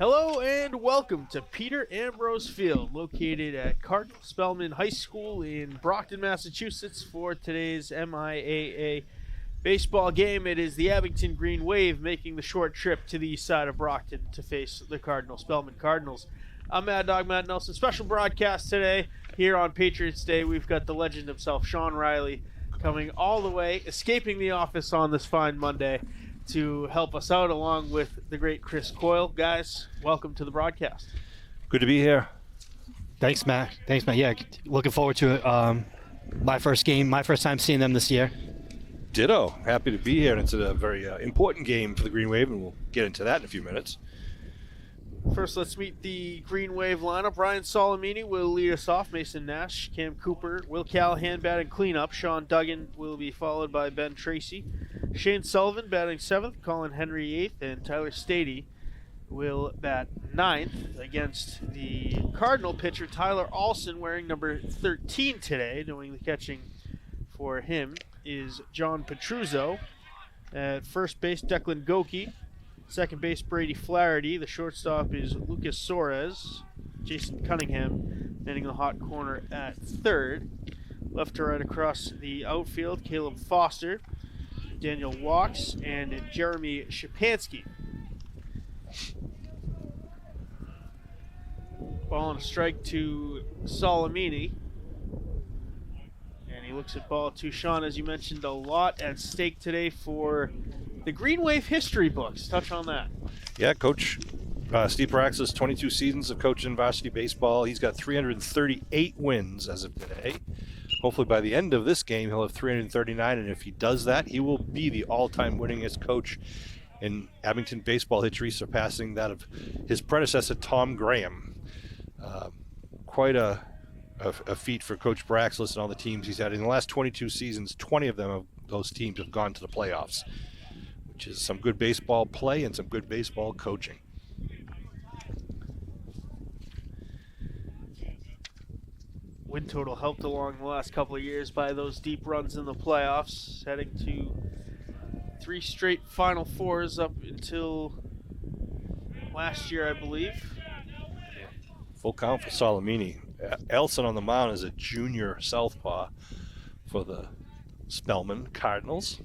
Hello and welcome to Peter Ambrose Field, located at Cardinal Spellman High School in Brockton, Massachusetts, for today's MIAA baseball game. It is the Abington Green Wave making the short trip to the east side of Brockton to face the Cardinal Spellman Cardinals. I'm Mad Dog Matt Nelson. Special broadcast today here on Patriots Day. We've got the legend himself, Sean Riley, coming all the way, escaping the office on this fine Monday to help us out, along with the great Chris Coyle. Guys, welcome to the broadcast. Good to be here. Thanks, Matt. Yeah, looking forward to it. My first game, my first time seeing them this year. Ditto. Happy to be here, and it's a very important game for the Green Wave, and we'll get into that in a few minutes. First, let's meet the Green Wave lineup. Ryan Solomini will lead us off. Mason Nash, Cam Cooper, Will Callahan batting cleanup. Sean Duggan will be followed by Ben Tracy. Shane Sullivan batting 7th, Colin Henry 8th, and Tyler Stady will bat 9th against the Cardinal pitcher Tyler Alston, wearing number 13 today. Doing the catching for him is John Petruzzo. At first base, Declan Goki. Second base, Brady Flaherty. The shortstop is Lucas Suarez. Jason Cunningham manning the hot corner at third. Left to right across the outfield, Caleb Foster, Daniel Walks, and Jeremy Shapansky. Ball and a strike to Solomini. And he looks at ball to Sean. As you mentioned, a lot at stake today for the Green Wave history books. Touch on that. Yeah, Coach Steve Praxis, 22 seasons of coaching varsity baseball. He's got 338 wins as of today. Hopefully by the end of this game, he'll have 339, and if he does that, he will be the all-time winningest coach in Abington baseball history, surpassing that of his predecessor, Tom Graham. Quite a feat for Coach Praxis and all the teams he's had. In the last 22 seasons, 20 of them of those teams have gone to the playoffs, which is some good baseball play and some good baseball coaching. Win total helped along the last couple of years by those deep runs in the playoffs, heading to 3 straight Final Fours up until last year, I believe. Full count for Solomini. Elson on the mound is a junior southpaw for the Spellman Cardinals.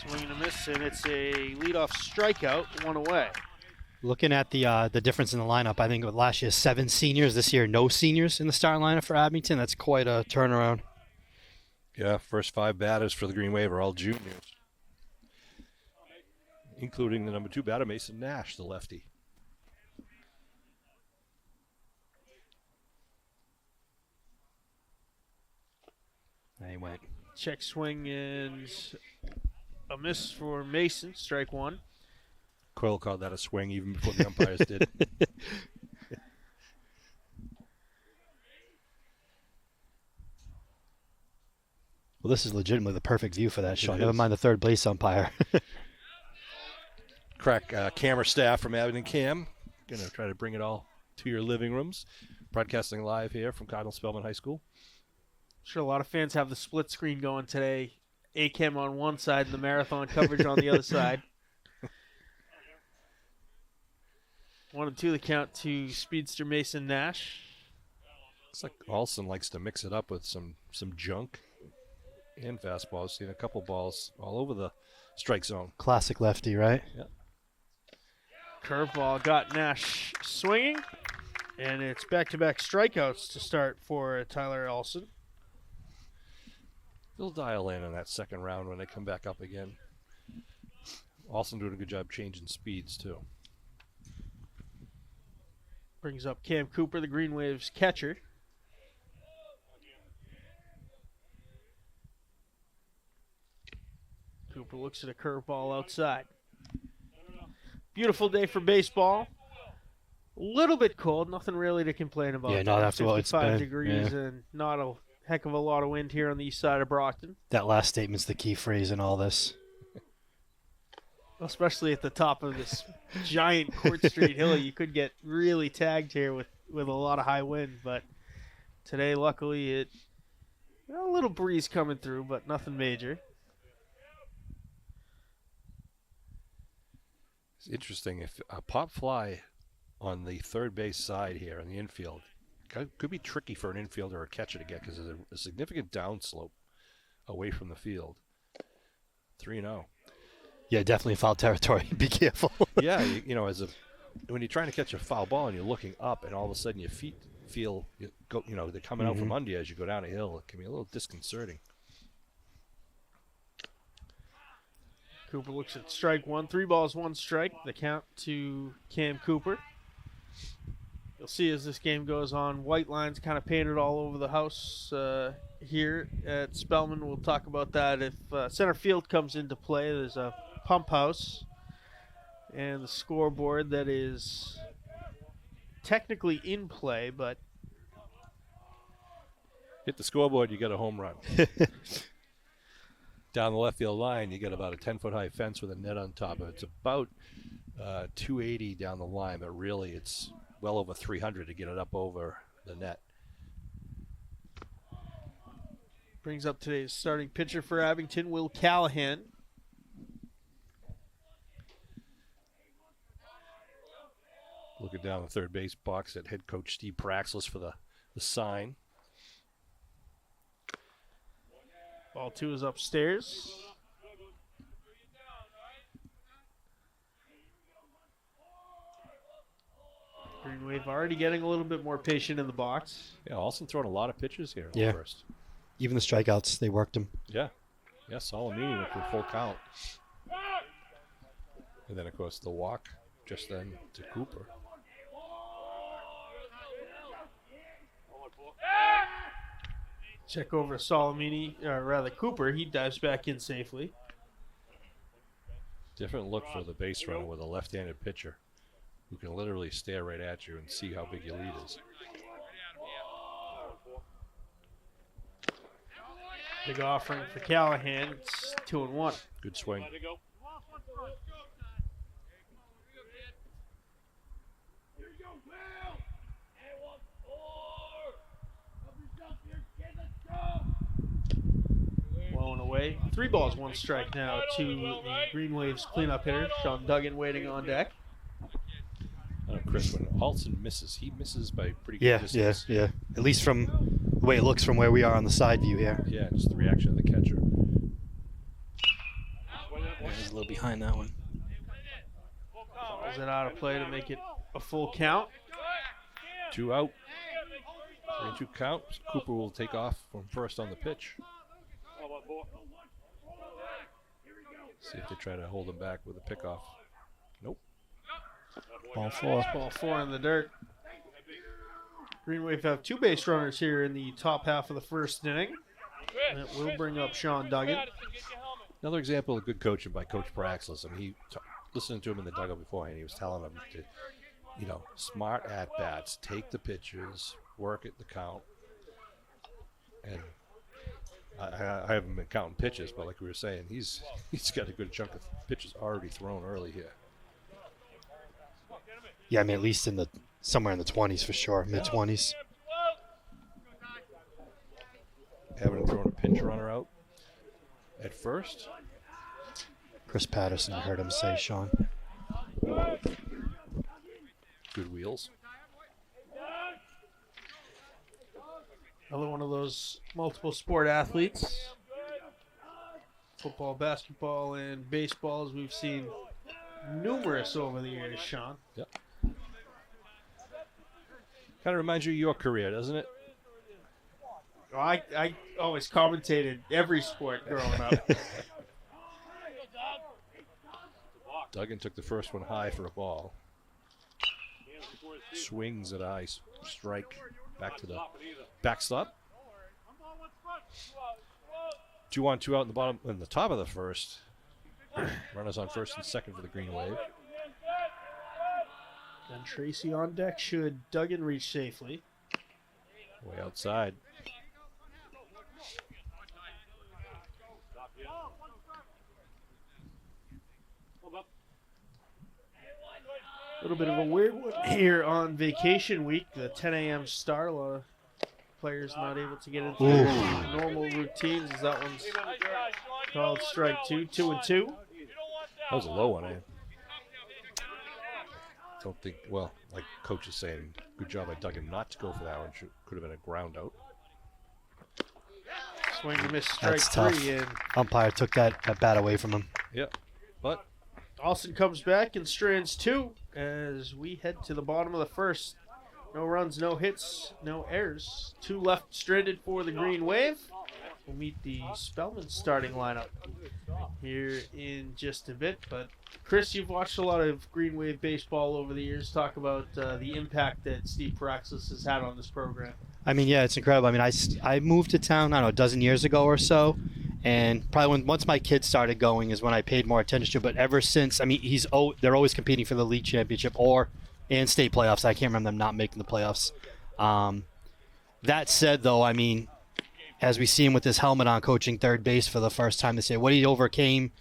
Swing and a miss, and it's a leadoff strikeout, 1 away. Looking at the difference in the lineup, I think last year 7 seniors, this year no seniors in the starting lineup for Abington. That's quite a turnaround. Yeah, first 5 batters for the Green Wave are all juniors, including the number 2 batter, Mason Nash, the lefty. There he went. Check swing and a miss for Mason, strike 1. Coyle called that a swing even before the umpires did. Well, this is legitimately the perfect view for that shot. It Never is. mind the third base umpire. Crack camera staff from Abington Cam. Going to try to bring it all to your living rooms. Broadcasting live here from Cardinal Spellman High School. I'm sure a lot of fans have the split screen going today. A-Cam on one side and the marathon coverage on the other side. 1-2 the count to speedster Mason Nash. Looks like Alston likes to mix it up with some junk and fastballs. Seen a couple balls all over the strike zone. Classic lefty, right? Yeah. Curveball got Nash swinging, and it's back-to-back strikeouts to start for Tyler Alston. They'll dial in that second round when they come back up again. Alston doing a good job changing speeds, too. Brings up Cam Cooper, the Green Wave's catcher. Cooper looks at a curveball outside. Beautiful day for baseball. A little bit cold, nothing really to complain about. Yeah, not after what it's 55 been. degrees Yeah. and not a heck of a lot of wind here on the east side of Brockton. That last statement's the key phrase in all this. Especially at the top of this giant Court Street hill, you could get really tagged here with a lot of high wind. But today, luckily, a little breeze coming through, but nothing major. It's interesting. If a pop fly on the third base side here in the infield could be tricky for an infielder or catcher to get because there's a significant downslope away from the field. 3-0. Yeah, definitely foul territory. Be careful. Yeah, when you're trying to catch a foul ball and you're looking up and all of a sudden your feet feel, they're coming out from under you as you go down a hill. It can be a little disconcerting. Cooper looks at strike one. 3 balls, 1 strike. The count to Cam Cooper. You'll see as this game goes on, white lines kind of painted all over the house here at Spellman. We'll talk about that if center field comes into play. There's a pump house and the scoreboard that is technically in play, but hit the scoreboard, you get a home run. Down the left field line, you get about a 10-foot high fence with a net on top of it. It's about 280 down the line, but really it's well over 300 to get it up over the net. Brings up today's starting pitcher for Abington, Will Callahan. Looking down the third base box at head coach Steve Praxis for the sign. Ball 2 is upstairs. Green Wave already getting a little bit more patient in the box. Yeah, Olsen throwing a lot of pitches here in Yeah. the first. Even the strikeouts, they worked them. Yeah. Yeah, Salamini went for a full count. And then, of course, the walk just then to Cooper. Check over Salamini, or rather Cooper. He dives back in safely. Different look for the base runner with a left-handed pitcher who can literally stare right at you and see how big your lead is. Big offering for Callahan. It's 2-1. Good swing. Blowing away. 3 balls, 1 strike now to the Green Waves cleanup hitter. Sean Duggan waiting on deck. Chris, when Olsen misses, he misses by pretty good distance. Yeah. At least from the way it looks from where we are on the side view here. Yeah, just the reaction of the catcher. He's a little behind that one. Fouls it out of play to make it a full count. 2 out. 3-2 count. Cooper will take off from first on the pitch. See if they try to hold him back with a pickoff. Nope. Ball 4. Ball 4 in the dirt. Green Wave have 2 base runners here in the top half of the first inning. That will bring up Sean Duggan. Another example of good coaching by Coach Praxis. I mean, listening to him in the dugout beforehand, he was telling them to, smart at-bats, take the pitches, work at the count. And I haven't been counting pitches, but like we were saying, he's got a good chunk of pitches already thrown early here. Yeah, I mean, at least somewhere in the 20s for sure, mid-20s. Having thrown a pinch runner out at first. Chris Patterson, I heard him say, Sean. Good wheels. Another one of those multiple sport athletes. Football, basketball, and baseball, as we've seen numerous over the years, Sean. Yep. Kind of reminds you of your career, doesn't it? I always commentated every sport growing up. Duggan took the first one high for a ball. Swings at high strike. Back to the backstop. 2 on, 2 out in the top of the first. Runners on first and second for the Green Wave. And Tracy on deck should Duggan reach safely. Way outside. A little bit of a weird one here on vacation week. The 10 a.m. start. A lot of players not able to get into their normal routines as that one's called strike 2. 2-2. That was a low one, eh? don't think, well, like coach is saying, good job by Duggan not to go for that one. Could have been a ground out. Swing and miss, strike That's tough. 3, and Umpire took that bat away from him. Yeah, but Alston comes back and strands 2 as we head to the bottom of the first. No runs, no hits, no errors. 2 left stranded for the Green Wave. We'll meet the Spellman starting lineup here in just a bit. But Chris, you've watched a lot of Green Wave baseball over the years. Talk about the impact that Steve Paraxis has had on this program. I mean, yeah, it's incredible. I mean, I moved to town, I don't know, a dozen years ago or so, and probably once my kids started going is when I paid more attention to it. But ever since, I mean, they're always competing for the league championship and state playoffs. I can't remember them not making the playoffs. That said, though, I mean, as we see him with his helmet on coaching third base for the first time this year, what he overcame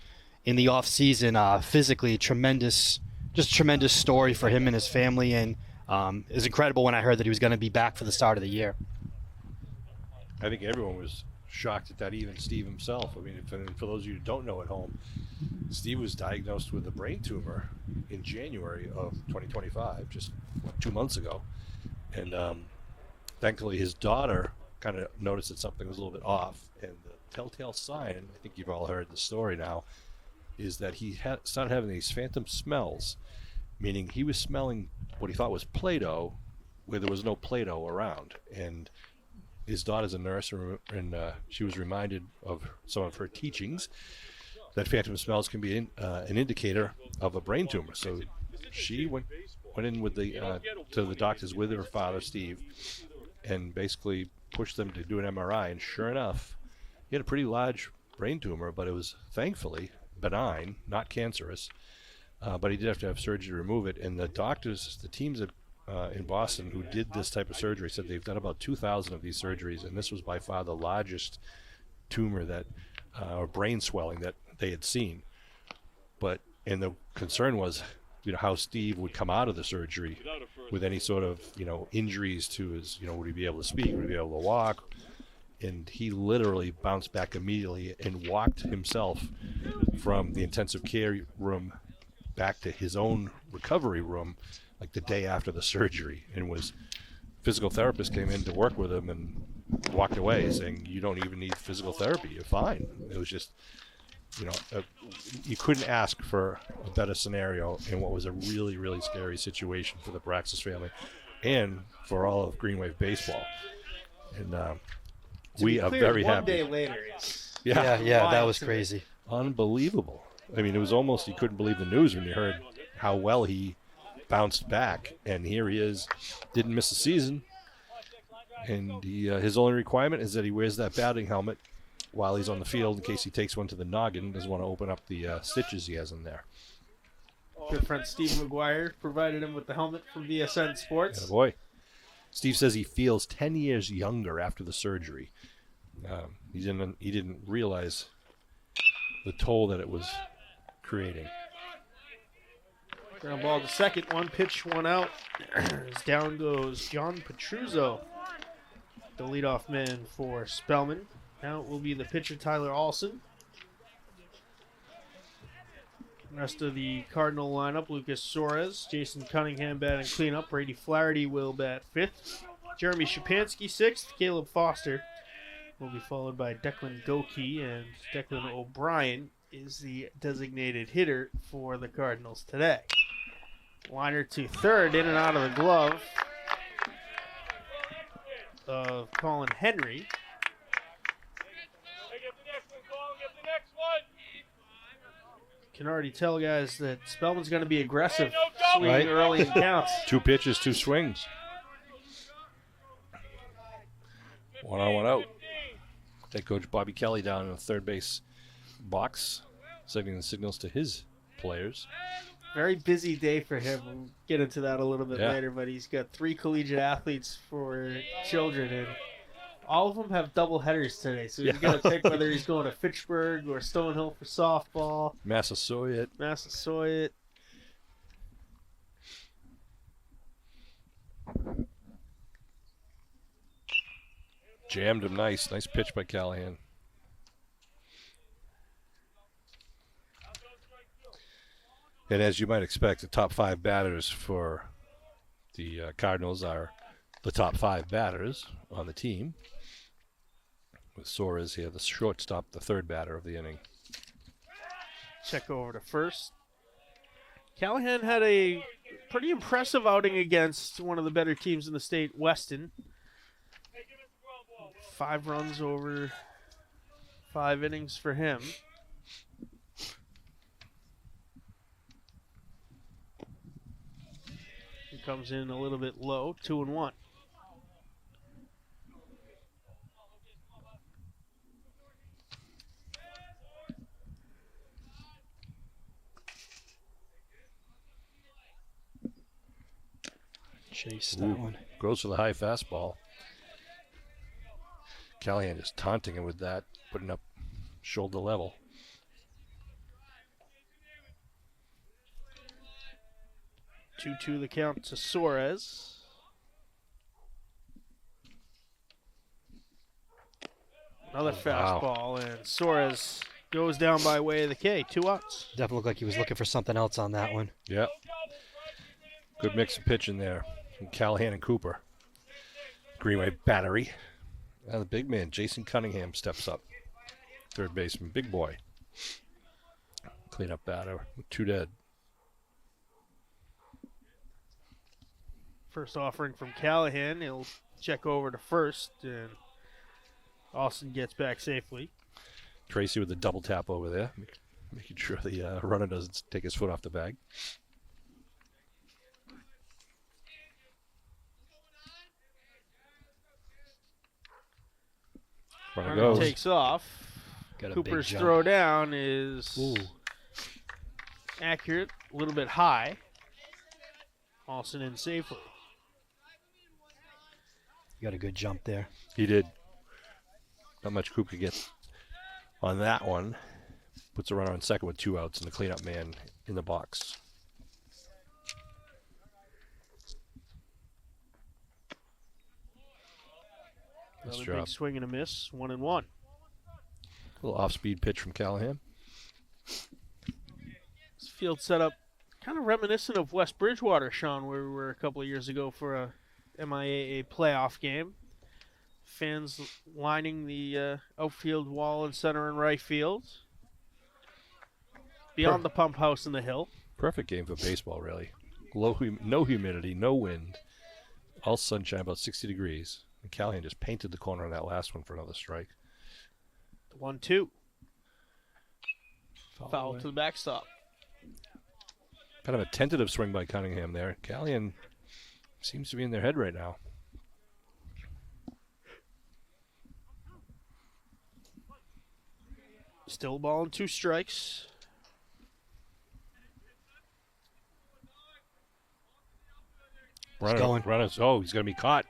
in the offseason physically, tremendous story for him and his family, and it was incredible when I heard that he was going to be back for the start of the year. I think everyone was shocked at that, even Steve himself. I mean, for those of you who don't know at home, Steve was diagnosed with a brain tumor in January of 2025, just 2 months ago. And thankfully his daughter kind of noticed that something was a little bit off. And the telltale sign, I think you've all heard the story now, is that he started having these phantom smells, meaning he was smelling what he thought was Play-Doh where there was no Play-Doh around. And his daughter's a nurse, and she was reminded of some of her teachings that phantom smells can be an indicator of a brain tumor. So she went in with to the doctors with her father, Steve, and basically pushed them to do an MRI. And sure enough, he had a pretty large brain tumor, but it was thankfully benign, not cancerous. But he did have to have surgery to remove it. And the doctors, the teams in Boston who did this type of surgery said they've done about 2,000 of these surgeries, and this was by far the largest tumor or brain swelling that they had seen. And the concern was, how Steve would come out of the surgery with any sort of, injuries to his, would he be able to speak, would he be able to walk? And he literally bounced back immediately and walked himself from the intensive care room back to his own recovery room like the day after the surgery, and physical therapist came in to work with him and walked away saying, you don't even need physical therapy, you're fine. It was just, you couldn't ask for a better scenario in what was a really, really scary situation for the Braxis family and for all of Green Wave baseball. And we are very happy. 1 day later. Yeah, that was crazy. Unbelievable. I mean, it was almost, you couldn't believe the news when you heard how well he bounced back, and here he is, didn't miss a season, and his only requirement is that he wears that batting helmet while he's on the field in case he takes one to the noggin. Doesn't want to open up the stitches he has in there. Good friend Steve McGuire provided him with the helmet from VSN Sports. Yeah, boy. Steve says he feels 10 years younger after the surgery. He didn't realize the toll that it was creating. Ground ball to second, 1 pitch, 1 out. As down goes John Petruzzo, the leadoff man for Spellman. Now it will be the pitcher Tyler Alston. Rest of the Cardinal lineup: Lucas Suarez, Jason Cunningham batting cleanup, Brady Flaherty will bat 5th, Jeremy Shapansky 6th, Caleb Foster will be followed by Declan Goki, and Declan O'Brien is the designated hitter for the Cardinals today. Liner to third, in and out of the glove of Colin Henry. Can already tell, guys, that Spellman's going to be aggressive, swinging early in counts. 2 pitches, 2 swings. 1 on, 1 out. Take Coach Bobby Kelly down in the third base box, sending the signals to his players. Very busy day for him. We'll get into that a little bit later, but he's got 3 collegiate athletes for children, and all of them have double headers today. So he's got to pick whether he's going to Fitchburg or Stonehill for softball. Massasoit. Jammed him nice. Nice pitch by Callahan. And as you might expect, the top 5 batters for the Cardinals are the top 5 batters on the team. With Suarez here, the shortstop, the 3rd batter of the inning. Check over to first. Callahan had a pretty impressive outing against one of the better teams in the state, Weston. 5 runs over 5 innings for him. He comes in a little bit low, 2-1. Chase that one. Goes for the high fastball. Callahan is taunting him with that, putting up shoulder level. Two the count to Suarez. Another fastball, and Suarez goes down by way of the K. 2 outs. Definitely looked like he was looking for something else on that one. Yep. Good mix of pitch in there from Callahan and Cooper. Greenway battery. The big man, Jason Cunningham, steps up. 3rd baseman, big boy. Clean up batter with 2 dead. First offering from Callahan. He'll check over to first, and Austin gets back safely. Tracy with a double tap over there, making sure the runner doesn't take his foot off the bag. Runner Runner goes. takes off. Got a Cooper's big jump. throw down is Ooh. accurate, a little bit high. Austin in safely. You got a good jump there. He did. Not much Coop could get on that one. Puts a runner on second with 2 outs and the cleanup man in the box. Nice Another job. big swing and a miss. 1-1. A little off-speed pitch from Callahan. This field setup kind of reminiscent of West Bridgewater, Sean, where we were a couple of years ago for a MIAA playoff game. Fans lining the outfield wall in center and right field. Beyond the pump house in the hill. Perfect game for baseball, really. No humidity, no wind. All sunshine, about 60 degrees. And Callahan just painted the corner on that last one for another strike. 1-2. Foul away. to the backstop. Kind of a tentative swing by Cunningham there. Callahan seems to be in their head right now. Still ball and 2 strikes. going. Runners. Oh, he's going to be caught.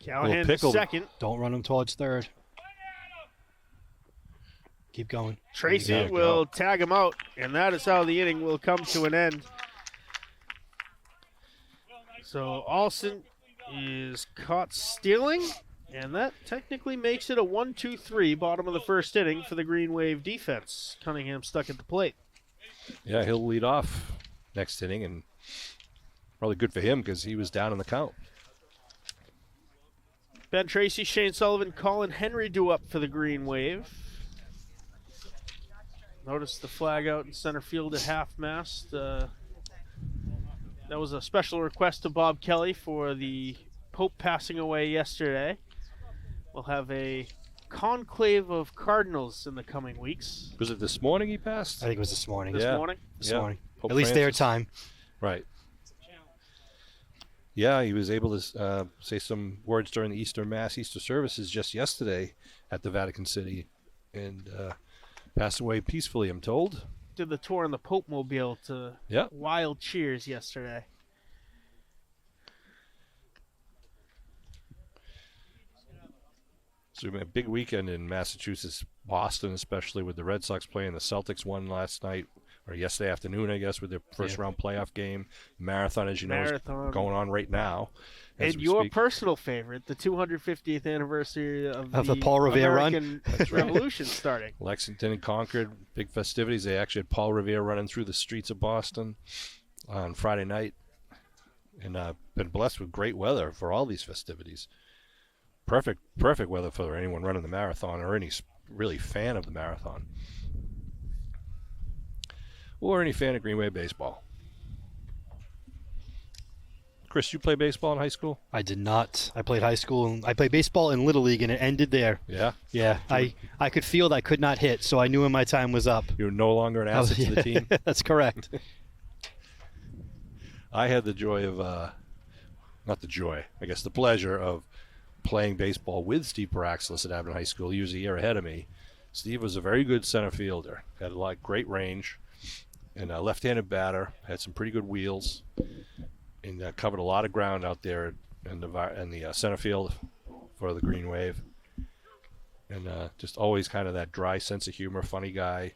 Callahan to pickle. second. Don't run him towards third. Keep going. Tracy There you go. will tag him out, and that is how the inning will come to an end. So Alston is caught stealing, and that technically makes it a 1-2-3 bottom of the first inning for the Green Wave defense. Cunningham stuck at the plate. Yeah, he'll lead off next inning, and probably good for him because he was down in the count. Ben Tracy, Shane Sullivan, Colin Henry do up for the Green Wave. Notice the flag out in center field at half-mast. That was a special request to Bob Kelly for the Pope passing away yesterday. We'll have a conclave of Cardinals in the coming weeks. Was it this morning he passed? I think it was this morning. This Yeah. morning. This Yeah. morning. Pope At least their Francis. time. Right. Yeah, he was able to say some words during the Easter Mass, Easter services just yesterday at the Vatican City, and passed away peacefully, I'm told. Did the tour in the Pope Mobile to Yeah. wild cheers yesterday. So we had a big weekend in Massachusetts, Boston especially, with the Red Sox playing. The Celtics won last night or yesterday afternoon, I guess, with their first round playoff game. Marathon, as you know, is going on right now. And your personal favorite, the 250th anniversary of the Paul Revere American run. Revolution starting. Lexington and Concord, big festivities. They actually had Paul Revere running through the streets of Boston on Friday night. And been blessed with great weather for all these festivities. Perfect weather for anyone running the marathon or any really fan of the marathon. Or any fan of Green Wave baseball. Chris, you play baseball in high school? I did not. I played high school, and I played baseball in Little League, and it ended there. Yeah? Yeah. I could feel that I could not hit, so I knew when my time was up. You're no longer an asset to the team? That's correct. I had the joy of, not the joy, I guess the pleasure of playing baseball with Steve Paraxlis at Abington High School. He was a year ahead of me. Steve was a very good center fielder, had a lot of great range, and a left-handed batter, had some pretty good wheels, and covered a lot of ground out there in the center field for the Green Wave. And just always kind of that dry sense of humor, funny guy,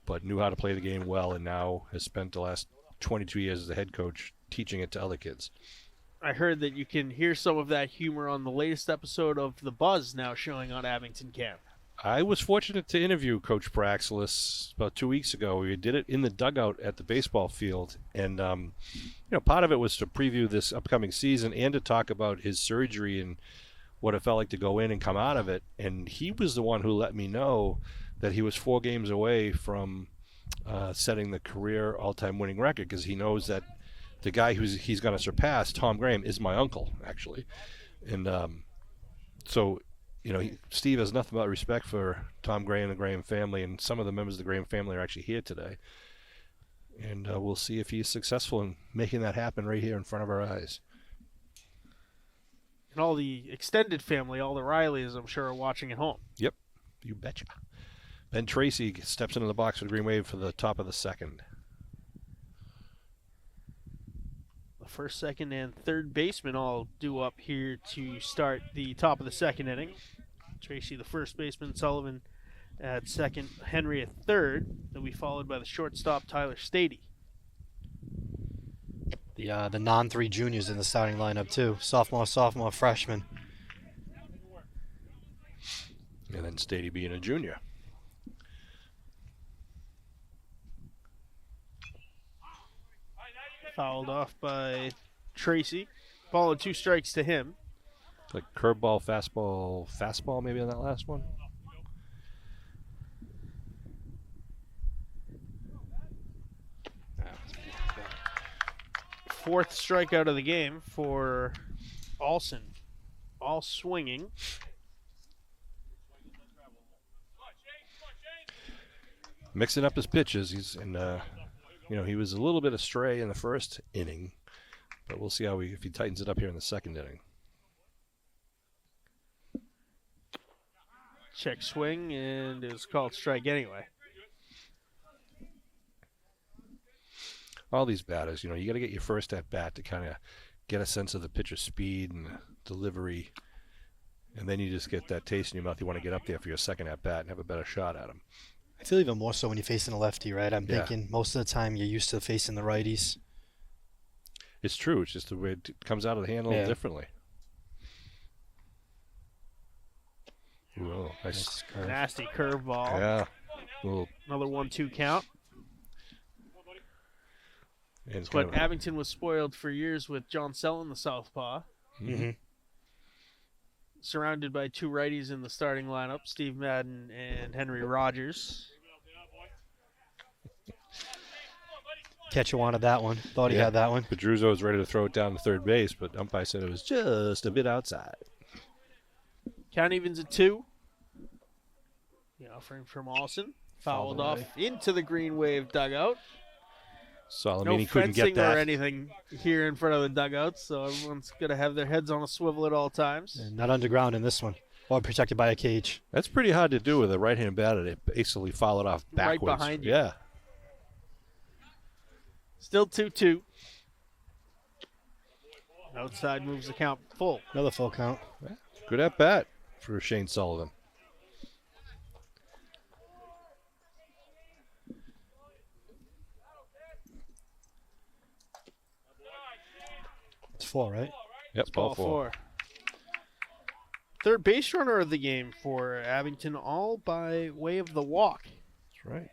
but knew how to play the game well, and now has spent the last 22 years as a head coach teaching it to other kids. I heard that you can hear some of that humor on the latest episode of The Buzz now showing on Abington Camp. I was fortunate to interview Coach Paraxlis about 2 weeks ago. We did it in the dugout at the baseball field, and part of it was to preview this upcoming season and to talk about his surgery and what it felt like to go in and come out of it. And he was the one who let me know that he was 4 games away from setting the career all-time winning record, because he knows that the guy he's going to surpass, Tom Graham, is my uncle, actually. And so, Steve has nothing but respect for Tom Graham, the Graham family, and some of the members of the Graham family are actually here today. And we'll see if he's successful in making that happen right here in front of our eyes. And all the extended family, all the Rileys, I'm sure, are watching at home. Yep, you betcha. Ben Tracy steps into the box for the Green Wave for the top of the second. The first, second, and third baseman all due up here to start the top of the second inning. Tracy, the first baseman, Sullivan at second, Henry at third. They'll be followed by the shortstop, Tyler Stady. The non-3 juniors in the starting lineup, too. Sophomore, freshman. And then Stady being a junior. Fouled off by Tracy. Followed 2 strikes to him. Like curveball, fastball maybe on that last one. Fourth strikeout of the game for Alson. All swinging. Mixing up his pitches. He's in, he was a little bit astray in the first inning, but we'll see if he tightens it up here in the second inning. Check swing, and it was called strike anyway. All these batters, you got to get your first at bat to kind of get a sense of the pitcher's speed and delivery, and then you just get that taste in your mouth. You want to get up there for your second at bat and have a better shot at him. I feel even more so when you're facing a lefty, right? I'm thinking most of the time you're used to facing the righties. It's true. It's just the way it comes out of the hand a little differently. Ooh, nice curve. Nasty curveball. Yeah. Another 1-2 count. And But Abington was spoiled for years with John Sellen, the southpaw. Mm-hmm. Surrounded by 2 righties in the starting lineup, Steve Madden and Henry Rogers. Catcher wanted that one. Thought he had that one. Pedruzzo was ready to throw it down to third base, but umpire said it was just a bit outside. Count evens at 2. The offering from Alson. Fouled off into the Green Wave dugout. Salamini no couldn't get fencing that. or anything here in front of the dugouts, so everyone's going to have their heads on a swivel at all times. And not underground in this one, or protected by a cage. That's pretty hard to do with a right-handed batter. They basically foul it off backwards. Right behind you. Yeah. Still 2-2. Outside moves the count full. Another full count. Good at bat for Shane Sullivan. It's 4, right? Yep, Ball ball 4. 4. Third base runner of the game for Abington, all by way of the walk. That's right.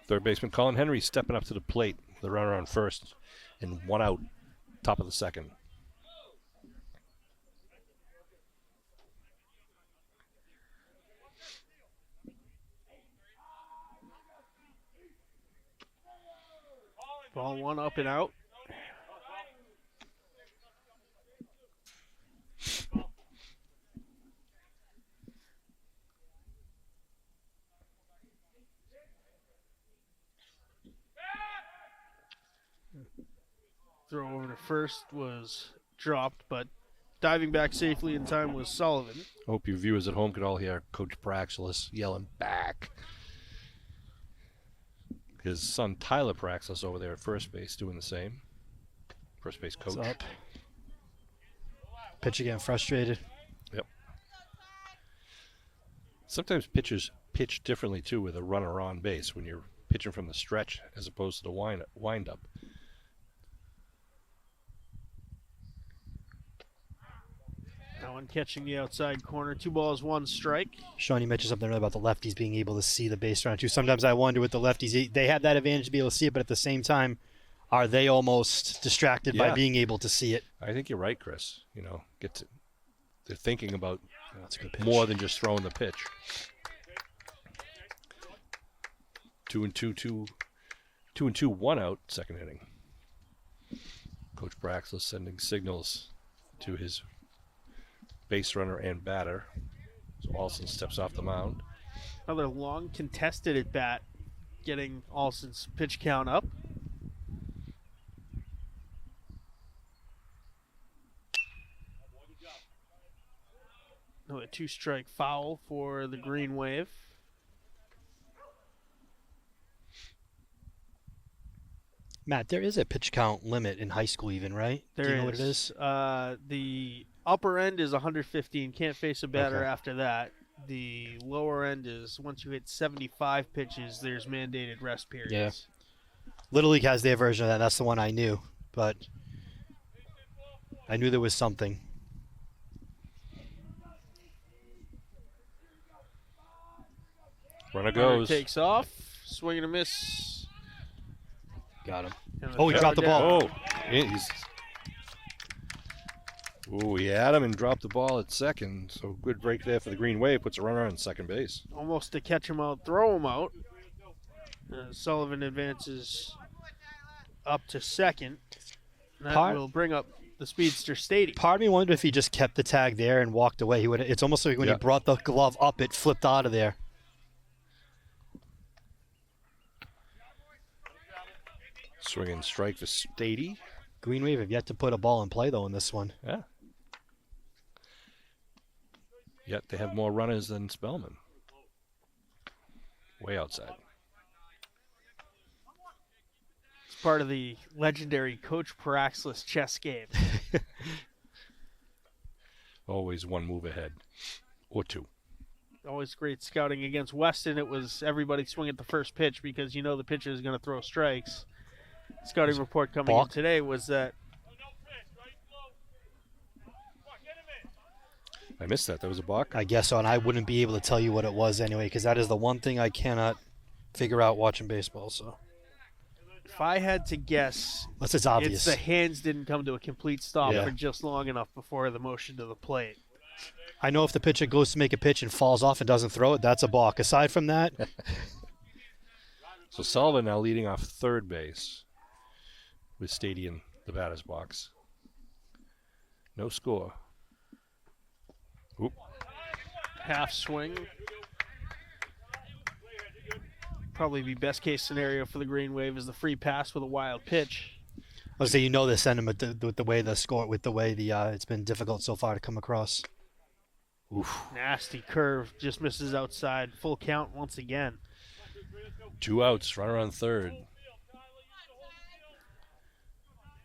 Third baseman Colin Henry stepping up to the plate. The runner on first and 1 out, top of the second. Ball 1 up and out. Throw over to first was dropped, but diving back safely in time was Sullivan. I hope your viewers at home could all hear Coach Praxis yelling back. His son Tyler Praxis over there at first base doing the same. First base coach. It's up. Pitcher getting frustrated. Yep. Sometimes pitchers pitch differently too with a runner on base when you're pitching from the stretch as opposed to the wind up. That one catching the outside corner. 2 balls, 1 strike. Sean, you mentioned something earlier about the lefties being able to see the base runner too. Sometimes I wonder with the lefties, they have that advantage to be able to see it, but at the same time, are they almost distracted by being able to see it? I think you're right, Chris. You know, they're thinking about That's a good pitch. more than just throwing the pitch. 2-2, 1 out, second inning. Coach Braxless sending signals to his base runner and batter. So Alston steps off the mound. Another long contested at bat, getting Alston's pitch count up. Another 2-strike foul for the Green Wave. Matt, there is a pitch count limit in high school even, right? There Do you know what it is? The upper end is 115. Can't face a batter Okay. after that. The lower end is once you hit 75 pitches, there's mandated rest periods. Yeah. Little League has their version of that. That's the one I knew, but I knew there was something. Runner Runner goes. takes off. Swing and a miss. Got him. And Oh, he dropped the ball. Oh, he had him and dropped the ball at second. So good break there for the Green Wave. Puts a runner on second base. Almost to catch him out, throw him out. Sullivan advances up to second. That will bring up the speedster Stady. Part of me wondered if he just kept the tag there and walked away. He would. It's almost like when he brought the glove up, it flipped out of there. Swinging strike for Stady. Green Wave have yet to put a ball in play, though, in this one. Yeah. Yet they have more runners than Spellman. Way outside. It's part of the legendary Coach Paraxlis chess game. Always one move ahead. Or two. Always great scouting against Weston. It was everybody swing at the first pitch because you know the pitcher is going to throw strikes. Scouting report coming in today was that I missed that. That was a balk? I guess so, and I wouldn't be able to tell you what it was anyway, because that is the one thing I cannot figure out watching baseball. So, if I had to guess, unless it's obvious, it's the hands didn't come to a complete stop Yeah. for just long enough before the motion to the plate. I know if the pitcher goes to make a pitch and falls off and doesn't throw it, that's a balk. Aside from that, So Sullivan now leading off third base with Stady in the batter's box. No score. Oop. Half swing. Probably be best case scenario for the Green Wave is the free pass with a wild pitch. I was say you know the sentiment with the way the score, with the way the it's been difficult so far to come across. Oof. Nasty curve, just misses outside. Full count once again. 2 outs, runner on third.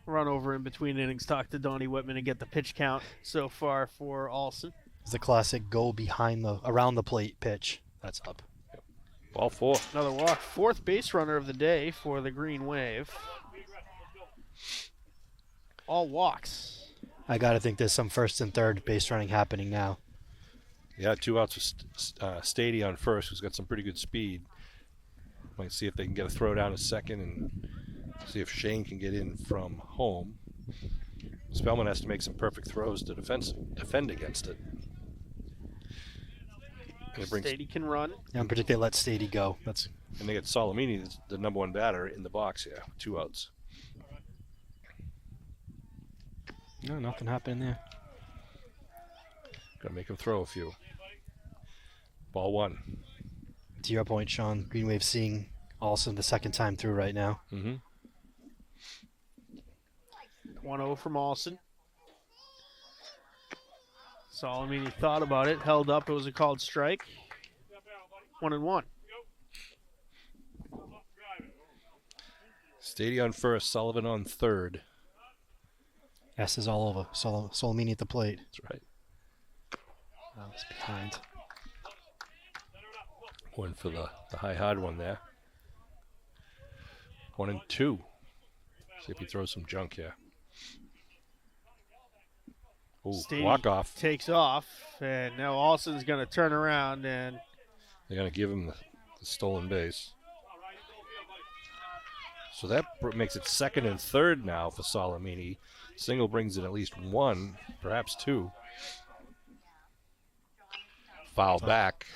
Run over in between innings, talk to Donnie Whitman and get the pitch count so far for Alston. It's the classic go behind the around the plate pitch. That's up. Ball 4. Another walk. Fourth base runner of the day for the Green Wave. all walks. I got to think there's some first and third base running happening now. Yeah, 2 outs for Stady on first, who's got some pretty good speed. Might see if they can get a throw down to second and see if Shane can get in from home. Spellman has to make some perfect throws to defend against it. And Stady can run. I'm predicting they let Stady go. And they get Solomini, the number 1 batter, in the box. Yeah, 2 outs. No, nothing happening there. Got to make him throw a few. Ball 1. To your point, Sean, Green Wave seeing Olsen the second time through right now. Mm-hmm. 1-0 from Olsen. Solomini thought about it, held up. It was a called strike. 1-1. Stady on first, Sullivan on third. S is all over. Solomini at the plate. That's right. Oh, it's behind. One for the high hard one there. 1-2. See if he throws some junk here. Ooh, Stady walk off. takes off, and now Olsen's going to turn around, and They're going to give him the stolen base. So that makes it second and third now for Solomini. Single brings in at least 1, perhaps 2. Foul back.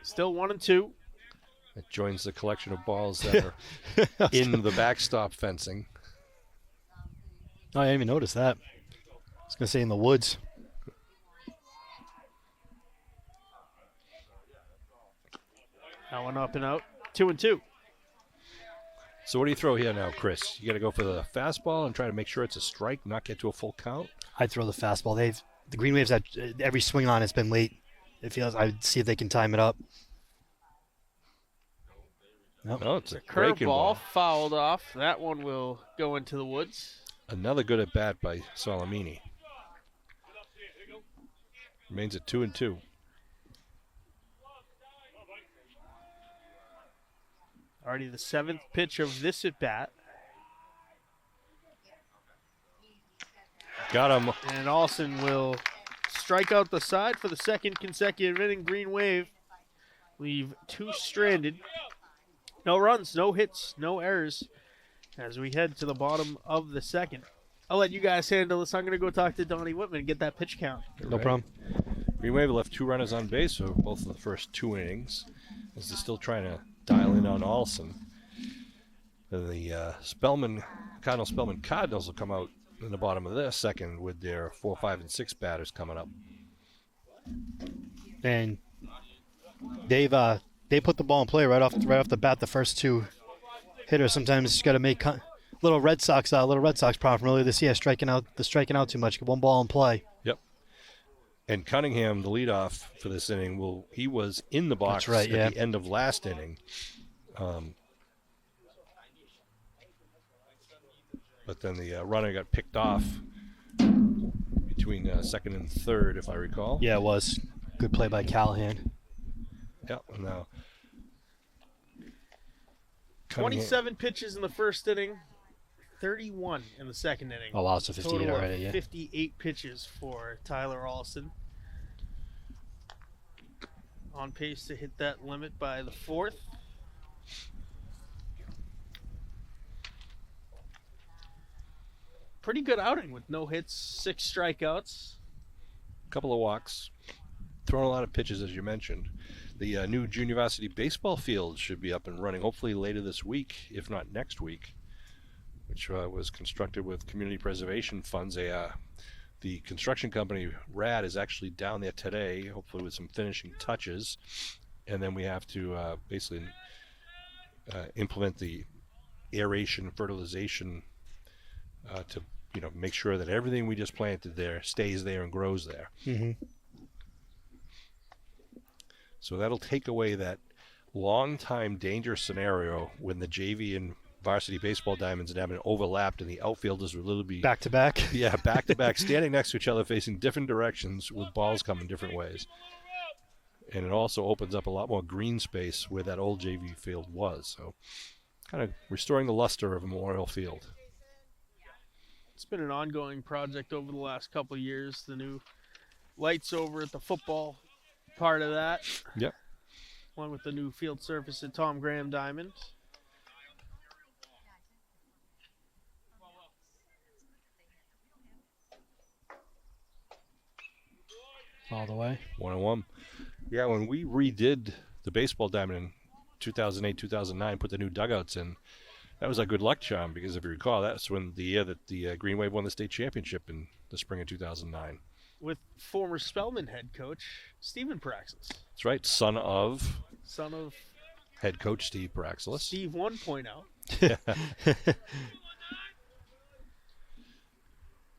still 1-2. It joins the collection of balls that are in the backstop fencing. Oh, I didn't even notice that. I was going to say in the woods. That one up and out. 2-2. So what do you throw here now, Chris? You got to go for the fastball and try to make sure it's a strike, not get to a full count? I'd throw the fastball. The Green Waves, every swing on it's been late. It feels. I'd see if they can time it up. Nope. No, it's a breaking ball. Curveball fouled off. That one will go into the woods. Another good at bat by Solomini. Remains at 2-2. Already the 7th pitch of this at bat. Got him. And Olsen will strike out the side for the second consecutive inning. Green Wave leave 2 stranded. No runs, no hits, no errors as we head to the bottom of the second. I'll let you guys handle this. I'm going to go talk to Donnie Whitman and get that pitch count. No problem. Green Wave left 2 runners on base for both of the first 2 innings as they're still trying to dial in on Olsen. The Cardinal Spellman Cardinals will come out in the bottom of their second with their 4, 5, and 6 batters coming up. And they put the ball in play right off the bat. The first 2 hitters sometimes just got to make little Red Sox problem from earlier this year, striking out too much. Get 1 ball in play. Yep. And Cunningham, the leadoff for this inning, he was in the box That's right, at the end of last inning. But then the runner got picked off between second and third, if I recall. Yeah, it was. Good play by Callahan. Yep. And now 27 pitches in the first inning, 31 in the second inning. Oh, wow, so 58 Total of already, yeah. 58 pitches for Tyler Olsen. On pace to hit that limit by the 4th. Pretty good outing with no hits, 6 strikeouts. a couple of walks, thrown a lot of pitches, as you mentioned. The new junior varsity baseball field should be up and running hopefully later this week, if not next week, which was constructed with community preservation funds. The construction company, RAD, is actually down there today, hopefully with some finishing touches. And then we have to basically implement the aeration, fertilization to make sure that everything we just planted there stays there and grows there. Mm-hmm. So that'll take away that long-time dangerous scenario when the JV and varsity baseball diamonds had been overlapped and the outfielders would literally be Back to back? Yeah, back to back, standing next to each other, facing different directions with balls coming different ways. And it also opens up a lot more green space where that old JV field was. So kind of restoring the luster of Memorial Field. It's been an ongoing project over the last couple of years. The new lights over at the football part of that. Yep. Along with the new field surface at Tom Graham Diamond. All the way. 1-1. Yeah, when we redid the baseball diamond in 2008, 2009, put the new dugouts in, that was a good luck charm because if you recall, that's when the year that the Green Wave won the state championship in the spring of 2009. With former Spellman head coach Stephen Praxis. That's right, son of head coach Steve Praxis. Steve 1.0.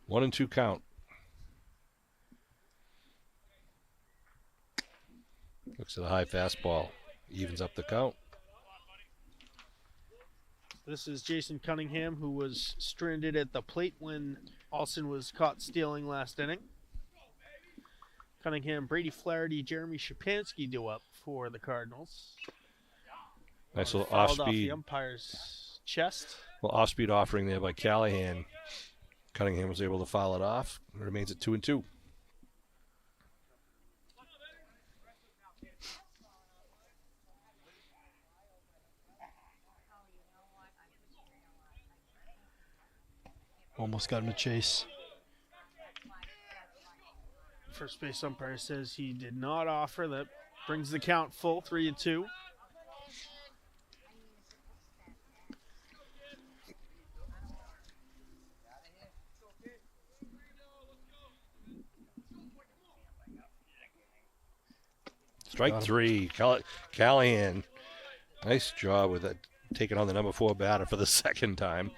1-2 count. Looks at a high fastball. Evens up the count. This is Jason Cunningham, who was stranded at the plate when Alston was caught stealing last inning. Cunningham, Brady Flaherty, Jeremy Shapansky do up for the Cardinals. Nice little Fouled off off-speed. the umpire's chest. Well, off-speed offering there by Callahan. Cunningham was able to foul it off. It remains at 2-2. Almost got him to chase. First base umpire says he did not offer. That brings the count full, 3-2. Strike three. Callahan. Nice job with it. Taking on the number 4 batter for the second time.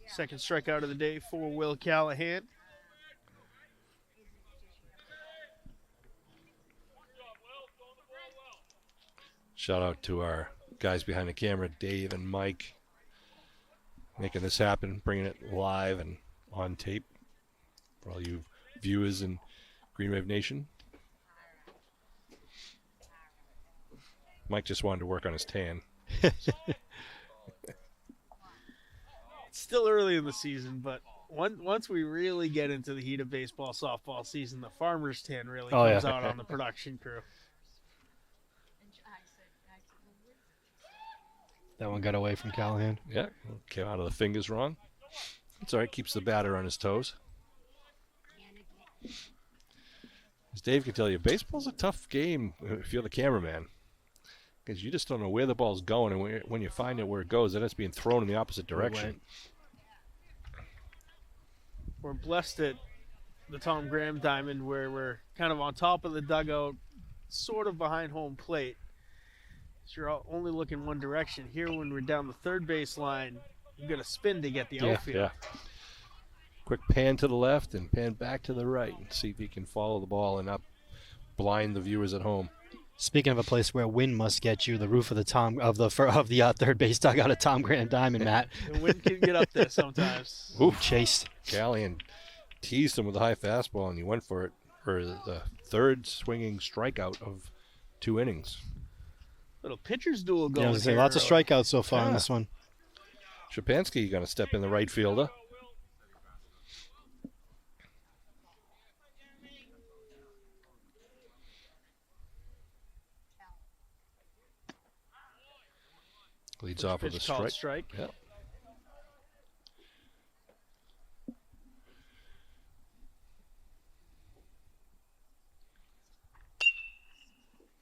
Second strikeout of the day for Will Callahan. Shout out to our guys behind the camera, Dave and Mike, making this happen, bringing it live and on tape for all you viewers in Green Wave Nation. Mike just wanted to work on his tan. It's still early in the season, but once we really get into the heat of baseball, softball season, the farmer's tan really comes out on the production crew. That one got away from Callahan. Yeah, came out of the fingers wrong. It's all right, keeps the batter on his toes. As Dave can tell you, baseball's a tough game if you're the cameraman. Because you just don't know where the ball's going, and when you find out where it goes, then it's being thrown in the opposite direction. We're blessed at the Tom Graham Diamond where we're kind of on top of the dugout, sort of behind home plate. So you're only looking one direction. Here, when we're down the third base line, you've got to spin to get the outfield. Yeah. Quick pan to the left and pan back to the right and see if you can follow the ball and not blind the viewers at home. Speaking of a place where wind must get you, the roof of the third base dugout at Tom Graham Diamond, Matt. The wind can get up there sometimes. Oof. Chased. Callahan teased him with a high fastball, and he went for it for the third swinging strikeout of 2 innings. Little pitcher's duel going. I was gonna say, lots of strikeouts so far in this one. Shapansky going to step in the right fielder. Leads off with a strike. Yep.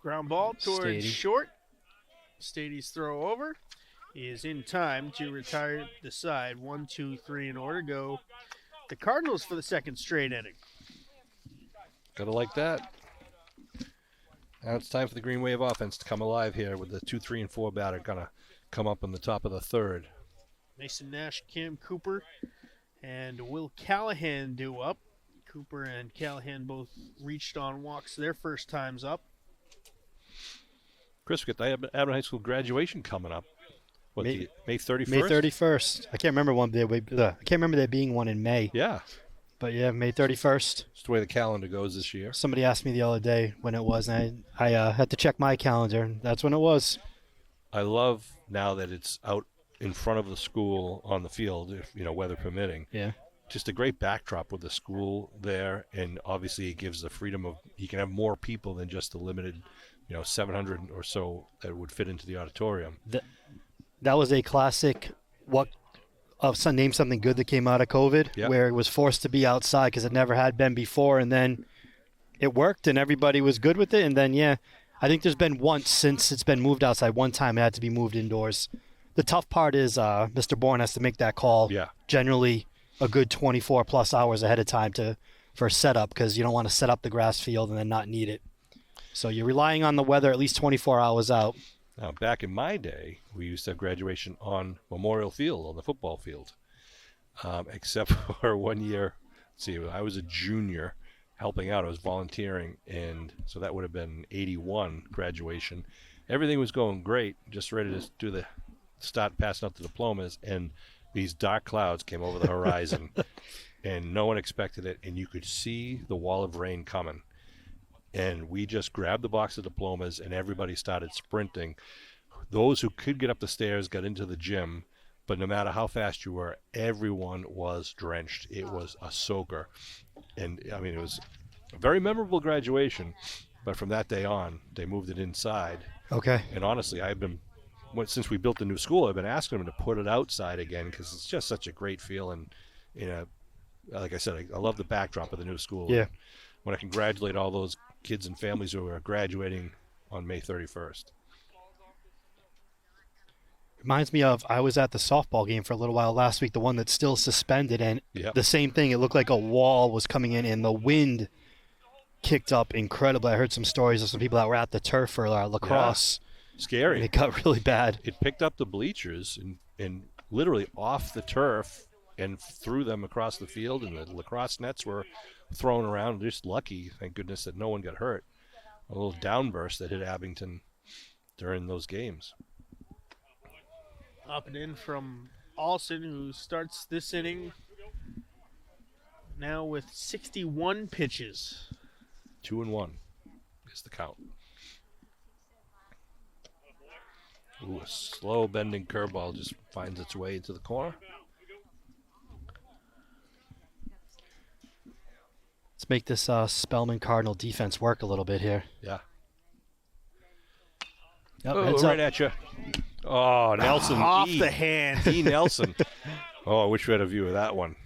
Ground ball towards Stady. short. Stady's throw over. He is in time to retire the side. 1, 2, 3 in order. Go the Cardinals for the second straight inning. Gotta like that. Now it's time for the Green Wave offense to come alive here with the 2, 3, and 4 batter gonna come up in the top of the third. Mason Nash, Cam Cooper, and Will Callahan do up. Cooper and Callahan both reached on walks their first times up. Chris, we got the Abington High School graduation coming up. What, May 31st? May 31st. I can't remember there being one in May. Yeah. But yeah, May 31st. It's the way the calendar goes this year. Somebody asked me the other day when it was, and I had to check my calendar. And that's when it was. I love now that it's out in front of the school on the field, if weather permitting. Yeah. Just a great backdrop with the school there, and obviously it gives the freedom of you can have more people than just the limited, 700 or so that would fit into the auditorium. That was a classic. Name something good that came out of COVID, Yep. where it was forced to be outside because it never had been before, and then it worked and everybody was good with it. And then I think there's been once since it's been moved outside. One time it had to be moved indoors. The tough part is Mr. Bourne has to make that call. Yeah. Generally, a good 24 plus hours ahead of time for setup, because you don't want to set up the grass field and then not need it. So you're relying on the weather at least 24 hours out. Now, back in my day, we used to have graduation on Memorial Field, on the football field, except for one year. Let's see, I was a junior helping out. I was volunteering, and so that would have been 81 graduation. Everything was going great, just ready to start passing out the diplomas, and these dark clouds came over the horizon, and no one expected it, and you could see the wall of rain coming. And we just grabbed the box of diplomas, and everybody started sprinting. Those who could get up the stairs got into the gym, but no matter how fast you were, everyone was drenched. It was a soaker. And, it was a very memorable graduation, but from that day on, they moved it inside. Okay. And honestly, since we built the new school, I've been asking them to put it outside again because it's just such a great feeling. Like I said, I love the backdrop of the new school. Yeah. When I congratulate all those kids and families who are graduating on May 31st. Reminds me of, I was at the softball game for a little while last week, the one that's still suspended, and Yep. the same thing. It looked like a wall was coming in, and the wind kicked up incredibly. I heard some stories of some people that were at the turf for lacrosse. Scary. And it got really bad. It picked up the bleachers and literally off the turf and threw them across the field, and the lacrosse nets were thrown around. Just lucky, thank goodness, that no one got hurt. A little downburst that hit Abington during those games. Up and in from Alston, who starts this inning now with 61 pitches. 2-1 is the count. Ooh, a slow bending curveball just finds its way into the corner. Let's make this Spellman Cardinal defense work a little bit here. Yeah. Yep, Oh, heads right up. at you. Oh, Nelson. Off E. the hand. E. Nelson. Oh, I wish we had a view of that one.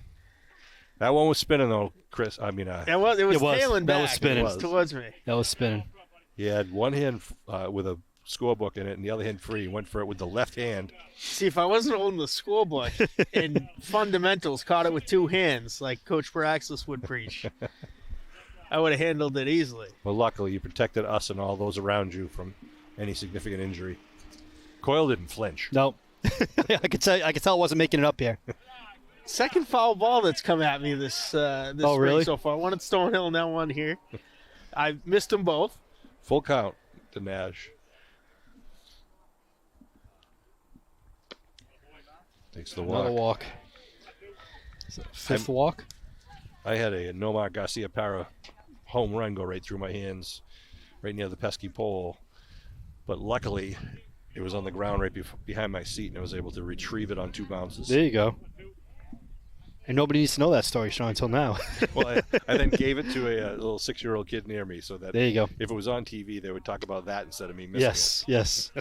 That one was spinning, though, Chris. It was It was. tailing That back. was spinning. It was towards me. That was spinning. He had one hand with a scorebook in it and the other hand free. He went for it with the left hand. See, if I wasn't holding the school book and fundamentals caught it with two hands, like Coach Paraxis would preach, I would have handled it easily. Well, luckily, you protected us and all those around you from any significant injury. Coyle didn't flinch. No. I could tell it wasn't making it up here. Second foul ball that's come at me this spring really? so far. One at Stonehill, now one here. I missed them both. Full count to Nash. Takes the Another walk. walk. Is it fifth walk? I had a Nomar Garcia Parra home run go right through my hands, right near the pesky pole. But luckily, it was on the ground right behind my seat, and I was able to retrieve it on two bounces. There you go. And nobody needs to know that story, Sean, until now. Well, I then gave it to a little 6-year-old kid near me, so that There you go. if it was on TV, they would talk about that instead of me missing it. Yes.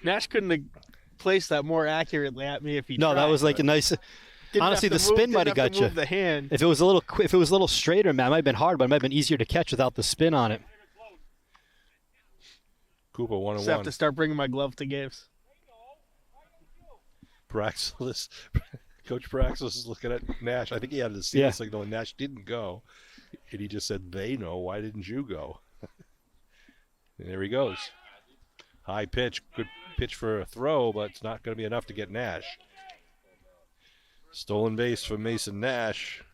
Nash couldn't have placed that more accurately at me if he No, tried. that was like a nice. Didn't Honestly, have the to move- spin might have didn't got to you. move the hand. If it was a little straighter, man, it might have been hard, but it might have been easier to catch without the spin on it. Cooper 1-1. Just have to start bringing my glove to games. Praxis. Coach Praxis is looking at Nash. I think he had the steal signal, and Nash didn't go. And he just said, "They know. Why didn't you go?" And there he goes. High pitch. Good pitch for a throw, but it's not going to be enough to get Nash. Stolen base for Mason Nash.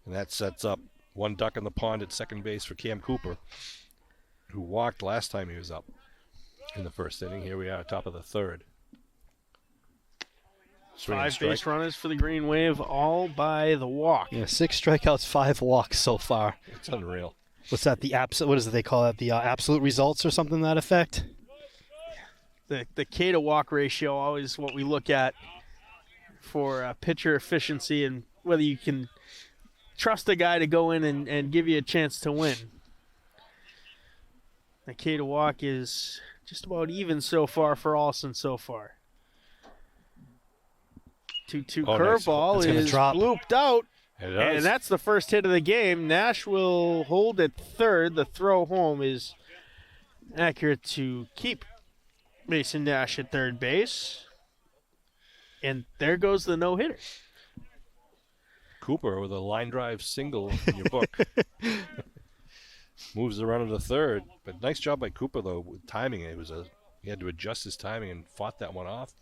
And that sets up one duck in the pond at second base for Cam Cooper, who walked last time he was up in the first inning. Here we are, top of the third. Swing and 5 strike. base runners for the Green Wave, all by the walk. Yeah, 6 strikeouts, 5 walks so far. It's unreal. What's that? What is it they call it? The absolute results or something to that effect? The K to walk ratio, always what we look at for pitcher efficiency and whether you can trust a guy to go in and give you a chance to win. The K to walk is just about even so far for Olsen so far. 2-2 Oh, nice. curveball That's gonna is drop. looped out, It does. and that's the first hit of the game. Nash will hold at third. The throw home is accurate to keep Mason Nash at third base. And there goes the no-hitter. Cooper with a line drive single in your book. Moves the runner to third. But nice job by Cooper, though, with timing. He had to adjust his timing and fought that one off.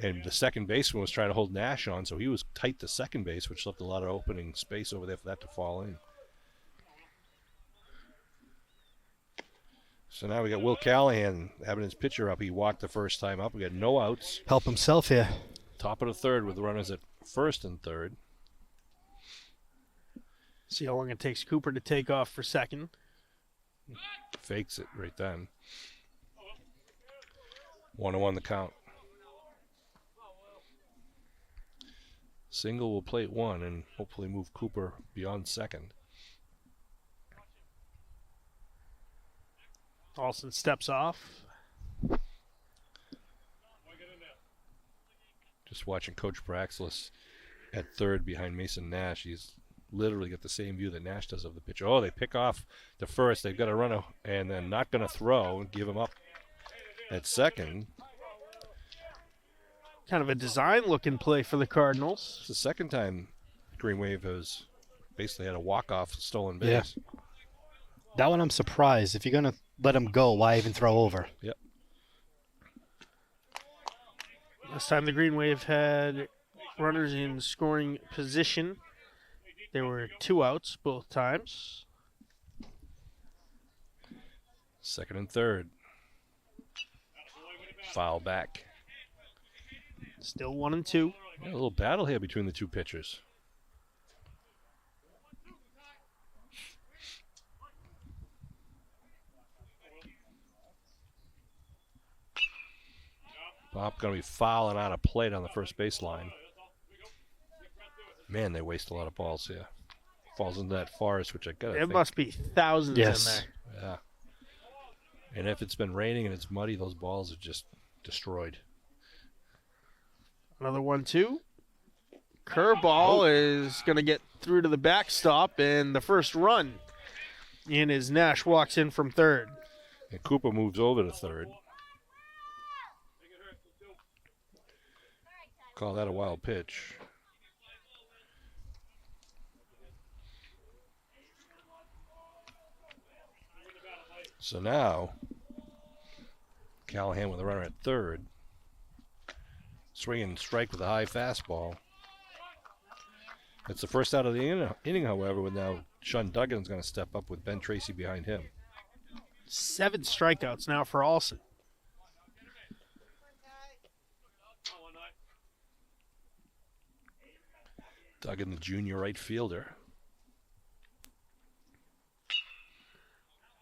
And the second baseman was trying to hold Nash on, so he was tight to second base, which left a lot of opening space over there for that to fall in. So now we got Will Callahan having his pitcher up. He walked the first time up. We got no outs. Help himself here. Top of the third with the runners at first and third. See how long it takes Cooper to take off for second. Fakes it right then. 1-1 the count. Single will plate one and hopefully move Cooper beyond second. Olsen steps off. Just watching Coach Braxlis at third behind Mason Nash. He's literally got the same view that Nash does of the pitcher. Oh, they pick off the first. They've got a runner and then not going to throw and give him up at second. Kind of a design-looking play for the Cardinals. It's the second time Green Wave has basically had a walk-off stolen base. Yeah. That one I'm surprised. If you're going to let him go, why even throw over? Yep. Last time the Green Wave had runners in scoring position, there were 2 outs both times. Second and third. Foul back. Still 1-2. Yeah, a little battle here between the two pitchers. Bob going to be fouling out a plate on the first baseline. Man, they waste a lot of balls here. Falls into that forest, which I got to It think. must be thousands Yes. in there. Yeah. And if it's been raining and it's muddy, those balls are just destroyed. Another 1-2. Curveball is going to get through to the backstop, and the first run in as Nash walks in from third. And Cooper moves over to third. Call that a wild pitch. So now, Callahan with a runner at third. Swing and strike with a high fastball. It's the first out of the inning, however, with now Sean Duggan's going to step up with Ben Tracy behind him. 7 strikeouts now for Olsen. Duggan, the junior right fielder.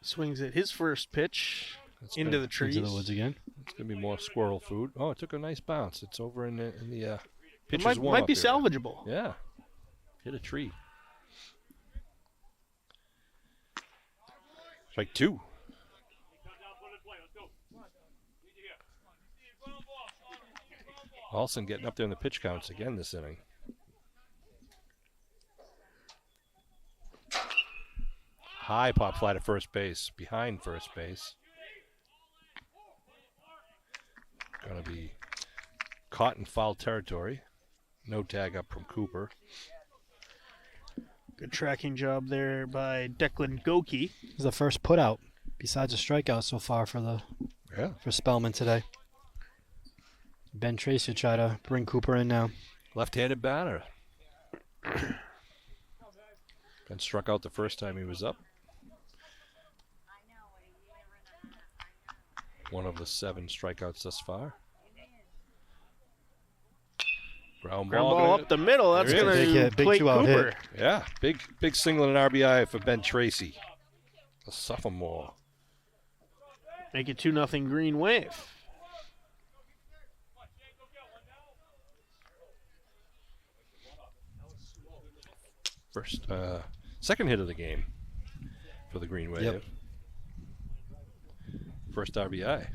Swings at his first pitch That's into good. the trees. Into the woods again. It's going to be more squirrel food. Oh, it took a nice bounce. It's over in the It pitcher's might warm-up be area. salvageable. Yeah. Hit a tree. Strike 2. Olsen getting up there in the pitch counts again this inning. High pop fly to first base, behind first base. Going to be caught in foul territory. No tag up from Cooper. Good tracking job there by Declan Goki. This is the first put out besides a strikeout so far for Spellman today. Ben Tracy try to bring Cooper in now. Left-handed batter. Been struck out the first time he was up. One of the 7 strikeouts thus far. Ground Ground ball, ball up the middle. That's There going it is. to Big plate two-out Cooper. hit. Yeah, big single and an RBI for Ben Tracy, a sophomore. Make it 2-0 Green Wave. Second hit of the game for the Green Wave. Yep. First RBI.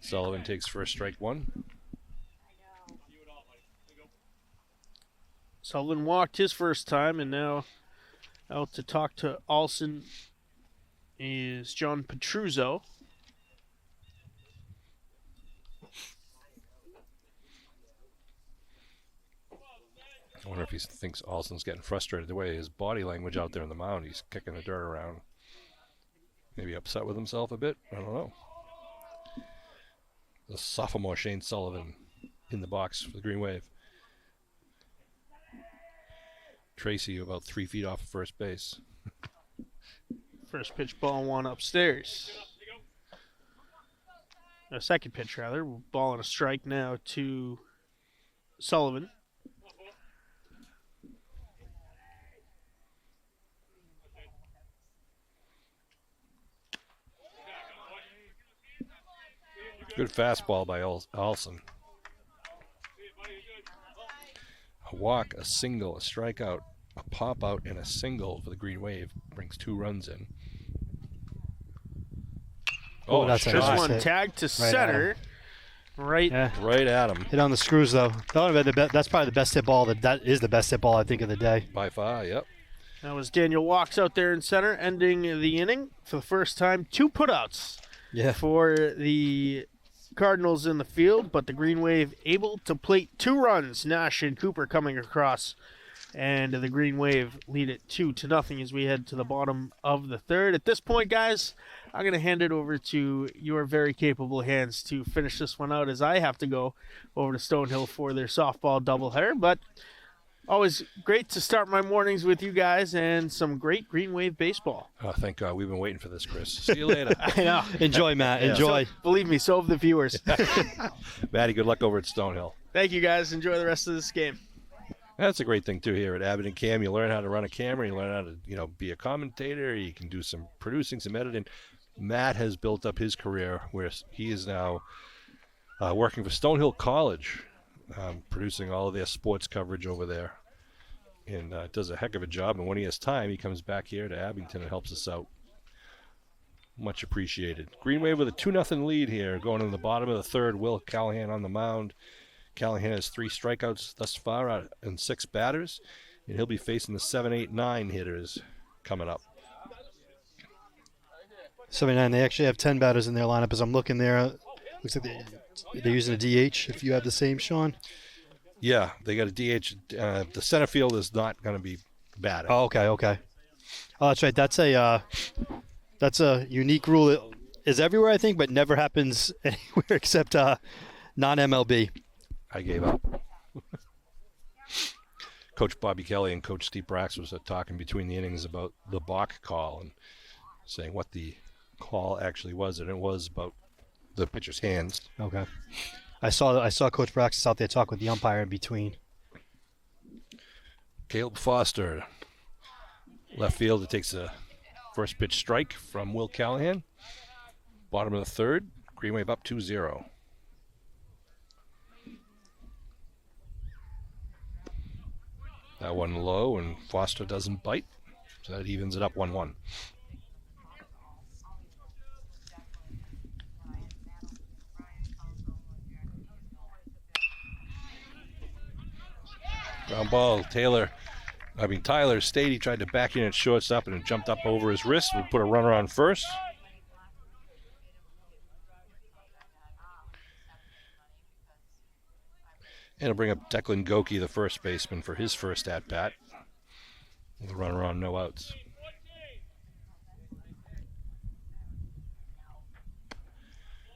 Sullivan takes first strike one. Sullivan walked his first time, and now out to talk to Olsen is John Petruzzo. I wonder if he thinks Alston's getting frustrated the way his body language out there on the mound. He's kicking the dirt around. Maybe upset with himself a bit. I don't know. The sophomore Shane Sullivan in the box for the Green Wave. Tracy about 3 feet off of first base. First pitch, ball one upstairs. A second pitch, rather. Ball and a strike now to Sullivan. Good fastball by Olsen. A walk, a single, a strikeout, a pop out, and a single for the Green Wave brings 2 runs in. Oh, that's a Just nice one hit. tag to center. Right. Yeah. Right at him. Hit on the screws, though. That's probably the best hit ball. That is the best hit ball, I think, of the day. By far, yep. That was Daniel Walks out there in center, ending the inning for the first time. 2 putouts Yeah. for the Cardinals in the field, but the Green Wave able to plate 2 runs. Nash and Cooper coming across, and the Green Wave lead it 2-0 as we head to the bottom of the third. At this point, guys, I'm going to hand it over to your very capable hands to finish this one out, as I have to go over to Stonehill for their softball doubleheader. But always great to start my mornings with you guys and some great Green Wave baseball. Oh, thank God. We've been waiting for this, Chris. See you later. I know. Enjoy, Matt. Yeah. Enjoy. Believe me, so have the viewers. Matty, good luck over at Stonehill. Thank you, guys. Enjoy the rest of this game. That's a great thing, too, here at Abington Cam. You learn how to run a camera. You learn how to, be a commentator. You can do some producing, some editing. Matt has built up his career where he is now working for Stonehill College, producing all of their sports coverage over there. And does a heck of a job. And when he has time, he comes back here to Abington and helps us out. Much appreciated. Green Wave with a 2-0 lead here. Going in the bottom of the third, Will Callahan on the mound. Callahan has 3 strikeouts thus far and 6 batters. And he'll be facing the 7, 8, 9 hitters coming up. 79, they actually have 10 batters in their lineup. As I'm looking there, looks like they're using a DH, if you have the same, Sean. Yeah, they got a DH. The center field is not going to be bad. Oh, okay. Oh, that's right. That's a unique rule. It is everywhere, I think, but never happens anywhere except non-MLB. I gave up. Coach Bobby Kelly and Coach Steve Brax was talking between the innings about the balk call and saying what the call actually was, and it was about the pitcher's hands. Okay. I saw Coach Braxis out there talk with the umpire in between. Caleb Foster, left field, it takes a first pitch strike from Will Callahan. Bottom of the third, Green Wave up 2-0. That one low, and Foster doesn't bite, so that evens it up 1-1. Ground ball, Tyler stayed. He tried to back in at shortstop and it jumped up over his wrist. We'll put a runner on first. And it'll bring up Declan Goki, the first baseman, for his first at-bat. The runner on, no outs.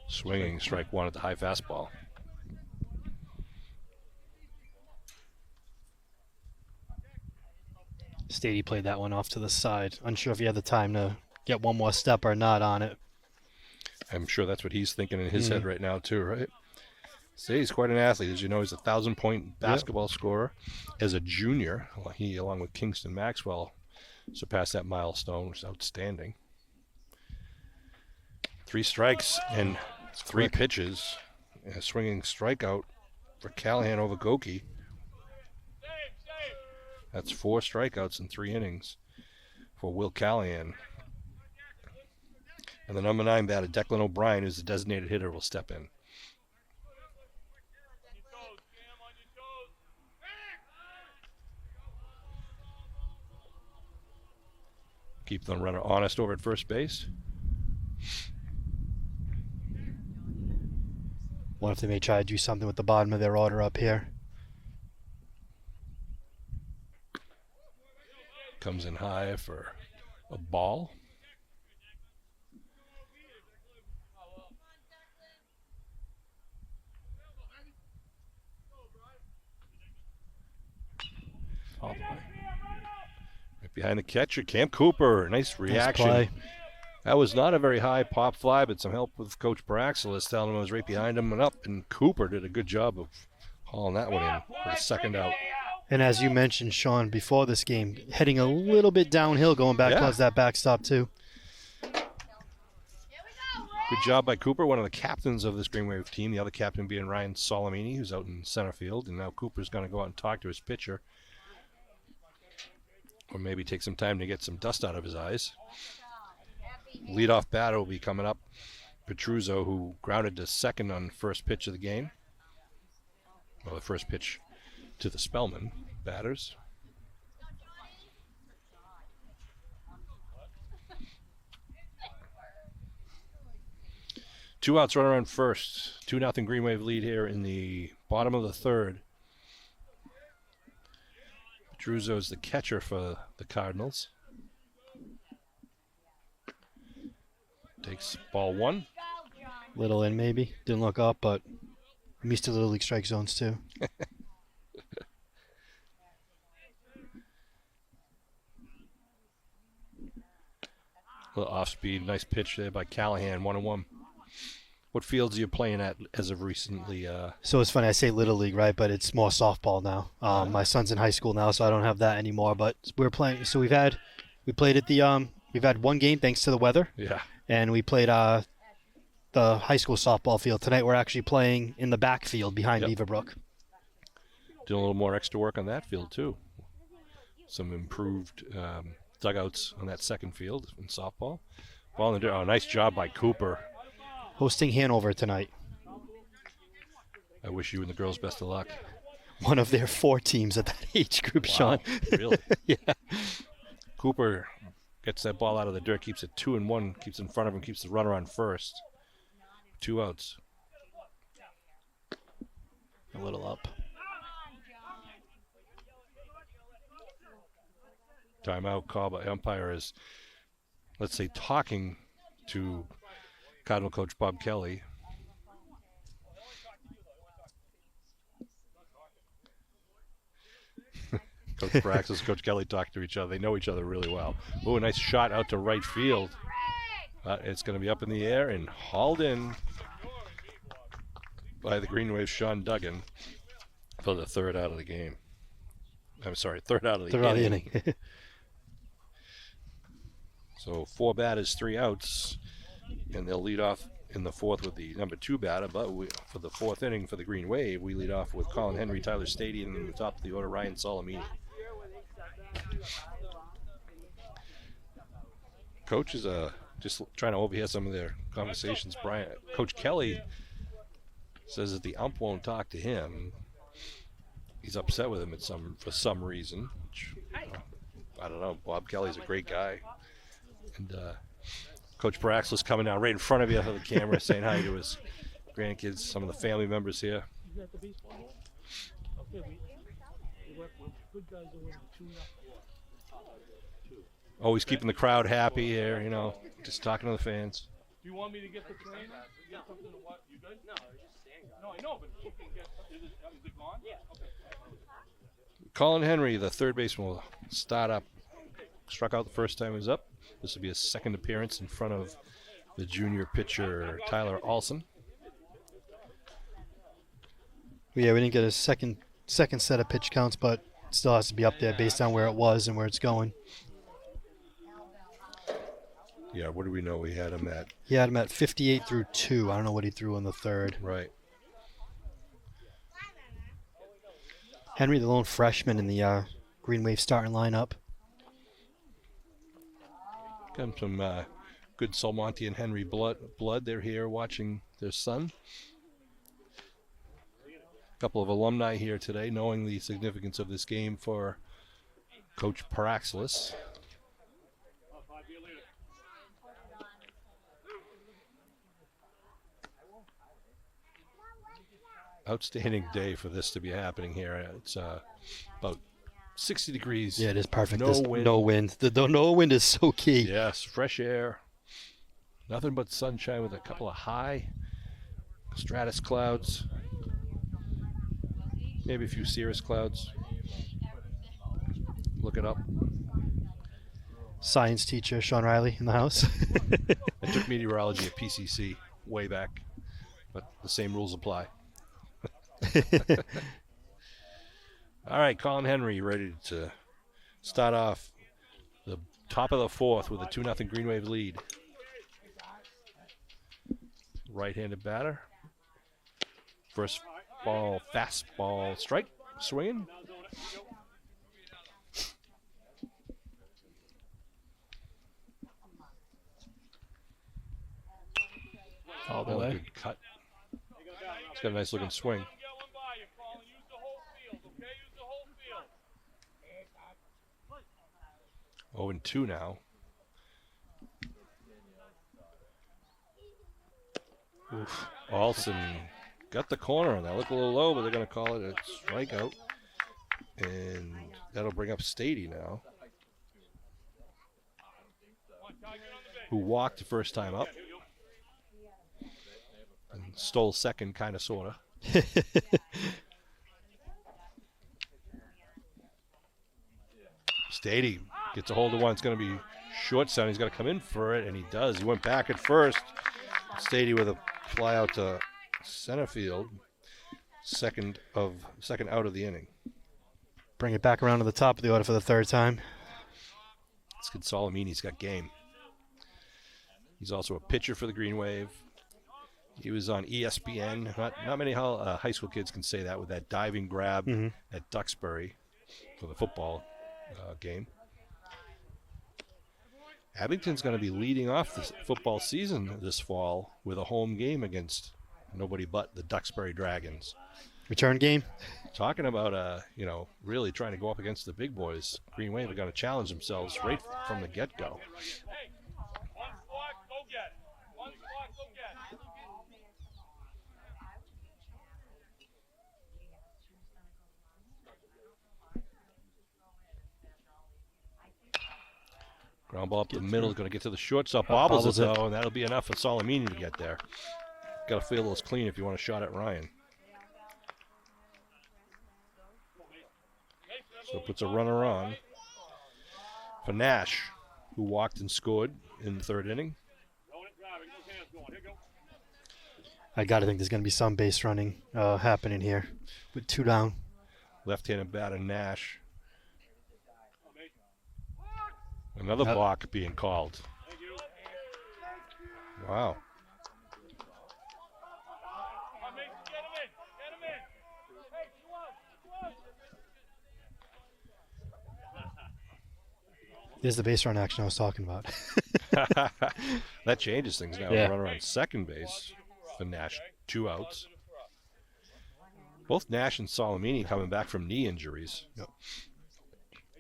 Swinging, strike one at the high fastball. Stady played that one off to the side. Unsure if he had the time to get one more step or not on it. I'm sure that's what he's thinking in his head right now too, right? See, he's quite an athlete. As you know, he's a 1,000-point basketball scorer. As a junior, he, along with Kingston Maxwell, surpassed that milestone, which is outstanding. 3 strikes and 3 pitches. A swinging strikeout for Callahan over Goki. That's 4 strikeouts in 3 innings for Will Callahan. And the number 9 batter, Declan O'Brien, who's the designated hitter, will step in. Keep the runner honest over at first base. What if they may try to do something with the bottom of their order up here? Comes in high for a ball. Right behind the catcher, Cam Cooper. Nice reaction. Nice play. That was not a very high pop fly, but some help with Coach Baraxilis telling him I was right behind him and up, and Cooper did a good job of hauling that one in for the second out. And as you mentioned, Sean, before this game, heading a little bit downhill, going back towards that backstop too. Good job by Cooper, one of the captains of this Green Wave team, the other captain being Ryan Solomini, who's out in center field, and now Cooper's going to go out and talk to his pitcher. Or maybe take some time to get some dust out of his eyes. Leadoff batter will be coming up. Petruzzo, who grounded to second on first pitch of the game. Well, the first pitch to the Spellman batters. Two outs, runner on first. 2-0 Green Wave lead here in the bottom of the third. Petruzzo is the catcher for the Cardinals. Takes ball 1. Little in maybe. Didn't look up, but I'm used to Little League strike zones too. A little off speed. Nice pitch there by Callahan. 1-1. What fields are you playing at as of recently? So it's funny, I say Little League, right? But it's more softball now. My son's in high school now, so I don't have that anymore. But we're playing. So we played at the we've had one game thanks to the weather. Yeah. And we played the high school softball field. Tonight we're actually playing in the backfield behind Beaverbrook. Doing a little more extra work on that field too. Some improved dugouts on that second field in softball. Ball in the dirt. Nice job by Cooper. Hosting Hanover tonight. I wish you and the girls best of luck. One of their 4 teams at that age group, Wow, Sean. Really? Yeah. Cooper gets that ball out of the dirt, keeps it 2-1, keeps in front of him, keeps the runner on first. 2 outs. A little up. Timeout call by umpire is, let's say, talking to Cardinal coach Bob Kelly. Coach Braxis, Coach Kelly talk to each other. They know each other really well. Oh, a nice shot out to right field. It's going to be up in the air and hauled in by the Green Wave's Sean Duggan for the third out of the game. I'm sorry, third out of the inning. So 4 batters, 3 outs, and they'll lead off in the fourth with the number 2 batter. But for the 4th inning for the Green Wave, we lead off with Colin Henry, Tyler Stadion, and the top of the order, Ryan Solomini. Coach is just trying to overhear some of their conversations. Coach Kelly says that the ump won't talk to him. He's upset with him for some reason. Which, I don't know. Bob Kelly's a great guy. And Coach Baraxlis coming down right in front of you for the camera saying hi to his grandkids, some of the family members here. Always keeping the crowd happy here, just talking to the fans. Do you want me to get the train? Get something to what? You good? No, I was just saying. No, I know, but you can get. Is it gone? Yeah. Okay. Colin Henry, the third baseman, will start up. Struck out the first time he was up. This will be his second appearance in front of the junior pitcher Tyler Alson. Yeah, we didn't get a second set of pitch counts, but still has to be up there based on where it was and where it's going. Yeah, what do we know? We had him at. He had him at 58 through 2. I don't know what he threw in the third. Right. Henry, the lone freshman in the Green Wave starting lineup. Got some good Salmonte and Henry blood. They're here watching their son. A couple of alumni here today, knowing the significance of this game for Coach Paraxlis. Outstanding day for this to be happening here. It's about 60 degrees. Yeah, it is perfect. No wind. No wind. The no wind is so key. Yes, fresh air. Nothing but sunshine with a couple of high stratus clouds. Maybe a few cirrus clouds. Look it up. Science teacher Sean Riley in the house. I took meteorology at PCC way back, but the same rules apply. All right, Colin Henry ready to start off the top of the fourth with a 2-0 Green Wave lead. Right-handed batter. First ball, fastball, strike, swinging. All the way. Good cut. It's got a nice looking swing. 0-2 now. Oof. Alson got the corner on that. Look a little low, but they're going to call it a strikeout. And that'll bring up Stady now, who walked the first time up. And stole second, kind of, sort of. Stady gets a hold of one. It's going to be short sound. He's got to come in for it, and he does. He went back at first. Stady with a fly out to center field. Second out of the inning. Bring it back around to the top of the order for the third time. This kid Solomini's got game. He's also a pitcher for the Green Wave. He was on ESPN. Not many high school kids can say that with that diving grab at Duxbury for the football game. Abington's going to be leading off the football season this fall with a home game against nobody but the Duxbury Dragons. Return game. Talking about, really trying to go up against the big boys. Green Wave are going to challenge themselves right from the get-go. Ground ball up the middle is going to get to the shortstop. Bobbles it, though, and that'll be enough for Solomini to get there. Got to feel those clean if you want a shot at Ryan. So it puts a runner on for Nash, who walked and scored in the third inning. I got to think there's going to be some base running happening here with 2 down. Left-handed batter Nash. Another block being called. Wow. There's the base run action I was talking about. That changes things now. Yeah. Runner on second base for Nash. 2 outs. Both Nash and Solomini coming back from knee injuries. Yep.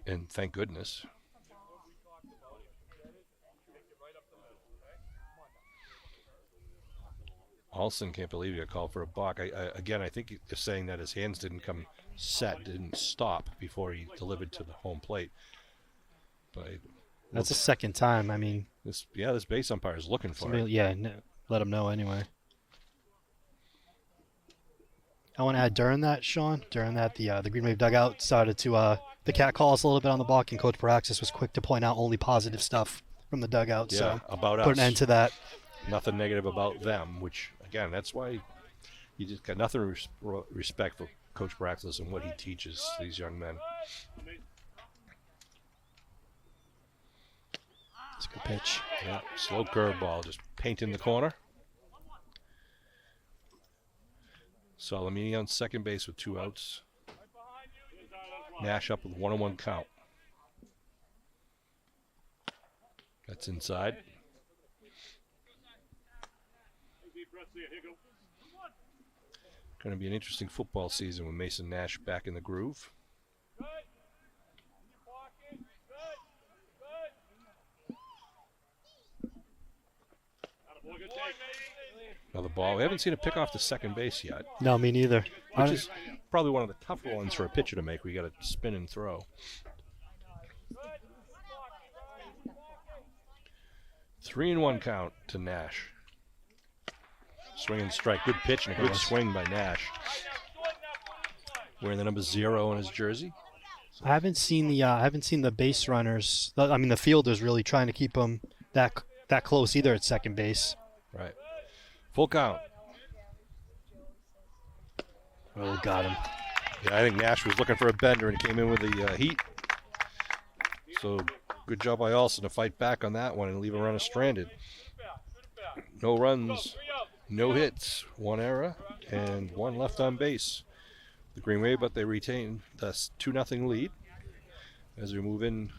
And thank goodness. Alson can't believe he got called for a balk. I think he's saying that his hands didn't didn't stop before he delivered to the home plate. But That's the second time. I mean, this base umpire is looking for it. Yeah, let him know anyway. I want to add during that, the Green Wave dugout started to the cat calls a little bit on the balk, and Coach Paraxis was quick to point out only positive stuff from the dugout. Yeah, so about put us. an end to that. nothing negative about them, which, again, that's why you just got nothing respect for Coach Braxis and what he teaches these young men. That's a good pitch. Yeah, slow curveball, just painting the corner. Salamini on second base with 2 outs. Nash up with 1-1 count. That's inside. Going to be an interesting football season with Mason Nash back in the groove. Another ball. We haven't seen a pick off to second base yet, No, me neither. which is probably one of the tougher ones for a pitcher to make. We got to spin and throw. 3-1 count to Nash. Swing and strike. Good pitch and a good swing by Nash. Wearing the number 0 on his jersey. I haven't seen the base runners. I mean, the fielders really trying to keep him that close either at second base. Right. Full count. Oh, got him. Yeah, I think Nash was looking for a bender and came in with the heat. So good job by Olsen to fight back on that one and leave a runner stranded. No runs, no hits, 1 error, and 1 left on base. The Green Wave, but they retain the 2-0 lead as we move in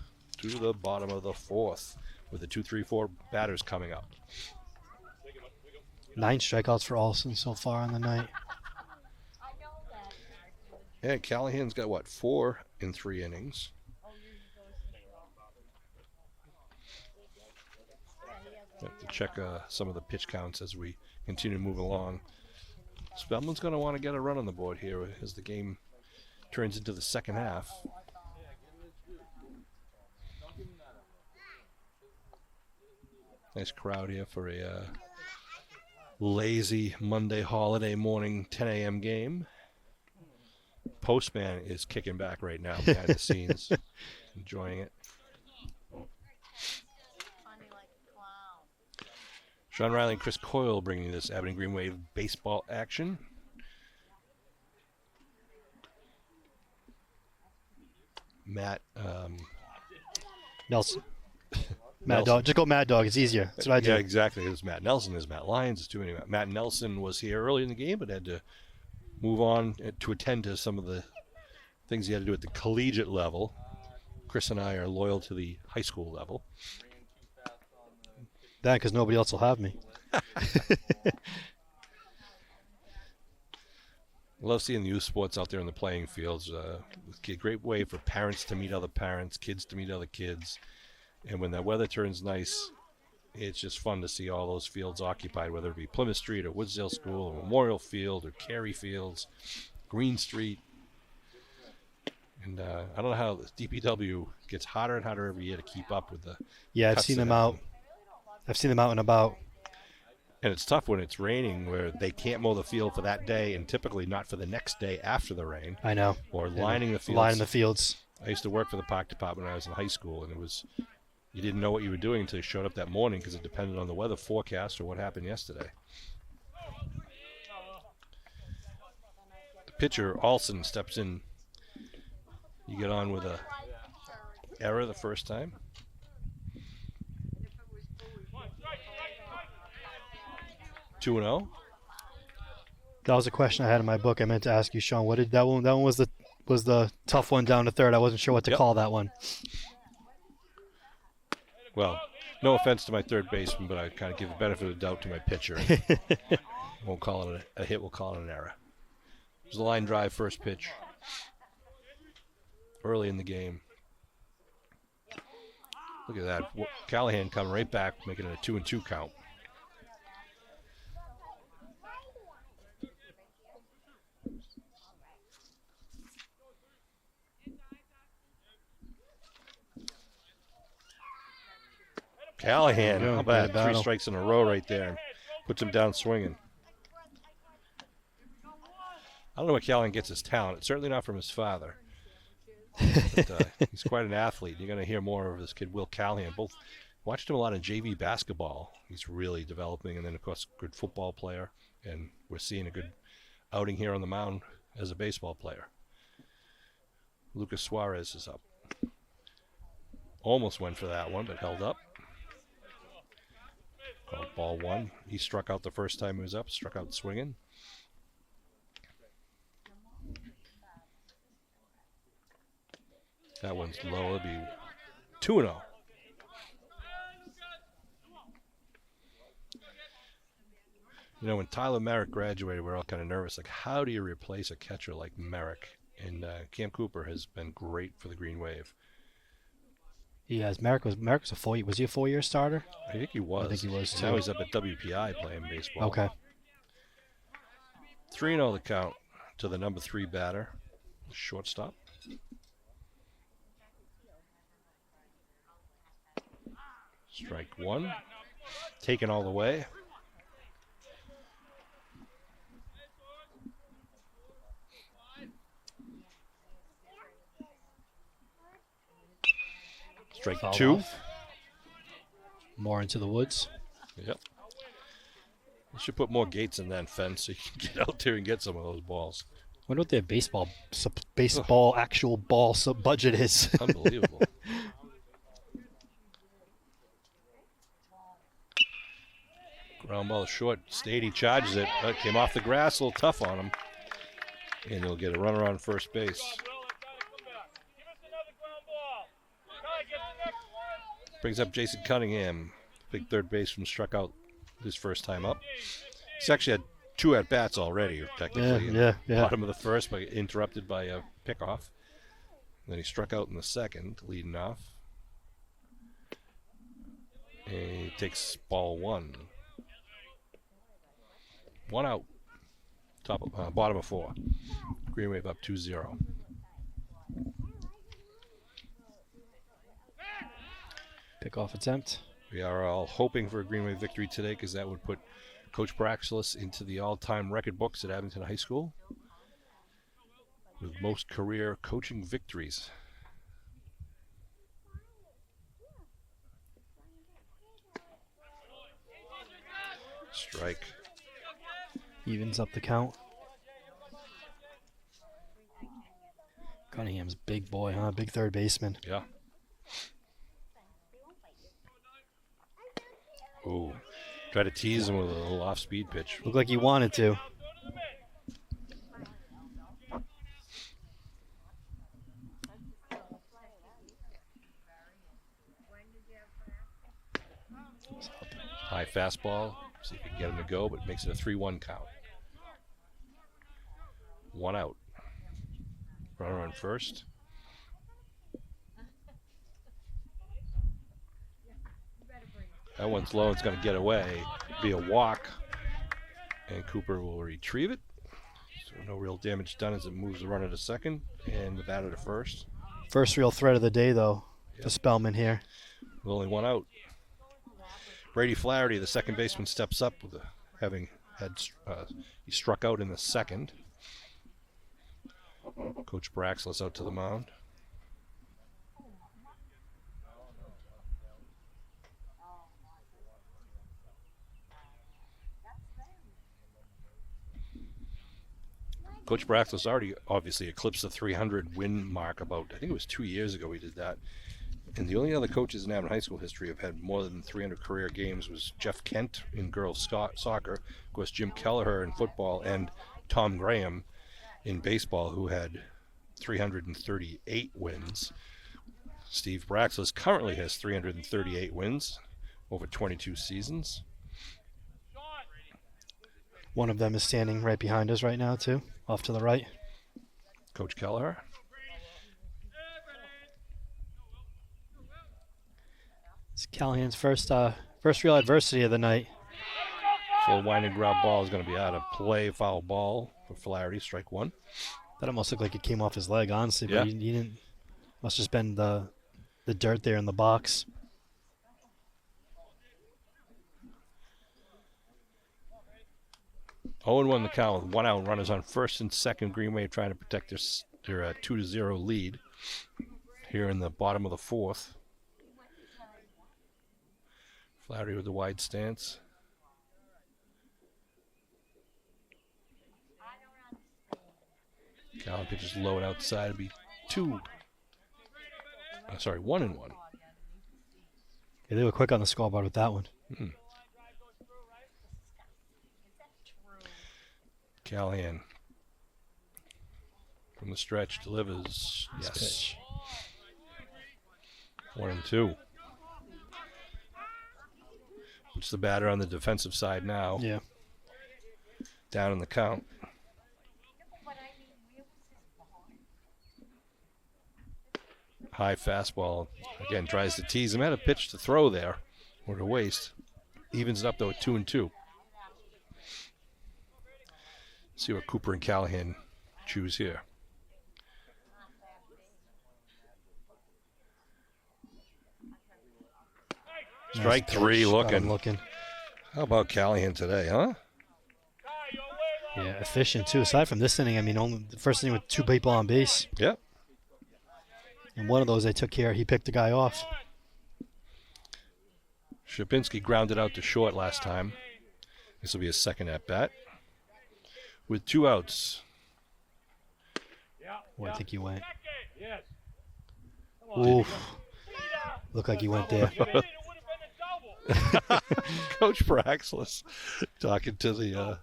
to the bottom of the 4th with the 2-3-4 batters coming up. 9 strikeouts for Olsen so far on the night. Yeah, Callahan's got, what, 4 in 3 innings. Have to check some of the pitch counts as we continue to move along. Spellman's going to want to get a run on the board here as the game turns into the second half. Nice crowd here for a lazy Monday holiday morning 10 a.m. game. Postman is kicking back right now behind the scenes, enjoying it. Sean Riley and Chris Coyle bringing this Abington Green Wave baseball action. Matt Nelson. Mad Dog. Just go Mad Dog. It's easier. That's what I do. Yeah, exactly. There's Matt Nelson. There's Matt Lyons. There's too many. Matt Nelson was here early in the game, but had to move on to attend to some of the things he had to do at the collegiate level. Chris and I are loyal to the high school level. That because nobody else will have me. Love seeing the youth sports out there in the playing fields. It's a great way for parents to meet other parents, kids to meet other kids. And when that weather turns nice, it's just fun to see all those fields occupied, whether it be Plymouth Street or Woodsdale School or Memorial Field or Cary Fields, Green Street. And I don't know how the DPW gets hotter and hotter every year to keep up with the Yeah, I've cuts seen that them happen. out. I've seen them out and about. And it's tough when it's raining where they can't mow the field for that day and typically not for the next day after the rain. I know. Or lining the fields. Lining the fields. I used to work for the park department when I was in high school, and it was you didn't know what you were doing until you showed up that morning because it depended on the weather forecast or what happened yesterday. The pitcher, Olsen, steps in. You get on with a error the first time. Two and 0. That was a question I had in my book. I meant to ask you, Sean. What did that one? That one was the tough one down to third. I wasn't sure what to Yep. call that one. Well, no offense to my third baseman, but I kind of give the benefit of the doubt to my pitcher. Won't call it a hit. We'll call it an error. It was a line drive first pitch early in the game. Look at that. Callahan coming right back, making it a 2-2 count. Callahan, Yeah, how about bad battle. 3 strikes in a row right there. Puts him down swinging. I don't know where Callahan gets his talent. It's certainly not from his father. But, he's quite an athlete. You're going to hear more of this kid, Will Callahan. Both Watched him a lot in JV basketball. He's really developing, and then of course, good football player. And we're seeing a good outing here on the mound as a baseball player. Lucas Suarez is up. Almost went for that one, but held up. Called ball one. He struck out the first time he was up. Struck out swinging. That one's low. It'll be 2-0. You know, when Tyler Merrick graduated, we were all kind of nervous. Like, how do you replace a catcher like Merrick? And Cam Cooper has been great for the Green Wave. Yes, Merrick was a 4-year. Was he a 4-year starter? I think he was. I think he was And too. now he's up at WPI playing baseball. Okay. 3-0 the count to the number 3 batter, shortstop. Strike one. Taken all the way. Strike Foul 2. off. More into the woods. Yep. You should put more gates in that fence so you can get out there and get some of those balls. Wonder what their baseball actual ball budget is. Unbelievable. Ground ball short. Stady charges it. Came off the grass, a little tough on him. And he'll get a runner on first base. Brings up Jason Cunningham. Big third baseman, struck out his first time up. He's actually had 2 at-bats already, technically. Yeah. Bottom of the first, but interrupted by a pickoff. Then he struck out in the second, leading off. And he takes ball 1. 1 out. Bottom of 4. Green Wave up 2-0. Pickoff attempt. We are all hoping for a Green Wave victory today because that would put Coach Braxlis into the all-time record books at Abington High School with most career coaching victories. Strike. Evens up the count. Cunningham's big boy, huh? Big third baseman. Yeah. Ooh. Try to tease him with a little off-speed pitch. Looked like he wanted to. High fastball. See if we can get him to go, but makes it a 3-1 count. 1 out. Runner on first. That one's low. It's going to get away. Be a walk. And Cooper will retrieve it. So no real damage done as it moves the runner to second and the batter to first. First real threat of the day, though, Yep. to Spellman here. With only 1 out. Brady Flaherty, the second baseman, steps up with he struck out in the second. Coach Braxlis out to the mound. Coach Braxlis already obviously eclipsed the 300 win mark about, I think it was 2 years ago he did that. And the only other coaches in Abington High School history have had more than 300 career games was Jeff Kent in girls soccer, of course Jim Kelleher in football, and Tom Graham in baseball, who had 338 wins. Steve Braxlis currently has 338 wins over 22 seasons. One of them is standing right behind us right now, too, off to the right. Coach Kelleher. It's Callahan's first real adversity of the night. Full winding ground ball is going to be out of play. Foul ball for Flaherty, strike 1. That almost looked like it came off his leg, honestly, Yeah. but he didn't. Must have just been the dirt there in the box. Oh, and 1 the count with 1 out. Runners on first and second. Green Wave trying to protect their 2-0 lead here in the bottom of the 4th. Flaherty with the wide stance. Callahan pitches low and outside. It'll be 1-1. Yeah, they were quick on the scoreboard with that one. Callahan from the stretch delivers. Nice Yes. pitch. 1-2. It's the batter on the defensive side now. Yeah. Down in the count. High fastball. Again, tries to tease him. Had a pitch to throw there. Or to waste. Evens it up, though, at 2-2. See what Cooper and Callahan choose here. Strike Nice three, pitch. Got him looking. looking. How about Callahan today, huh? Yeah, efficient too. Aside from this inning, I mean, only the first inning with 2 people on base, Yep. and one of those they took care. He picked the guy off. Shapinski grounded out to short last time. This will be his second at bat. With 2 outs. Oh, I think he went. Yes. Oof. Looked like he went there. Coach Paraxlis talking to the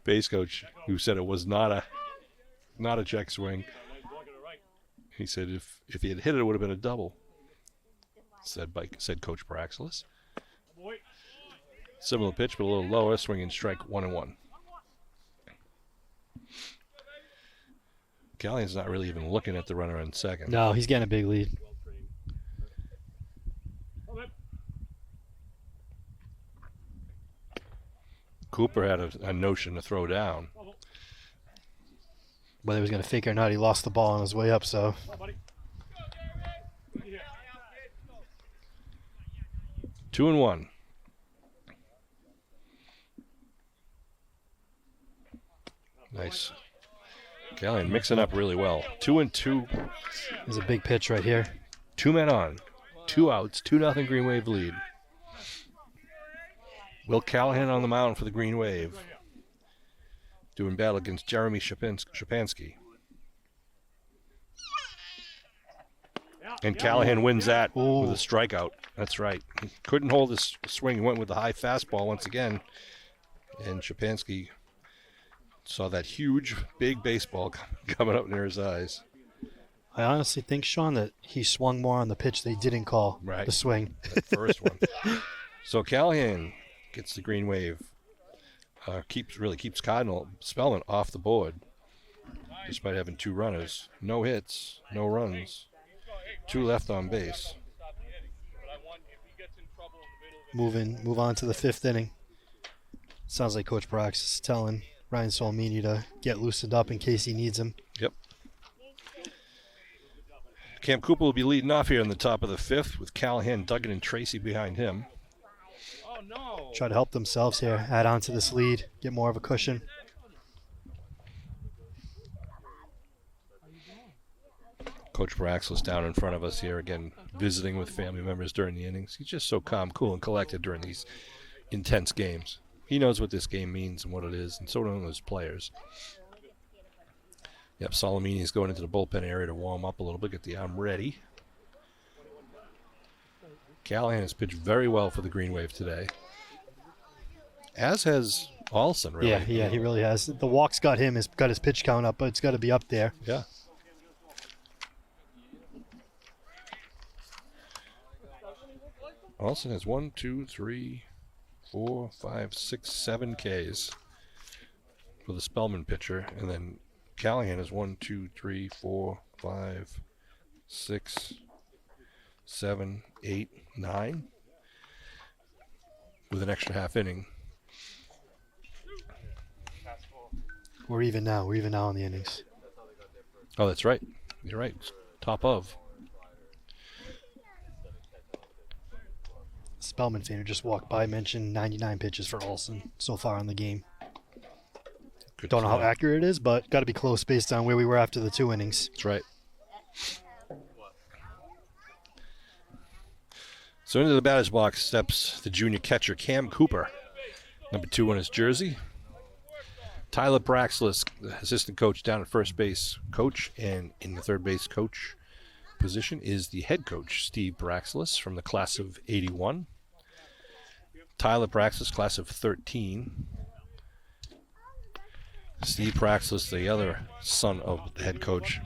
base coach who said it was not a check swing. He said if he had hit it, it would have been a double. Said Coach Paraxlis. Similar pitch, but a little lower. Swinging strike 1-1. Callahan's not really even looking at the runner on second. No, he's getting a big lead. Cooper had a notion to throw down. Whether he was going to fake it or not, he lost the ball on his way up, so. Two and one. Nice. Callahan mixing up really well. 2-2. There's a big pitch right here. 2 men on. 2 outs. 2-0 Green Wave lead. Will Callahan on the mound for the Green Wave. Doing battle against Jeremy Shapansky. And Callahan wins that with a strikeout. That's right. He couldn't hold his swing. He went with the high fastball once again. And Shapansky saw that huge, big baseball coming up near his eyes. I honestly think, Sean, that he swung more on the pitch they didn't call Right. the swing. That first one. So Callahan gets the Green Wave. Keeps Cardinal Spellman off the board, despite having 2 runners. No hits, no runs, 2 left on base. Move on to the 5th inning. Sounds like Coach Brox is telling Ryan Solmini to get loosened up in case he needs him. Yep. Cam Cooper will be leading off here in the top of the 5th with Callahan, Duggan, and Tracy behind him. Try to help themselves here, add on to this lead, get more of a cushion. Coach Paraxlis down in front of us here again, visiting with family members during the innings. He's just so calm, cool, and collected during these intense games. He knows what this game means and what it is, and so do those players. Yep, Solomini's going into the bullpen area to warm up a little bit, get the arm ready. Callahan has pitched very well for the Green Wave today. As has Olsen, really. Yeah, he really has. The walk's got his pitch count up, but it's got to be up there. Yeah. Olsen has 1, 2, 3, 4, 5, 6, 7 Ks for the Spellman pitcher, and then Callahan has 1, 2, 3, 4, 5, 6, 7, 8, 9 with an extra half inning. We're even now in the innings. Oh, that's right. You're right. Top of. Spellman fan who just walked by mentioned 99 pitches for Olsen so far in the game. Good Don't know how count. accurate it is, but got to be close based on where we were after the 2 innings. That's right. So into the batter's box steps the junior catcher, Cam Cooper. Number 2 on his jersey. Tyler Braxlis, the assistant coach down at first base coach, and in the third base coach position is the head coach, Steve Braxlis, from the class of 81. Tyler Braxlis, class of 13. Steve Braxlis, the other son of the head coach.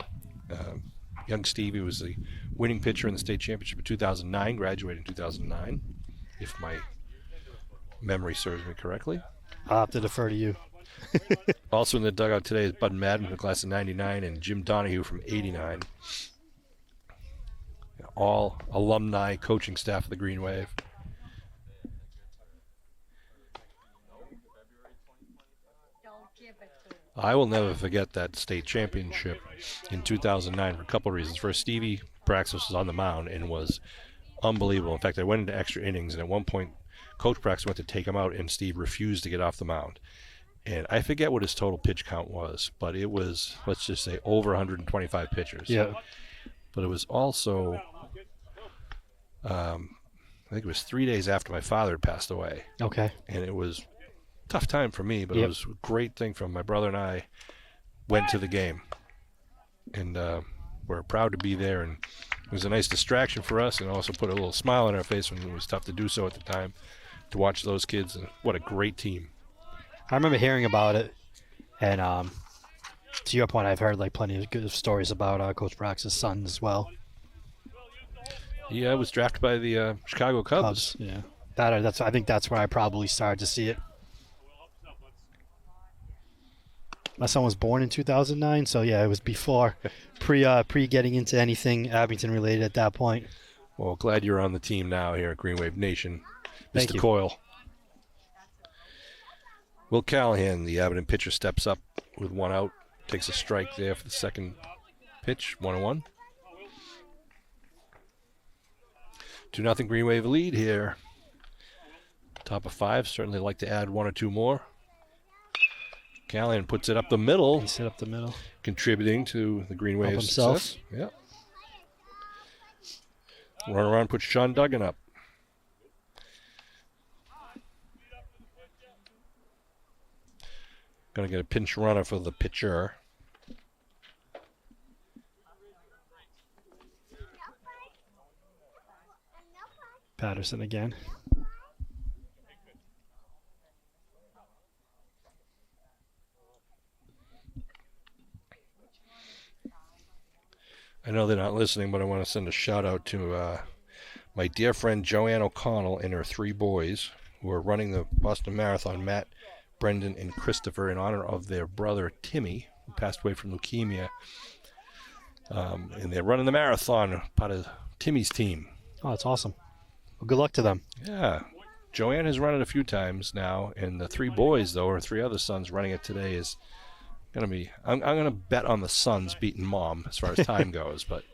Young Stevie was the winning pitcher in the state championship in 2009, graduated in 2009, if my memory serves me correctly. I'll have to defer to you. Also in the dugout today is Bud Madden from the class of 99 and Jim Donahue from 89. All alumni coaching staff of the Green Wave. I will never forget that state championship in 2009 for a couple of reasons. First, Stevie Braxis was on the mound and was unbelievable. In fact, I went into extra innings, and at one point, Coach Braxis went to take him out, and Steve refused to get off the mound. And I forget what his total pitch count was, but it was, let's just say, over 125 pitchers. Yeah. But it was also, I think it was 3 days after my father had passed away. Okay. And it was a tough time for me, but Yep. it was a great thing for my brother and I went to the game. And we're proud to be there. And it was a nice distraction for us and also put a little smile on our face when it was tough to do so at the time, to watch those kids. And what a great team. I remember hearing about it, and to your point, I've heard like plenty of good stories about Coach Brax's son as well. He was drafted by the Chicago Cubs. Yeah. I think that's where I probably started to see it. My son was born in 2009, so yeah, it was before, pre getting into anything Abington related at that point. Well, glad you're on the team now here at Green Wave Nation, Thank Mr. you. Coyle. Will Callahan, the Abington pitcher, steps up with one out, takes a strike there for the second pitch, 1-1. 2-0 Green Wave lead here. Top of 5, certainly like to add 1 or 2 more. Callahan puts it up the middle, He set up the middle. contributing to the Green Wave himself. success. Yeah. Run around, puts Sean Duggan up. Going to get a pinch runner for the pitcher. Patterson again. I know they're not listening, but I want to send a shout out to my dear friend Joanne O'Connell and her 3 boys who are running the Boston Marathon, Matt, Brendan, and Christopher, in honor of their brother Timmy, who passed away from leukemia. And they're running the marathon, part of Timmy's team. Oh, that's awesome. Well, good luck to them. Yeah. Joanne has run it a few times now, and the 3 boys, though, or 3 other sons running it today is going to be, I'm going to bet on the sons beating mom as far as time goes, but it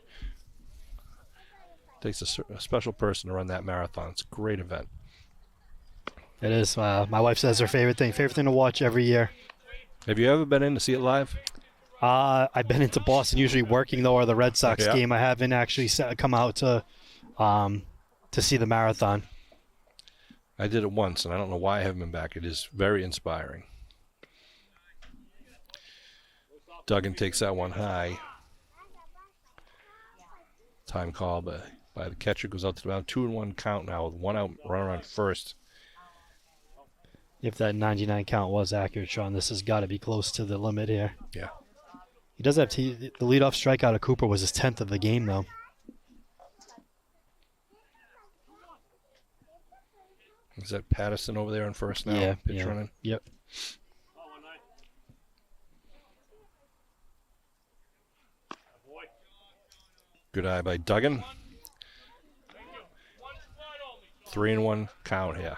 takes a special person to run that marathon. It's a great event. It is. My wife says her favorite thing to watch every year. Have you ever been in to see it live? I've been into Boston, usually working though, or the Red Sox Yeah. game. I haven't actually come out to see the marathon. I did it once, and I don't know why I haven't been back. It is very inspiring. Duggan takes that one high. Time call by the catcher, goes out to about 2-1 count now with 1 out, runner on first. If that 99 count was accurate, Sean, this has got to be close to the limit here. Yeah. He does have the leadoff strikeout of Cooper was his 10th of the game, though. Is that Patterson over there on first now? Yeah, Pitch yeah. running. Yep. Good eye by Duggan. 3-1 count here.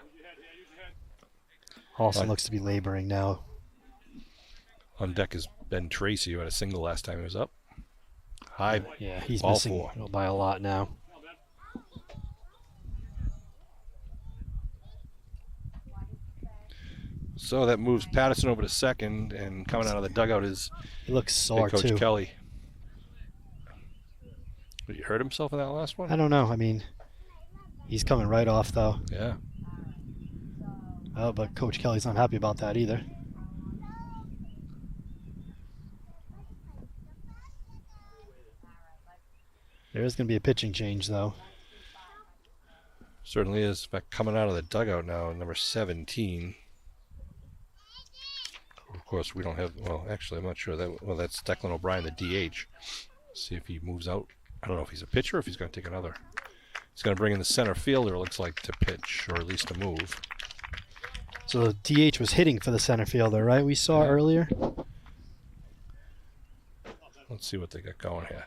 Halston Right. looks to be laboring now. On deck is Ben Tracy, who had a single last time he was up. High. Yeah, he's Ball missing 4. by a lot now. So that moves Patterson over to second, and coming out of the dugout is He looks head sore, coach too. Kelly. He hurt himself in that last one? I don't know. I mean, He's coming right off, though. Yeah. Oh, but Coach Kelly's not happy about that either. There is going to be a pitching change, though. Certainly is. In fact, coming out of the dugout now, number 17. Of course, we don't have. Well, actually, I'm not sure that. Well, that's Declan O'Brien, the DH. See if he moves out. I don't know if he's a pitcher or if he's going to take another. He's going to bring in the center fielder, it looks like, to pitch, or at least to move. So the DH was hitting for the center fielder, right? We saw earlier. Let's see what they got going here.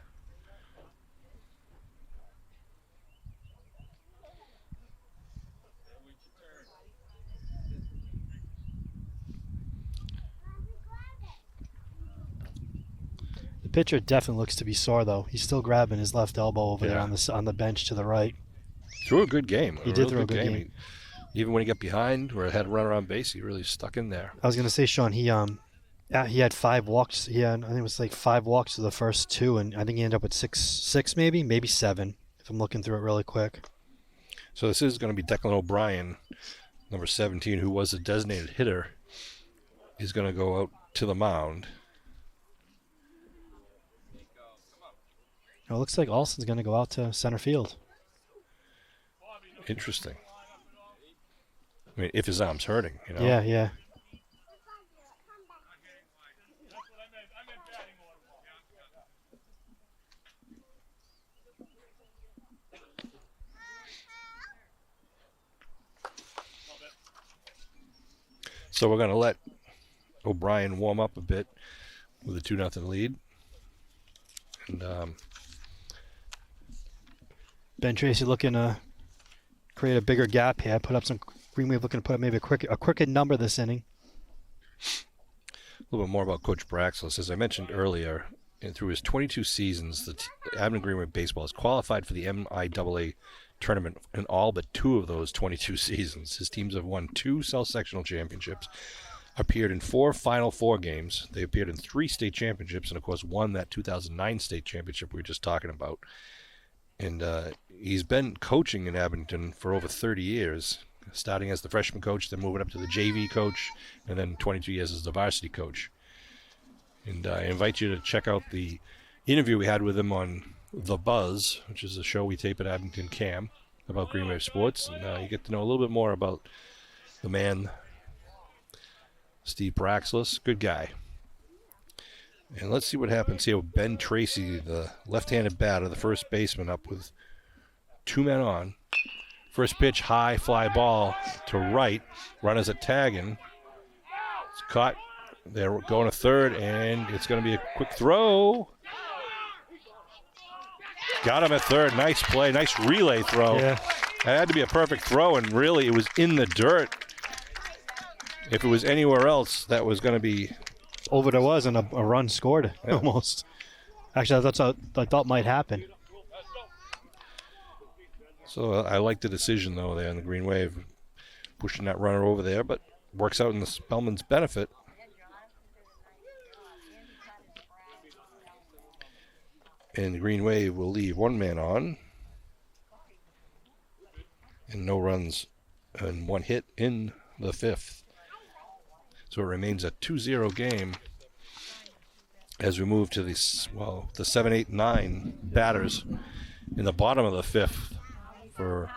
The pitcher definitely looks to be sore, though. He's still grabbing his left elbow over there Yeah. on the bench to the right. Threw a good game. He did throw a good game. Even when he got behind or had a run around base, he really stuck in there. I was going to say, Sean, he had 5 walks. He had, I think it was like 5 walks to the first 2, and I think he ended up with six maybe 7, if I'm looking through it really quick. So this is going to be Declan O'Brien, number 17, who was a designated hitter. He's going to go out to the mound. It looks like Alston's going to go out to center field. Interesting. I mean, if his arm's hurting, you know. Yeah. So we're going to let O'Brien warm up a bit with a 2-0 lead. And Ben Tracy looking to create a bigger gap here. Put up some Green Wave looking to put up maybe a crooked number this inning. a little bit more about Coach Braxlis. As I mentioned earlier, and through his 22 seasons, the Abington Green Wave Baseball has qualified for the MIAA tournament in all but 2 of those 22 seasons. His teams have won 2 South Sectional championships, appeared in 4 Final Four games. They appeared in 3 state championships, and of course won that 2009 state championship we were just talking about. And he's been coaching in Abington for over 30 years, starting as the freshman coach, then moving up to the JV coach, and then 22 years as the varsity coach. And I invite you to check out the interview we had with him on The Buzz, which is a show we tape at Abington Cam about Green Wave Sports. And you get to know a little bit more about the man, Steve Braxlis. Good guy. And let's see what happens here with Ben Tracy, the left-handed batter, the first baseman, up with 2 men on. First pitch, high fly ball to right. Runners at tagging. It's caught. They're going to third, and it's going to be a quick throw. Got him at third. Nice play. Nice relay throw. Yeah. It had to be a perfect throw, and really it was in the dirt. If it was anywhere else, that was going to be... Over there was, and a run scored almost. Actually, I thought might happen. So I like the decision, though, there in the Green Wave, pushing that runner over there, but works out in the Spellman's benefit. And the Green Wave will leave 1 man on, and no runs and 1 hit in the 5th. So it remains a 2-0 game as we move to the 7, 8, 9 batters in the bottom of the 5th for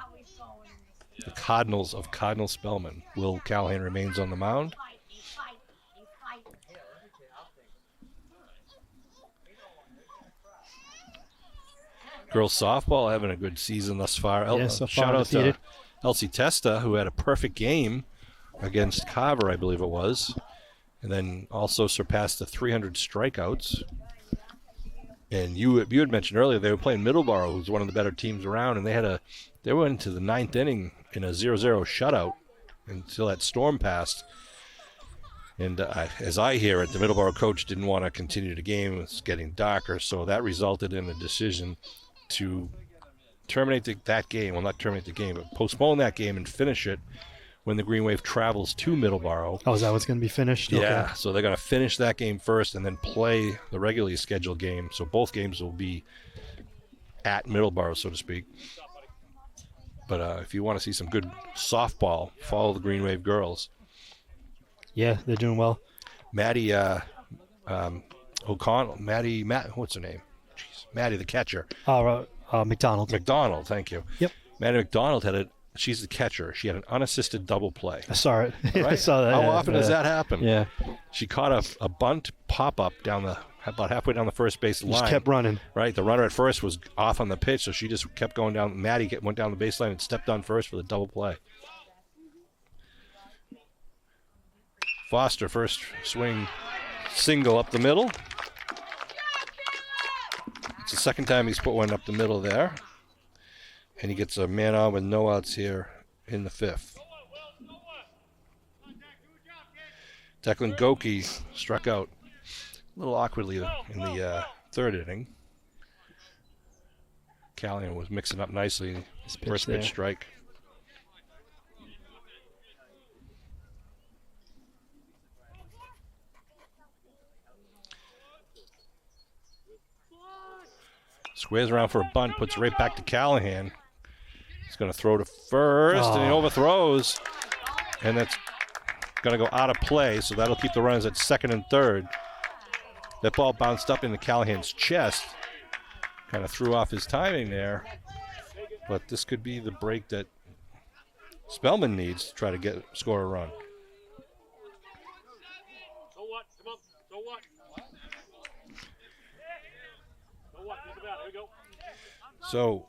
the Cardinals of Cardinal Spellman. Will Callahan remains on the mound. Girls softball having a good season thus far. Yeah, so far Shout out to undefeated. Elsie Testa, who had a perfect game against Carver, I believe it was, and then also surpassed the 300 strikeouts. And you had mentioned earlier they were playing Middleborough, who's one of the better teams around, and they went into the 9th inning in a 0-0 shutout until that storm passed. And as I hear it, the Middleborough coach didn't want to continue the game. It was getting darker, so that resulted in a decision to terminate that game. Well, not terminate the game, but postpone that game and finish it when the Green Wave travels to Middleborough. Oh, is that what's going to be finished? Yeah, Okay. so they're going to finish that game first and then play the regularly scheduled game. So both games will be at Middleborough, so to speak. But if you want to see some good softball, follow the Green Wave girls. Yeah, they're doing well. Maddie O'Connell, what's her name? Jeez, Maddie, the catcher. McDonald. McDonald, thank you. Yep. Maddie McDonald she's the catcher. She had an unassisted double play. I saw it. Right? I saw that. How often does that happen? Yeah. She caught a bunt pop-up about halfway down the first base line. Just kept running. Right. The runner at first was off on the pitch, so she just kept going down. Maddie went down the baseline and stepped on first for the double play. Foster, first swing single up the middle. It's the second time he's put one up the middle there. And he gets a man on with no outs here in the fifth. Declan Goki struck out a little awkwardly in the third inning. Callahan was mixing up nicely. First pitch strike. Squares around for a bunt, puts it right back to Callahan. He's going to throw to first, and he overthrows. And that's going to go out of play, so that'll keep the runners at second and third. That ball bounced up into Callahan's chest. Kind of threw off his timing there. But this could be the break that Spellman needs to try to score a run. So what? Come on. So what? So what? Think about it. Here we go. So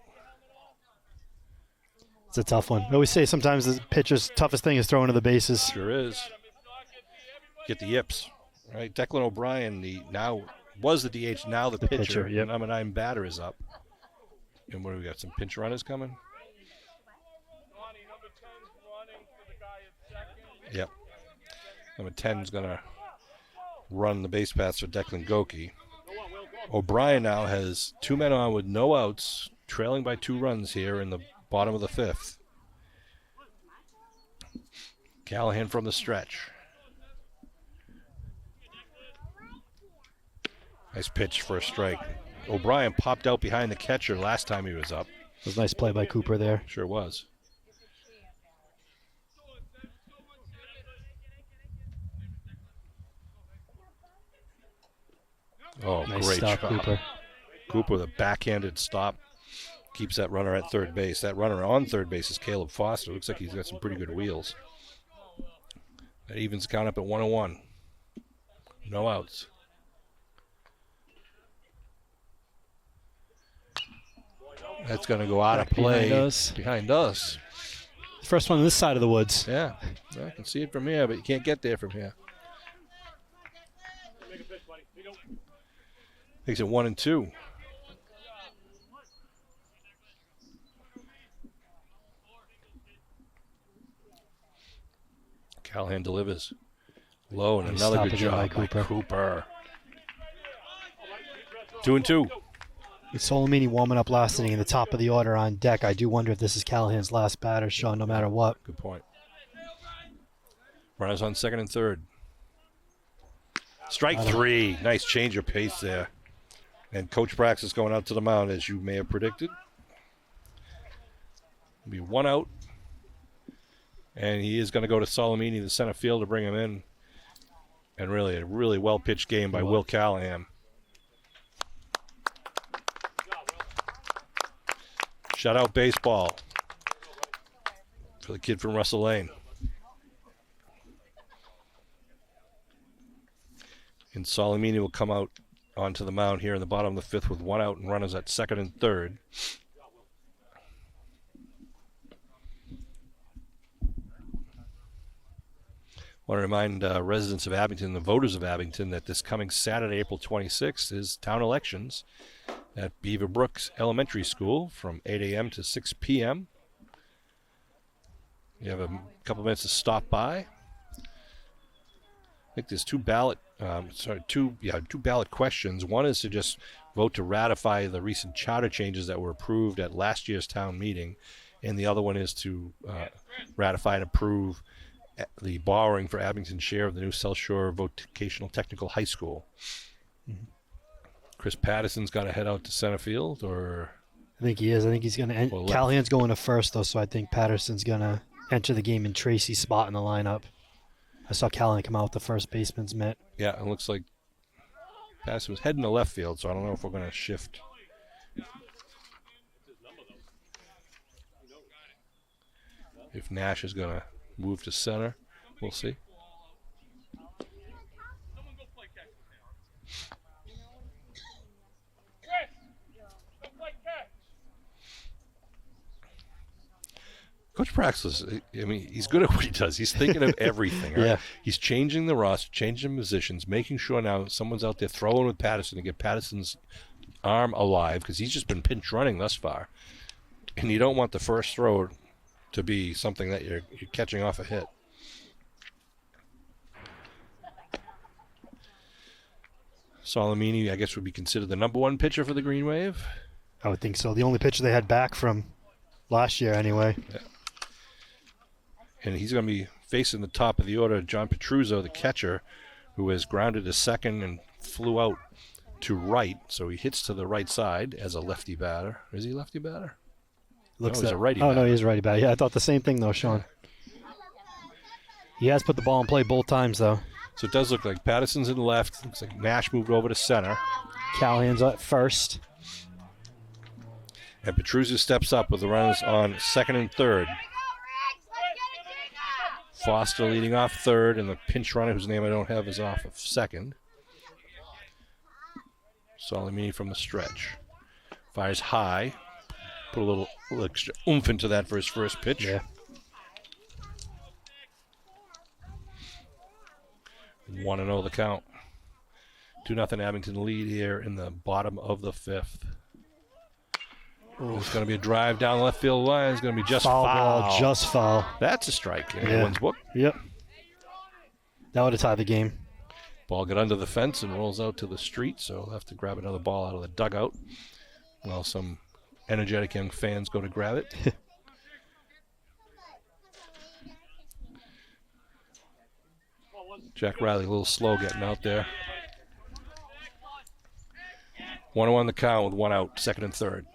it's a tough one. I always say sometimes the pitcher's toughest thing is throwing to the bases. Sure is. Get the yips. Right, Declan O'Brien, was the DH, now the pitcher. Yep. Number 9 batter is up. And what do we got? Some pinch runners coming? Yep. Number 10 is going to run the base paths for Declan Goki. O'Brien now has 2 men on with no outs, trailing by 2 runs here in the bottom of the 5th. Callahan from the stretch. Nice pitch for a strike. O'Brien popped out behind the catcher last time he was up. It was a nice play by Cooper there. Sure was. Oh, Nice great stop, job. Cooper. Cooper with a backhanded stop. Keeps that runner at third base. That runner on third base is Caleb Foster. Looks like he's got some pretty good wheels. That evens the count up at 1-1. No outs. That's going to go out of play behind us. First one on this side of the woods. Yeah, I can see it from here, but you can't get there from here. Makes it 1-2. Callahan delivers low, and another good job by Cooper. 2-2. Solomini warming up last inning in the top of the order on deck. I do wonder if this is Callahan's last batter, Sean, no matter what. Good point. Runners on second and third. Strike 3. Nice change of pace there. And Coach Brax is going out to the mound, as you may have predicted. It'll be 1 out. And he is going to go to Solomini, the center field, to bring him in. And really, a really well-pitched game by Will Callahan. Shutout baseball for the kid from Russell Lane. And Solomini will come out onto the mound here in the bottom of the 5th with 1 out and runners at second and third. I want to remind residents of Abington, the voters of Abington, that this coming Saturday, April 26th, is town elections at Beaver Brooks Elementary School from 8 a.m. to 6 p.m. You have a couple minutes to stop by. I think there's two ballot questions. One is to just vote to ratify the recent charter changes that were approved at last year's town meeting, and the other one is to ratify and approve the borrowing for Abington's share of the new South Shore Vocational Technical High School. Mm-hmm. Chris Patterson's got to head out to center field, or I think he is. I think he's going to. Well, Callahan's going to first, though, so I think Patterson's going to enter the game in Tracy's spot in the lineup. I saw Callahan come out with the first baseman's mitt. Yeah, it looks like Patterson was heading to left field, so I don't know if we're going to shift. If Nash is going to move to center, we'll see. Coach Praxis, I mean, he's good at what he does. He's thinking of everything. Right? Yeah. He's changing the roster, changing positions, making sure now someone's out there throwing with Patterson to get Patterson's arm alive because he's just been pinch running thus far. And you don't want the first throw to be something that you're catching off a hit. Solimini, I guess, would be considered the number one pitcher for the Green Wave. I would think so. The only pitcher they had back from last year, anyway. Yeah. And he's going to be facing the top of the order, John Petruzzo, the catcher, who has grounded to second and flew out to right. So he hits to the right side as a lefty batter. Is he a lefty batter? Looks he's that, a righty Oh, batter. no, he's a righty batter. Yeah, I thought the same thing, though, Sean. He has put the ball in play both times, though. So it does look like Patterson's in the left. Looks like Nash moved over to center. Callahan's at first. And Petruzza steps up with the runners on second and third. Foster leading off third, and the pinch runner, whose name I don't have, is off of second. Solimini from the stretch. Fires high. Put a little extra oomph into that for his first pitch. Yeah. 1-0 the count. 2-0 Abington lead here in the bottom of the fifth. It's going to be a drive down the left field line. It's going to be just foul. Ball, just foul. That's a strike. And Yeah. one's booked. Yep. That would have tied the game. Ball got under the fence and rolls out to the street, so we'll have to grab another ball out of the dugout while some energetic young fans go to grab it. Jack Riley a little slow getting out there. 1-1 the count with one out, second and third.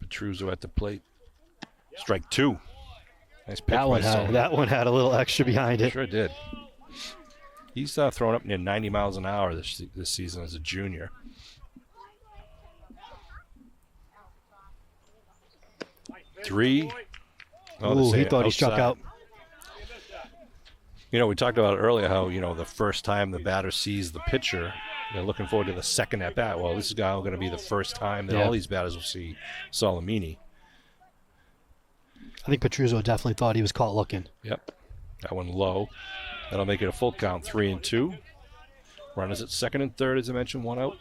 Petruzzo at the plate. Strike two. Nice pitch. That one had a little extra behind it. Sure did. He's throwing up near 90 miles an hour this season as a junior. Three. Ooh, he thought he struck outside. out. You know, we talked about earlier how, the first time the batter sees the pitcher, they're looking forward to the second at bat. Well, this is going to be the first time that all these batters will see Solimini. I think Petruzzo definitely thought he was caught looking. Yep. That one low. That'll make it a full count, 3-2. Runners at second and third, as I mentioned, one out.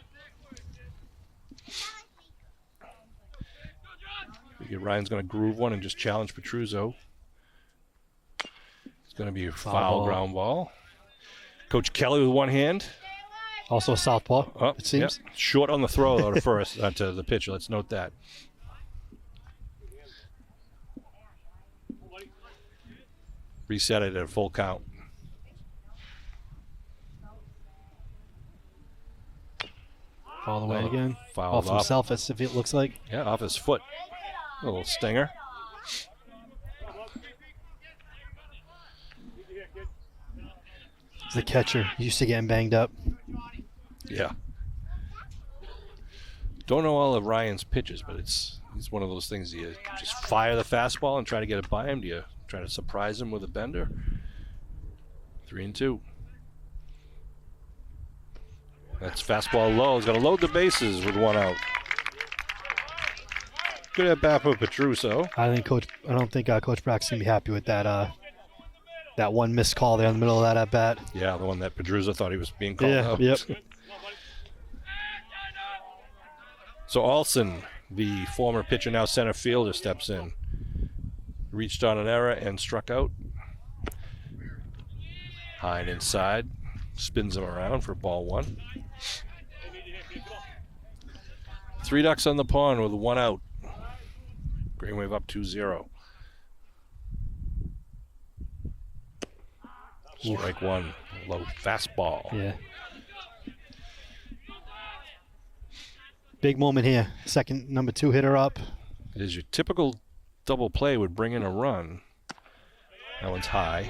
Ryan's going to groove one and just challenge Petruzzo. It's going to be a foul ground ball. Coach Kelly with one hand. Also a southpaw, it seems. Yep. Short on the throw though, to first to the pitcher. Let's note that. Reset it at a full count. All the way again. Fouled Off himself, as if it looks like. Yeah, off his foot. A little stinger. He's the catcher. He's used to getting banged up. Yeah. Don't know all of Ryan's pitches, but it's one of those things. Do you just fire the fastball and try to get it by him? Do you try to surprise him with a bender? 3-2. That's fastball low. He's going to load the bases with one out. Good at bat for Petruzzo. I don't think Coach Brock's gonna be happy with that. That one missed call there in the middle of that at bat. Yeah, the one that Petruzzo thought he was being called out. Yep. So Olsen, the former pitcher, now center fielder, steps in. Reached on an error and struck out. High and inside. Spins him around for ball one. Three ducks on the pond with one out. Green Wave up 2-0. Strike one. Low fastball. Yeah. Big moment here. Second, number 2 hitter up. It is your typical double play would bring in a run. That one's high.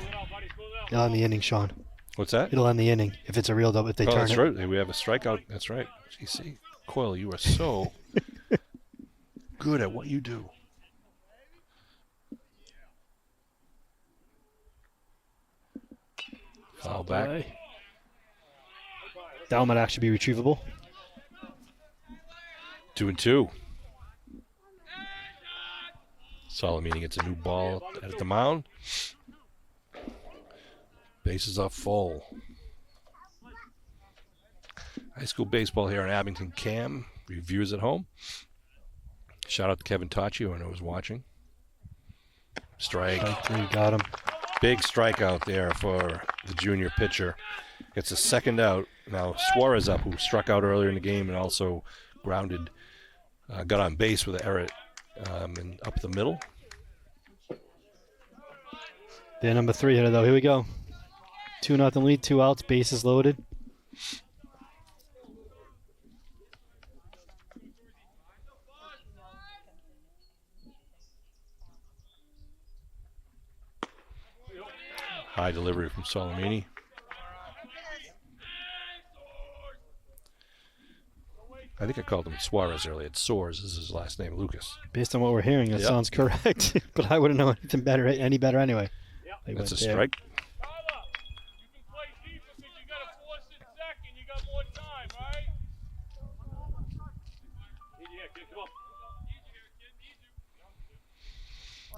It'll end the inning, Sean. What's that? It'll end the inning if it's a real double. If they turn that's it. right. We have a strikeout. That's right. GC Coyle, you are so good at what you do. Foul back. That one might actually be retrievable. 2-2. Salamini gets a new ball at the mound. Bases are full. High school baseball here in Abington. Cam, reviewers at home. Shout out to Kevin Tachi, who I know is watching. Strike. Strike 3, got him. Big strikeout there for the junior pitcher. Gets a second out. Now Suarez up, who struck out earlier in the game and also grounded. Got on base with an error and up the middle. Their number 3 hitter, though. Here we go. 2-0 lead, 2 outs, bases loaded. High delivery from Salamini. I think I called him Suarez earlier. It's Soares is his last name, Lucas. Based on what we're hearing, that sounds correct. But I wouldn't know anything better, any better anyway. They That's a went there. strike. You can play deeper because you got to force it second. You got more time, right? Come on.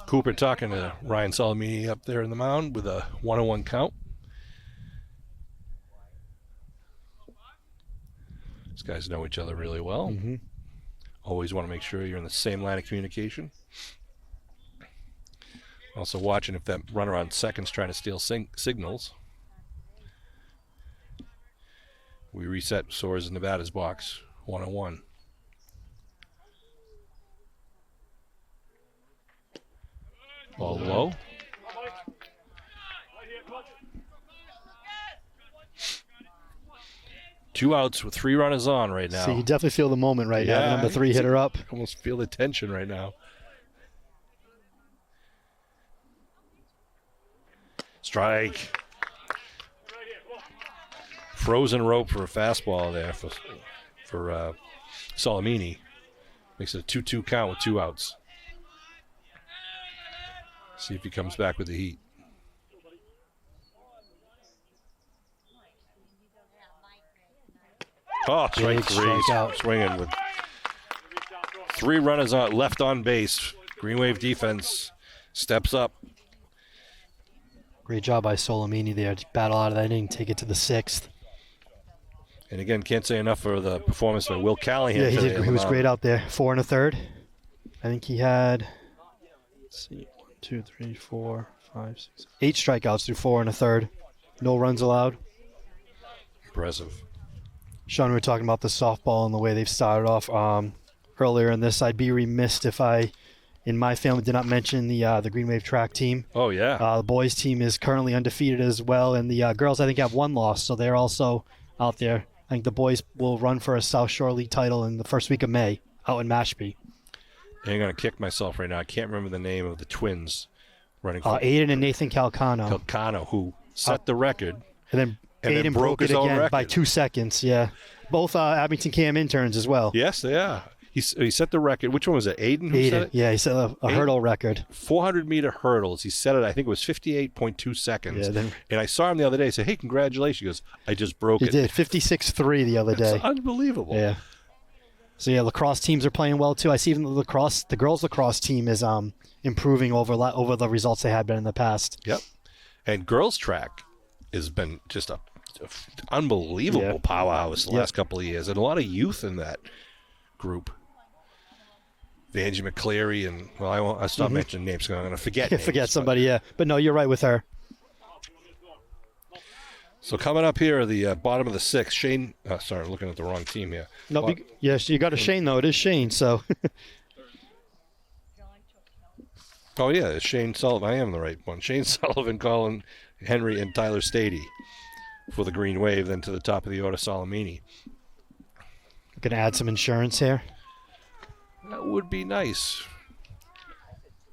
Cooper talking to Ryan Salamini up there in the mound with a 1-1 count. These guys know each other really well. Mm-hmm. Always want to make sure you're in the same line of communication. Also watching if that runner on second's trying to steal signals. We reset Soares in Nevada's box, 1-1. Ball low. Two outs with 3 runners on right now. See, you definitely feel the moment right now. The number 3 hitter up. Almost feel the tension right now. Strike. Frozen rope for a fastball there for Salamini. Makes it a 2-2 count with 2 outs. See if he comes back with the heat. Oh, strike 3. Strikeout. Swinging with 3 runners left on base. Green Wave defense steps up. Great job by Salamini there to battle out of that inning, take it to the 6th. And again, can't say enough for the performance by Will Callahan. Yeah, he today did. He was great out there. 4 1/3. I think he had, let's see, 1, 2, 3, 4, 5, 6, 8 strikeouts through 4 1/3. No runs allowed. Impressive. Sean, we were talking about the softball and the way they've started off earlier in this. I'd be remiss if I, in my family, did not mention the Green Wave track team. Oh, yeah. The boys team is currently undefeated as well, and the girls, I think, have 1 loss, so they're also out there. I think the boys will run for a South Shore League title in the first week of May out in Mashpee. I'm going to kick myself right now. I can't remember the name of the twins running for Aiden and Nathan Calcano. Calcano, who set the record. And then And then Aiden broke broke it his own again by record. 2 seconds, yeah. Both Abington Cam interns as well. Yes, they are. He set the record. Which one was it? Aiden who set Aiden, it? yeah, he set a hurdle record. 400-meter hurdles. He set it, I think it was 58.2 seconds. Yeah, then- and I saw him the other day. I said, hey, congratulations. He goes, I just broke He it. did 56-3 the other day. It's unbelievable. Yeah. So yeah, lacrosse teams are playing well too. I see even the girls lacrosse team is improving over the results they had been in the past. Yep. And girls track has been just a unbelievable powerhouse the last couple of years, and a lot of youth in that group. Vanjie McCleary and I'll stop mentioning names because I'm going to forget. names, Forget but- somebody, yeah. But no, you're right with her. So coming up here, the bottom of the 6th, Shane. Sorry, looking at the wrong team here. No, yes, you got a Shane though. It is Shane. So Oh yeah, it's Shane Sullivan. I am the right one. Shane Sullivan, Colin Henry, and Tyler Stady for the Green Wave. Then to the top of the order, Salamini. Gonna add some insurance here. That would be nice.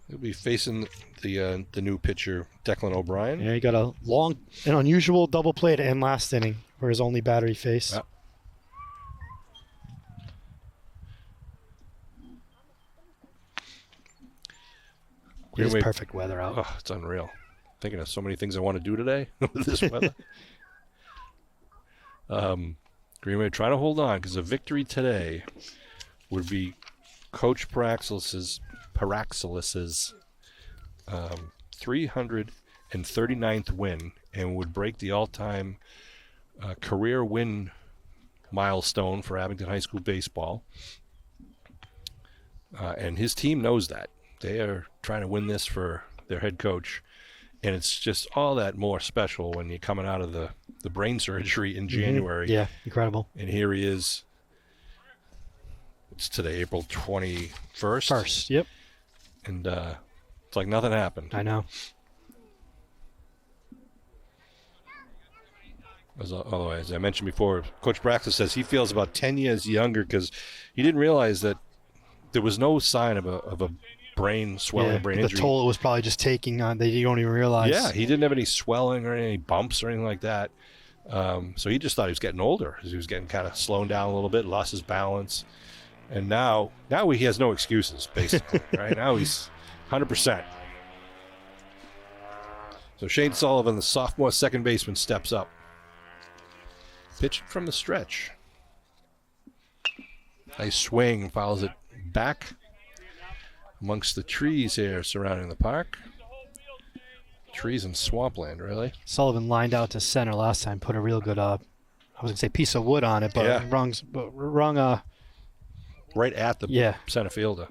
He'll be facing the new pitcher, Declan O'Brien. Yeah, he got an unusual double play to end last inning for his only batter he faced. Yeah. It is Greenway- perfect weather out. Oh, it's unreal. Thinking of so many things I want to do today with this weather. Greenway trying to hold on because a victory today would be Coach Paraxelis's 339th win and would break the all-time career win milestone for Abington High School baseball. And his team knows that. They are trying to win this for their head coach. And it's just all that more special when you're coming out of the brain surgery in January. Yeah, incredible. And here he is. It's today, April 21st. First, yep. And it's like nothing happened. I know. Although, as I mentioned before, Coach Braxton says he feels about 10 years younger because he didn't realize that there was no sign of a brain swelling, brain injury. The toll it was probably just taking on. They don't even realize. Yeah, he didn't have any swelling or any bumps or anything like that. So he just thought he was getting older. He was getting kind of slowing down a little bit, lost his balance. And now he has no excuses, basically. Right now he's 100%. So Shane Sullivan, the sophomore second baseman, steps up. Pitch from the stretch. Nice swing, fouls it back amongst the trees here surrounding the park. Trees and swampland, really. Sullivan lined out to center last time, put a real good I was gonna say piece of wood on it, but Yeah. wrong. Right at the center fielder.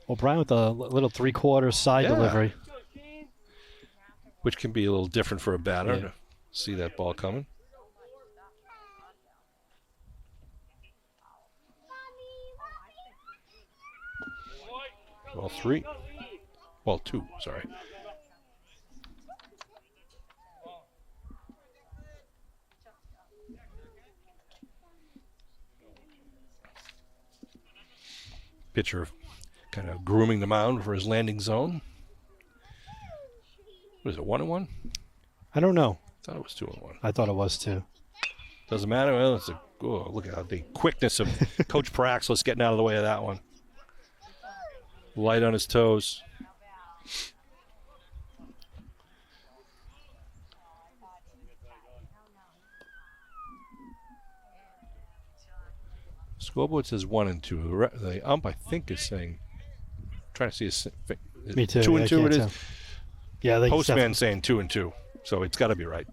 O'Brien with a little 3/4 side Yeah. delivery. Which can be a little different for a batter Yeah. to see that ball coming. Ball 3. Ball 2, sorry. Pitcher kind of grooming the mound for his landing zone. What is it, 1-1? I don't know. I thought it was 2-1. I thought it was too. Doesn't matter. Well, look at how the quickness of Coach Paraxelis getting out of the way of that one. Light on his toes. Scoreboard says 1 and 2. The ump, I think, is saying. Trying to see his. Me too. 2 and I 2 can't it is. tell. Yeah, they Postman saying 2 and 2, so it's got to be right.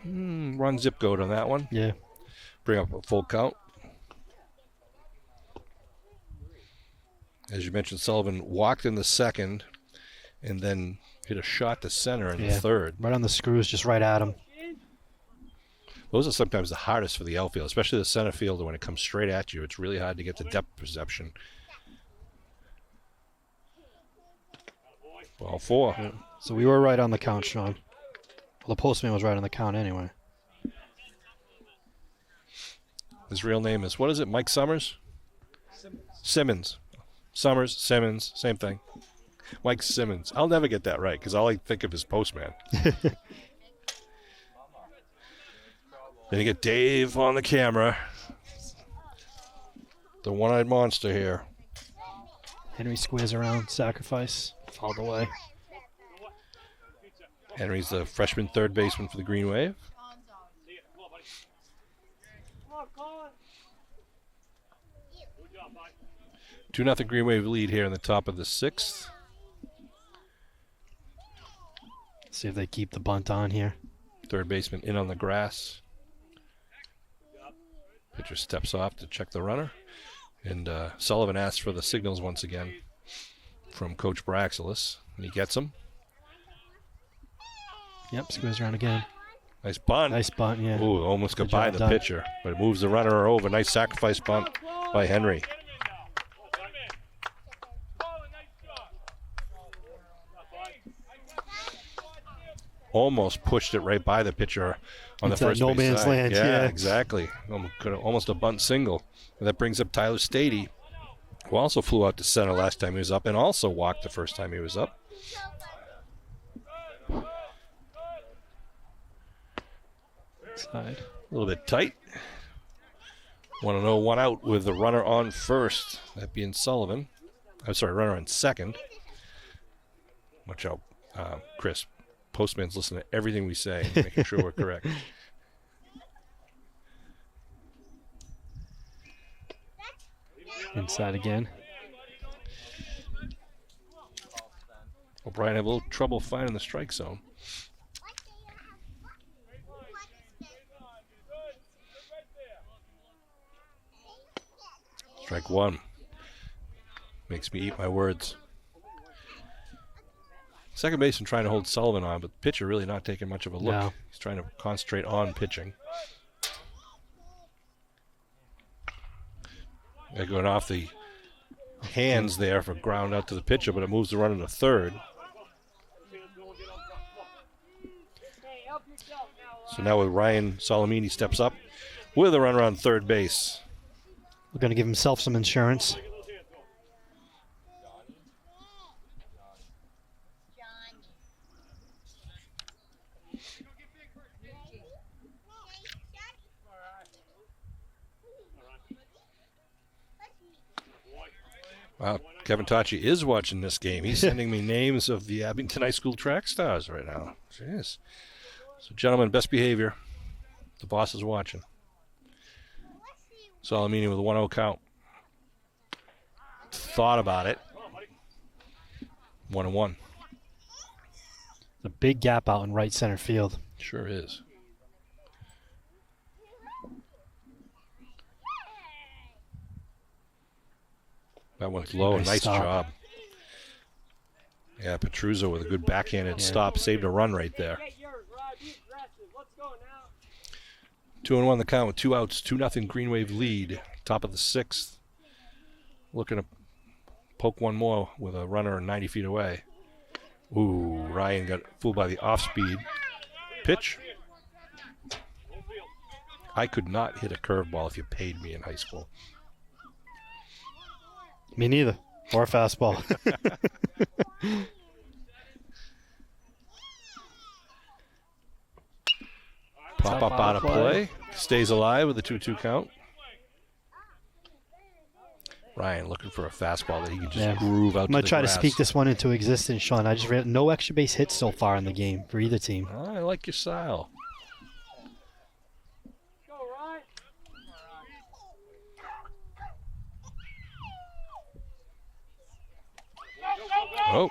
Run zip code on that one. Yeah. Bring up a full count. As you mentioned, Sullivan walked in the second and then hit a shot to center in the third. Right on the screws, just right at him. Those are sometimes the hardest for the outfield, especially the center fielder when it comes straight at you. It's really hard to get the depth perception. Ball 4. Yeah. So we were right on the count, Sean. Well, the postman was right on the count anyway. His real name is, what is it, Mike Summers? Simmons. Summers, Simmons, same thing. Mike Simmons. I'll never get that right because all I think of is postman. Then you get Dave on the camera. The one-eyed monster here. Henry squares around, sacrifice, all the way. Henry's the freshman third baseman for the Green Wave. 2-0 Green Wave lead here in the top of the 6th. See if they keep the bunt on here. Third baseman in on the grass. Pitcher steps off to check the runner. And Sullivan asks for the signals once again from Coach Paraxelis. And he gets them. Yep, squares around again. Nice bunt. Nice bunt, yeah. Ooh, almost got Good by job the done. pitcher. But it moves the runner over. Nice sacrifice bunt by Henry. almost pushed it right by the pitcher on Into the first that no base man's side. land, yeah. Exactly. Almost a bunt single. And that brings up Tyler Stady, who also flew out to center last time he was up and also walked the first time he was up. Side. A little bit tight. 1-0, 1 out with the runner on first. That being Sullivan. I'm sorry, runner on second. Watch out, Chris. Postman's listening to everything we say, making sure we're correct. Inside again. O'Brien had a little trouble finding the strike zone. Strike one. Makes me eat my words. Second baseman trying to hold Sullivan on, but the pitcher really not taking much of a look. No. He's trying to concentrate on pitching. They're going off the hands there for ground out to the pitcher, but it moves the runner to third. So now with Ryan Solomini steps up with a runner on third base. We're going to give himself some insurance. Wow, Kevin Tachi is watching this game. He's sending me names of the Abington High School track stars right now. Jeez. So, gentlemen, best behavior. The boss is watching. Solomini with a 1-0 count. Thought about it. 1-1. A big gap out in right center field. Sure is. That one's low. Nice stop. job. Yeah, Petruzzo with a good backhanded stop. Saved a run right there. 2-1 the count with 2 outs. 2-0 Green Wave lead. Top of the 6th. Looking to poke one more with a runner 90 feet away. Ooh, Ryan got fooled by the off-speed pitch. I could not hit a curveball if you paid me in high school. Me neither. Or a fastball. Pop up out of play. Stays alive with a 2-2 count. Ryan looking for a fastball that he can just groove out to the grass. I'm going to try to speak this one into existence, Sean. I just read no extra base hits so far in the game for either team. I like your style. Oh.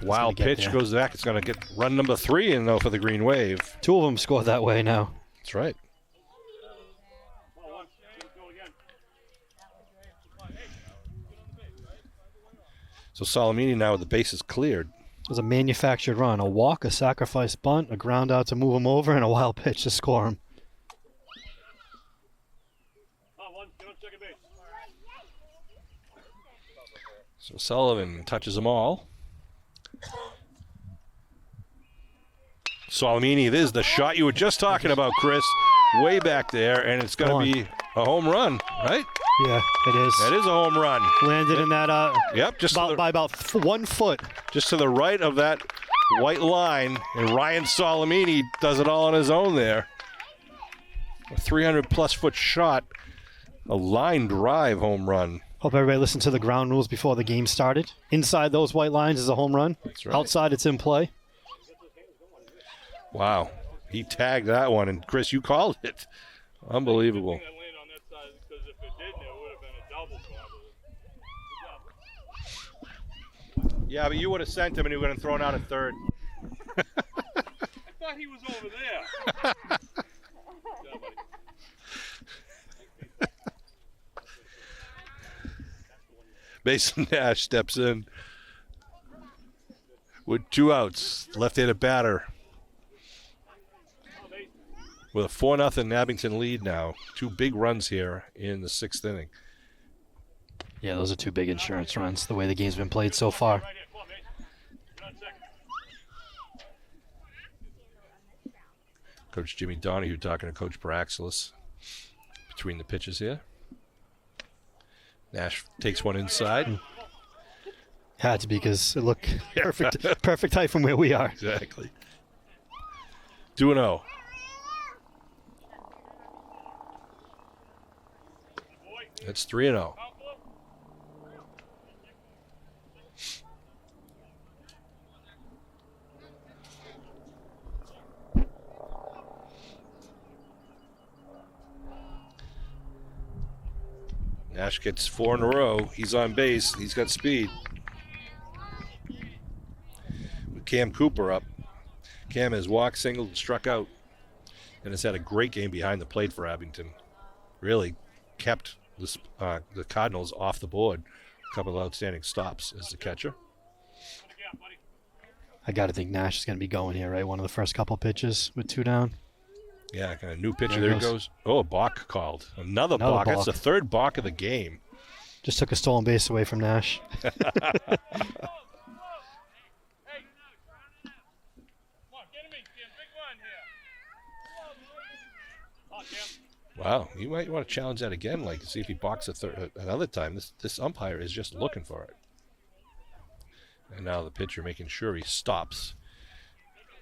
Wild pitch goes back. It's going to get run number 3 in, though, for the Green Wave. 2 of them scored that way now. That's right. So Solomini now with the bases cleared. It was a manufactured run. A walk, a sacrifice bunt, a ground out to move him over, and a wild pitch to score him. So Sullivan touches them all. Solomini, this is the shot you were just talking about, Chris. Way back there, and it's going to be a home run, right? Yeah, it is. That is a home run. Landed in that. Yep, just by about 1 foot. Just to the right of that white line, and Ryan Solomini does it all on his own there. A 300-plus foot shot, a line drive home run. Hope everybody listened to the ground rules before the game started. Inside those white lines is a home run. That's right. Outside, it's in play. Wow. He tagged that one, and Chris, you called it. Unbelievable. Yeah, but you would have sent him, and he would have thrown out at third. I thought he was over there. Mason Nash steps in with 2 outs. Left-handed batter with a 4-0 Abington lead now. 2 big runs here in the 6th inning. Yeah, those are 2 big insurance runs, the way the game's been played so far. Coach Jimmy Donahue talking to Coach Paraxelis between the pitches here. Nash takes one inside. Had to be because it looked perfect height from where we are. Exactly. 2-0. That's 3-0. Nash gets 4 in a row. He's on base. He's got speed. With Cam Cooper up. Cam has walked, singled, and struck out. And has had a great game behind the plate for Abington. Really kept the Cardinals off the board. A couple of outstanding stops as the catcher. I got to think Nash is going to be going here, right? One of the first couple pitches with 2 down. Yeah, kind of new pitcher. There it goes. Oh, a balk called. Another balk. That's the third balk of the game. Just took a stolen base away from Nash. Wow, you might want to challenge that again, like see if he balks another time. This umpire is just looking for it. And now the pitcher making sure he stops.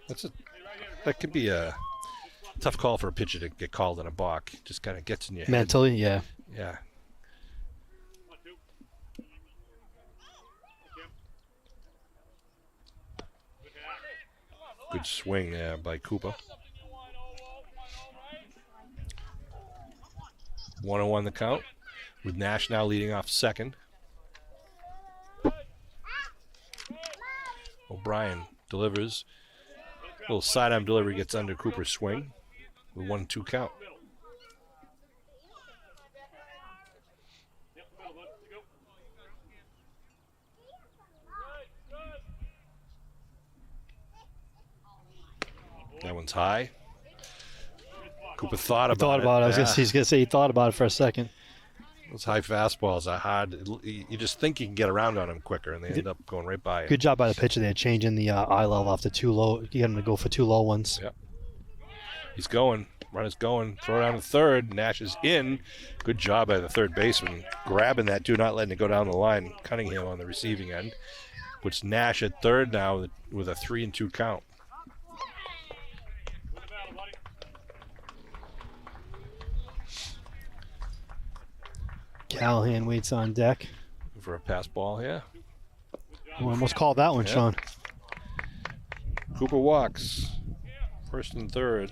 That could be a tough call for a pitcher to get called on a balk. Just kind of gets in your head. Mentally, yeah. Yeah. Good swing there by Cooper. 1-1 the count, with Nash now leading off second. O'Brien delivers. Little sidearm delivery gets under Cooper's swing with 1-2 count. That one's high. Cooper thought about it. I was going to say he thought about it for a second. Those high fastballs are hard. You just think you can get around on them quicker, and they end up going right by it. Good job by the pitcher there, changing the eye level off the 2 low. You got him to go for 2 low ones. Yep. He's going. Runner's going. Throw down to third. Nash is in. Good job by the third baseman grabbing that too, not letting it go down the line. Cunningham on the receiving end. Puts Nash at third now with a 3-2 count. Callahan waits on deck. For a pass ball here. We almost called that one, Yeah. Sean. Cooper walks. First and third.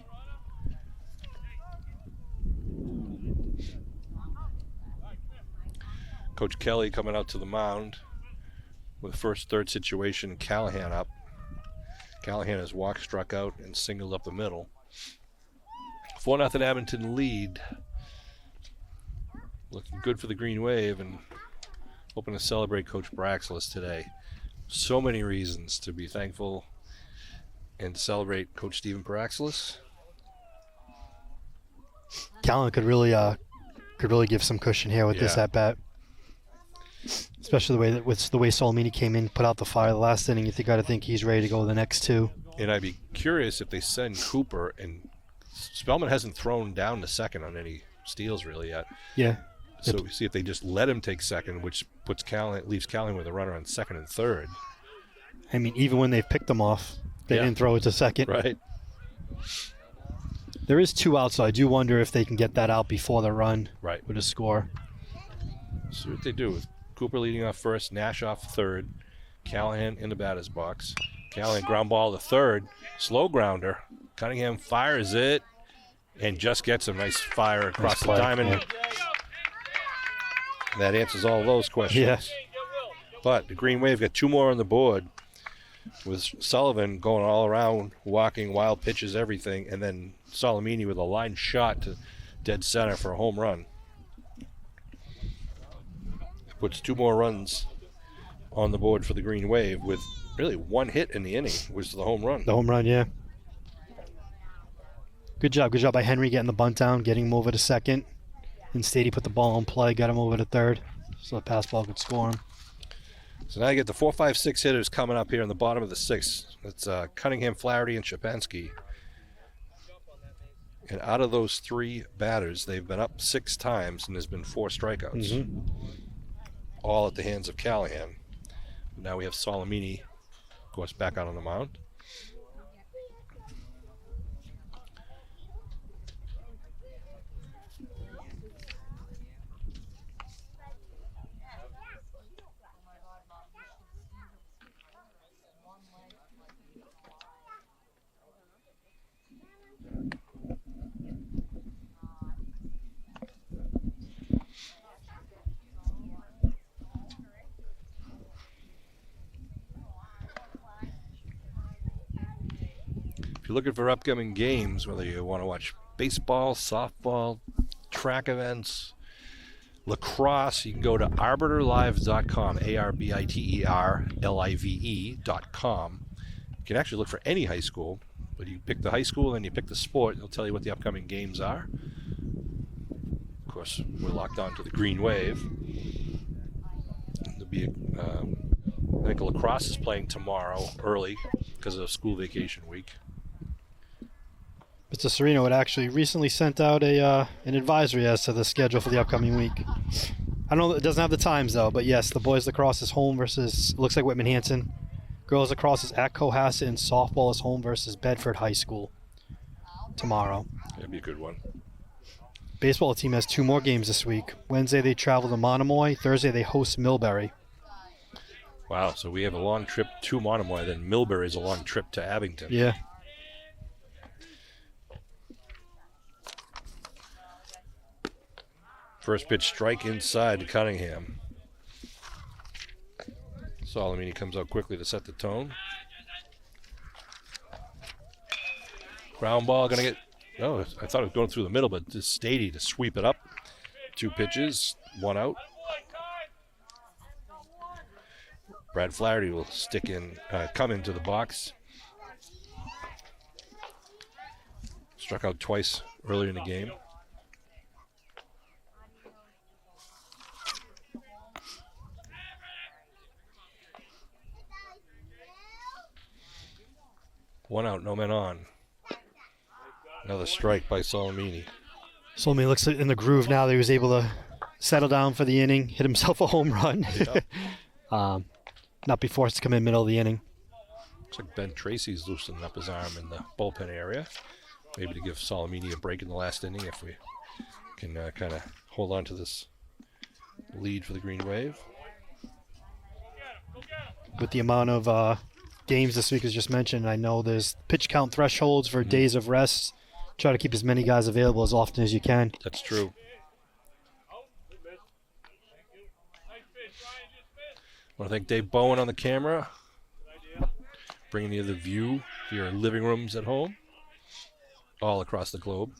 Coach Kelly coming out to the mound with first, third situation. Callahan up. Callahan has walked, struck out, and singled up the middle. 4-0 Abington lead. Looking good for the Green Wave and hoping to celebrate Coach Paraxelis today. So many reasons to be thankful and to celebrate Coach Stephen Paraxelis. Callahan could really give some cushion here with this at bat. Especially the way Solomini came in, put out the fire the last inning. You got to think he's ready to go the next 2. And I'd be curious if they send Cooper, and Spellman hasn't thrown down to second on any steals really yet. Yeah. So we see if they just let him take second, which leaves Callahan with a runner on second and third. I mean, even when they've picked them off, they didn't throw it to second. Right. There is 2 outs, so I do wonder if they can get that out before the run with a score. See what they do with Cooper leading off first, Nash off third, Callahan in the batter's box. Callahan ground ball to third, slow grounder. Cunningham fires it and just gets a nice fire across the diamond. Yeah. That answers all those questions. Yeah. But the Green Wave got 2 more on the board with Sullivan going all around, walking, wild pitches, everything, and then Solomini with a line shot to dead center for a home run. Puts 2 more runs on the board for the Green Wave with really 1 hit in the inning, was the home run. The home run, yeah. Good job by Henry getting the bunt down, getting him over to second. Instead, he put the ball in play, got him over to third, so the pass ball could score him. So now you get the 4, 5, 6 hitters coming up here in the bottom of the 6th. It's Cunningham, Flaherty, and Shapansky. And out of those 3 batters, they've been up 6 times, and there's been 4 strikeouts. All at the hands of Callahan. Now we have Solimini, of course, back out on the mound. If you're looking for upcoming games, whether you want to watch baseball, softball, track events, lacrosse, you can go to arbiterlive.com, arbiterlive.com. You can actually look for any high school, but you pick the high school and you pick the sport, it'll tell you what the upcoming games are. Of course, we're locked on to the Green Wave. There'll be I think lacrosse is playing tomorrow early because of school vacation week. Mr. Serino had actually recently sent out an advisory as to the schedule for the upcoming week. I don't know, it doesn't have the times though, but yes, the boys lacrosse is home versus, looks like Whitman Hanson. Girls lacrosse is at Cohasset, and softball is home versus Bedford High School tomorrow. That'd be a good one. Baseball team has 2 more games this week. Wednesday they travel to Monomoy. Thursday they host Millbury. Wow, so we have a long trip to Monomoy, then Millbury is a long trip to Abington. Yeah. First pitch strike inside to Cunningham. Solimini comes out quickly to set the tone. Ground ball going to get, no, I thought it was going through the middle, but just Stady to sweep it up. 2 pitches, 1 out. Brad Flaherty will come into the box. Struck out twice earlier in the game. One out, no men on. Another strike by Solimini. Solimini looks in the groove now that he was able to settle down for the inning, hit himself a home run. Yep. Not be forced to come in middle of the inning. Looks like Ben Tracy's loosening up his arm in the bullpen area. Maybe to give Solimini a break in the last inning if we can kind of hold on to this lead for the Green Wave. With the amount of games this week as just mentioned, I know there's pitch count thresholds for days of rest. Try to keep as many guys available as often as you can. That's true. I want to thank Dave Bowen on the camera, bringing you the view to your living rooms at home, all across the globe.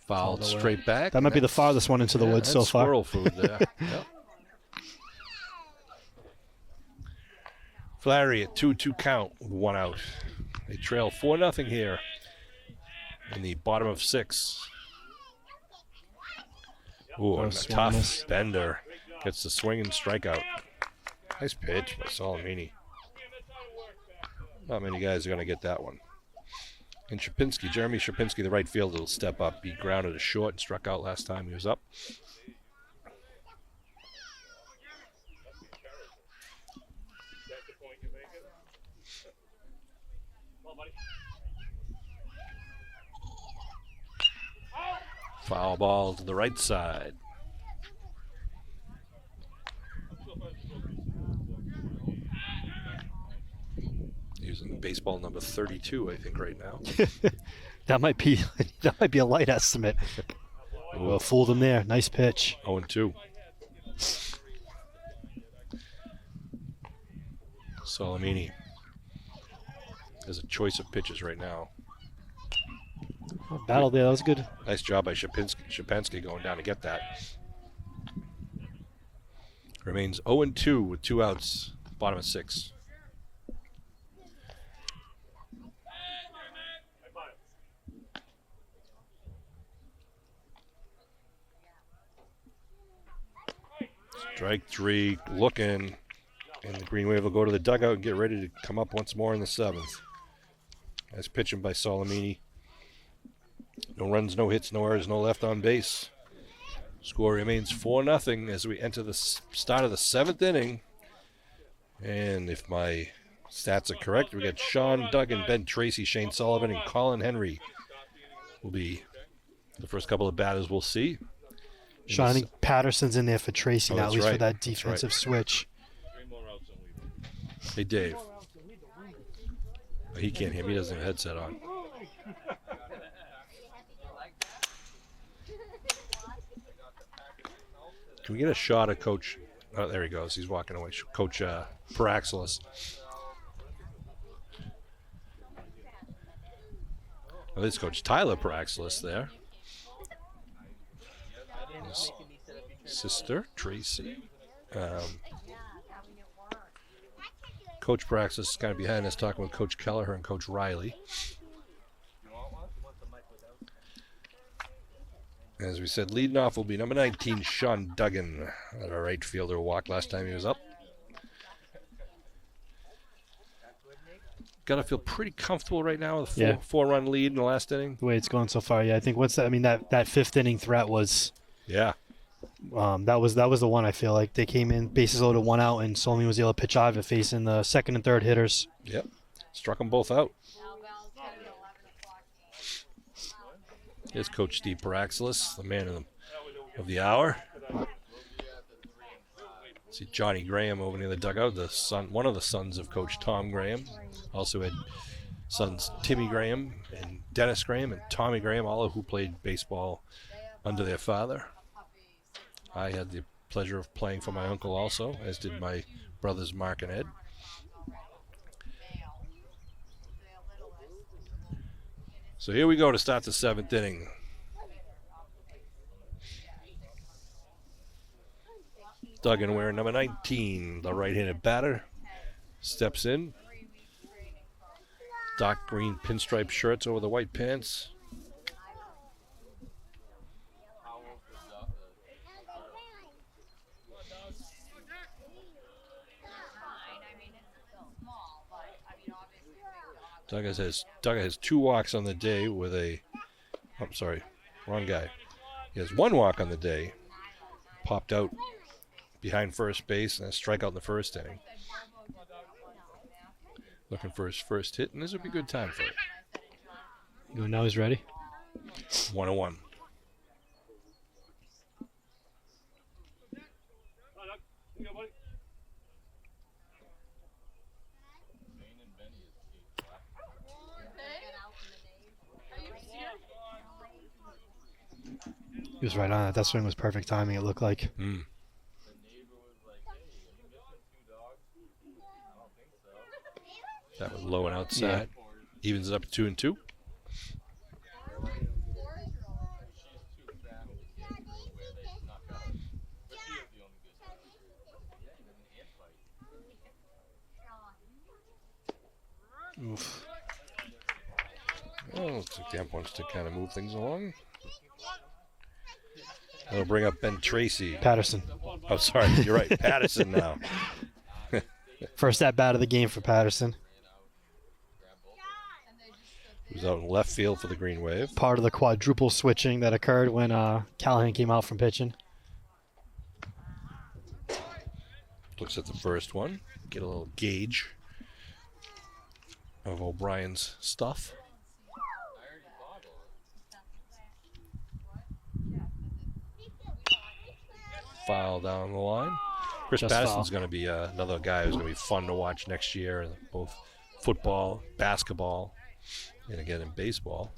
Fouled straight back. That might be the farthest one into the woods so far. Squirrel food there. Yep. Flaherty at 2-2 count with 1 out. They trail 4-0 here in the bottom of 6. Ooh, and a tough bender. Gets the swing and strikeout. Nice pitch by Solimini. Not many guys are going to get that one. And Shapinski, Jeremy Shapinski, the right fielder, will step up. He grounded a short and struck out last time he was up. Foul ball to the right side. Using baseball number 32, I think, right now. That might be a light estimate. Well, fooled him there. Nice pitch. 0-2. Solimini has a choice of pitches right now. Battle there. That was good. Nice job by Shapansky going down to get that. Remains 0-2 with 2 outs, bottom of 6. Strike 3, looking, and the Green Wave will go to the dugout and get ready to come up once more in the 7th. as pitching by Solimini. No runs, no hits, no errors, no left on base. Score remains 4-0 as we enter the start of the 7th inning. And if my stats are correct, we got Sean Duggan, Ben Tracy, Shane Sullivan, and Colin Henry will be the first couple of batters we'll see. Sean, I think Patterson's in there for Tracy now, at least for that That's defensive switch. Hey, Dave. Oh, he can't hear me. He doesn't have a headset on. Can we get a shot of Coach? Oh, there he goes. He's walking away. Coach Paraxelis. Oh, this is Coach Tyler Paraxelis there. His sister, Tracy. Coach Paraxelis is kind of behind us talking with Coach Kelleher and Coach Riley. As we said, leading off will be number 19, Sean Duggan, our right fielder, walked last time he was up. Got to feel pretty comfortable right now with a four-run lead in the last inning. The way it's going so far, yeah. I think once that, I mean, that 5th inning threat was, yeah, that was the one. I feel like they came in bases loaded, 1 out, and Solomon was able to pitch out of it, facing the 2nd and 3rd hitters. Yep, struck them both out. Here's Coach Steve Paraxelis, the man of the hour. See Johnny Graham over near the dugout, one of the sons of Coach Tom Graham. Also had sons Timmy Graham and Dennis Graham and Tommy Graham, all of who played baseball under their father. I had the pleasure of playing for my uncle also, as did my brothers Mark and Ed. So here we go to start the 7th inning. Duggan wearing number 19, the right-handed batter, steps in. Dark green pinstripe shirts over the white pants. Duggan has 2 walks on the day with a, I'm sorry, wrong guy. He has 1 walk on the day, popped out behind first base and a strikeout in the 1st inning. Looking for his first hit, and this would be a good time for it. Now he's ready. 1-1. He was right on it. That swing was perfect timing, it looked like. That was low and outside. Yeah. Evens it up to 2-2. Oof. Well, looks like the ump wants to kind of move things along. That'll bring up Ben Tracy. Patterson. Oh, sorry. You're right. Patterson now. First at bat of the game for Patterson. He was out in left field for the Green Wave. Part of the quadruple switching that occurred when Callahan came out from pitching. Looks at the first one. Get a little gauge of O'Brien's stuff. Foul down the line. Chris Patterson's going to be another guy who's going to be fun to watch next year, both football, basketball, and again in baseball.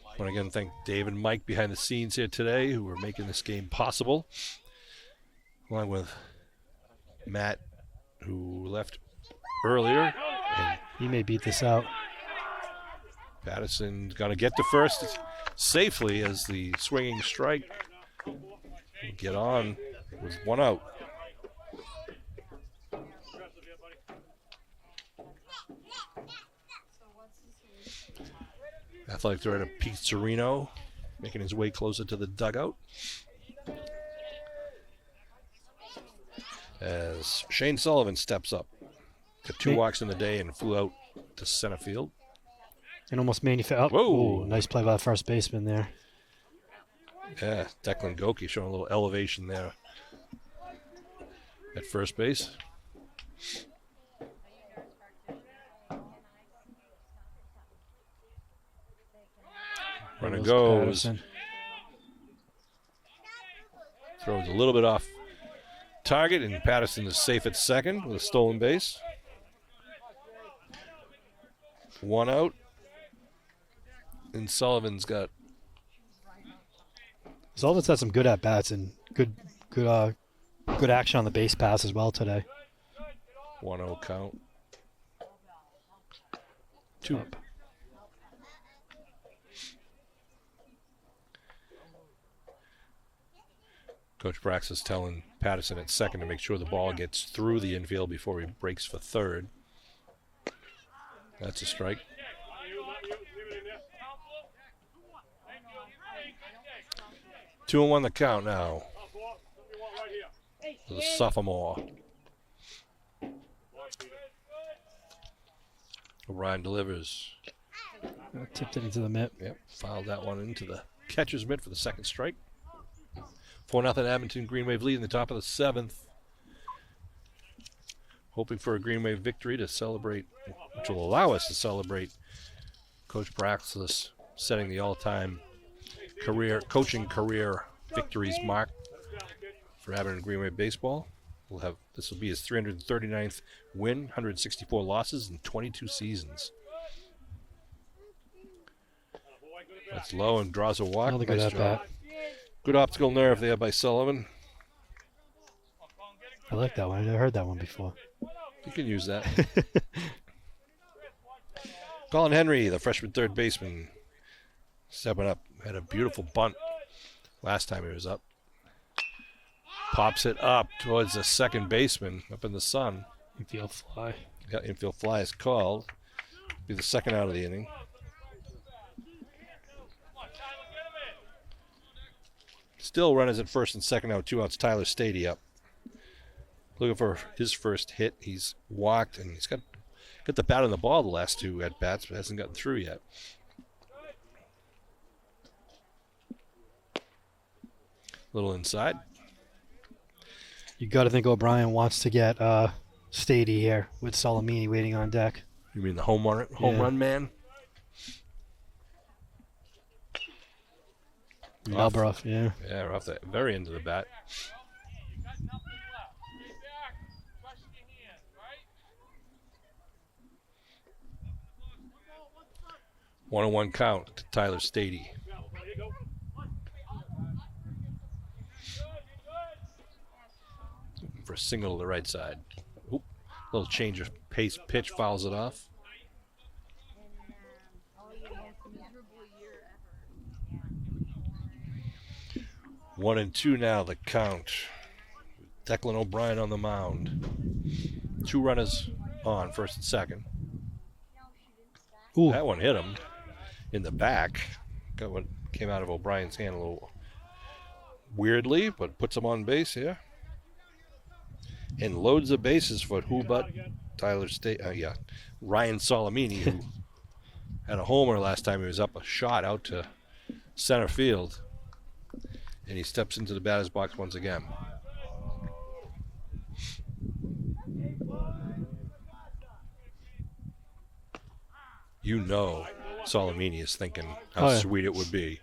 I want to again thank Dave and Mike behind the scenes here today who are making this game possible, along with Matt, who left earlier. And he may beat this out. Patterson's going to get to first safely as the swinging strike will get on with 1 out. Athletic director Pete Serino making his way closer to the dugout. as Shane Sullivan steps up. Got 2 walks in the day and flew out to center field. And almost manufactured. Whoa. Oh, nice play by the first baseman there. Yeah, Declan Goki showing a little elevation there at first base. Runner goes. Patterson. Throws a little bit off target, and Patterson is safe at second with a stolen base. 1 out. And Sullivan's got Sullivan's had some good at bats and good action on the base pass as well today. 1-0 count. 2 up. Coach Brax is telling Patterson at second to make sure the ball gets through the infield before he breaks for third. That's a strike. 2-1 the count now. For the sophomore. O'Brien delivers. Tipped it into the mitt. Yep, filed that one into the catcher's mitt for the second strike. 4-0 Abington. Green Wave lead in the top of the 7th. Hoping for a Green Wave victory to celebrate, which will allow us to celebrate Coach Braxless setting the all-time coaching career victories mark for Abington Green Wave baseball. This will be his 339th win, 164 losses in 22 seasons. That's low and draws a walk. Another good Nice at job. bat. Good optical nerve there by Sullivan. I like that one. I never heard that one before. You can use that. Colin Henry, the freshman third baseman, stepping up. Had a beautiful bunt last time he was up. Pops it up towards the second baseman up in the sun. Infield fly. Yeah, infield fly is called. Be the second out of the inning. Still runners at first and second out, 2 outs. Tyler Stady up. Looking for his first hit. He's walked and he's got the bat on the ball the last 2 at bats, but hasn't gotten through yet. Little inside. You got to think O'Brien wants to get Stady here with Salamini waiting on deck. You mean the home run man? Melbrough, yeah. Yeah, we're off the very end of the bat. One on one count to Tyler Stady. For a single to the right side. Oop, little change of pace pitch fouls it off. One and two now, the count. Declan O'Brien on the mound. 2 runners on, first and second. Ooh. That one hit him in the back. Got what came out of O'Brien's hand a little weirdly, but puts him on base here. And loads the bases for who but Ryan Salamini, who had a homer last time he was up, a shot out to center field. And he steps into the batter's box once again. You know Salamini is thinking how sweet it would be.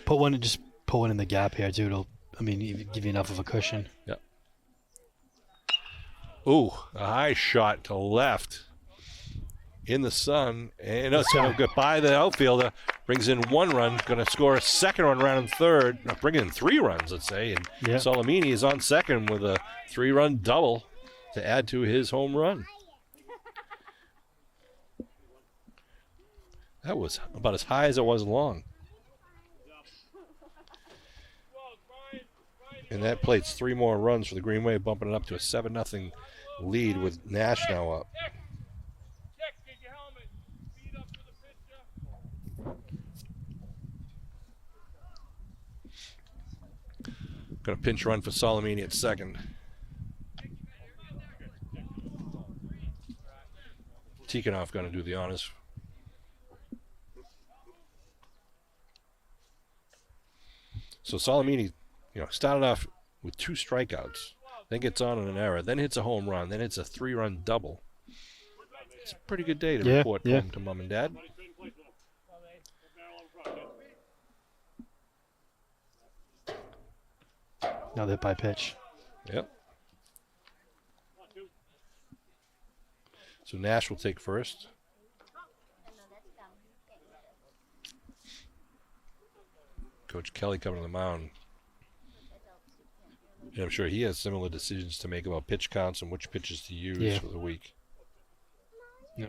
Put one in the gap here, too. It'll, give you enough of a cushion. Yep. Ooh, a high shot to left in the sun. And it's going to get by the outfielder. Brings in 1 run. Going to score a second run around third. Bring in 3 runs, let's say. And Salamini is on second with a 3-run double to add to his home run. That was about as high as it was long. And that plates 3 more runs for the Green Wave, bumping it up to a 7-0 lead with Nash now up. Going to pinch run for Salamini at second. Tikhonov going to do the honors. So Salamini, started off with 2 strikeouts, then gets on an error, then hits a home run, then hits a 3-run double. It's a pretty good day to report home to Mom and Dad. Another hit by pitch. Yep. So Nash will take first. Coach Kelly coming to the mound. And I'm sure he has similar decisions to make about pitch counts and which pitches to use for the week.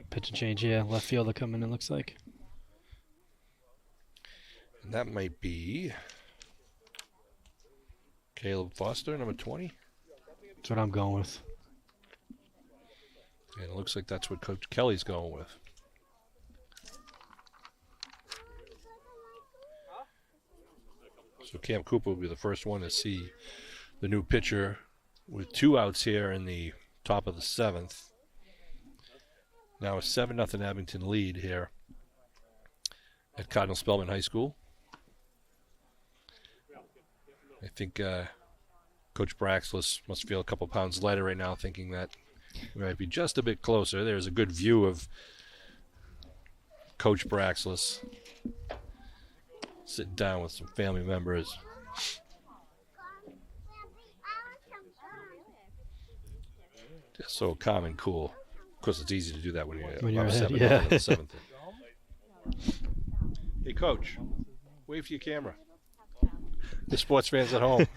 Pitch and change, left fielder coming in, looks like. And that might be Caleb Foster, number 20. That's what I'm going with. And it looks like that's what Coach Kelly's going with. So Cam Cooper will be the first one to see the new pitcher with 2 outs here in the top of the 7th. Now a 7-0 Abington lead here at Cardinal Spellman High School. I think Coach Braxlis must feel a couple pounds lighter right now, thinking that we might be just a bit closer. There's a good view of Coach Braxlis sitting down with some family members. Just so calm and cool. Of course, it's easy to do that when you're ahead, 7 yeah. in the 7th. Hey, Coach, wave to your camera. The sports fans at home.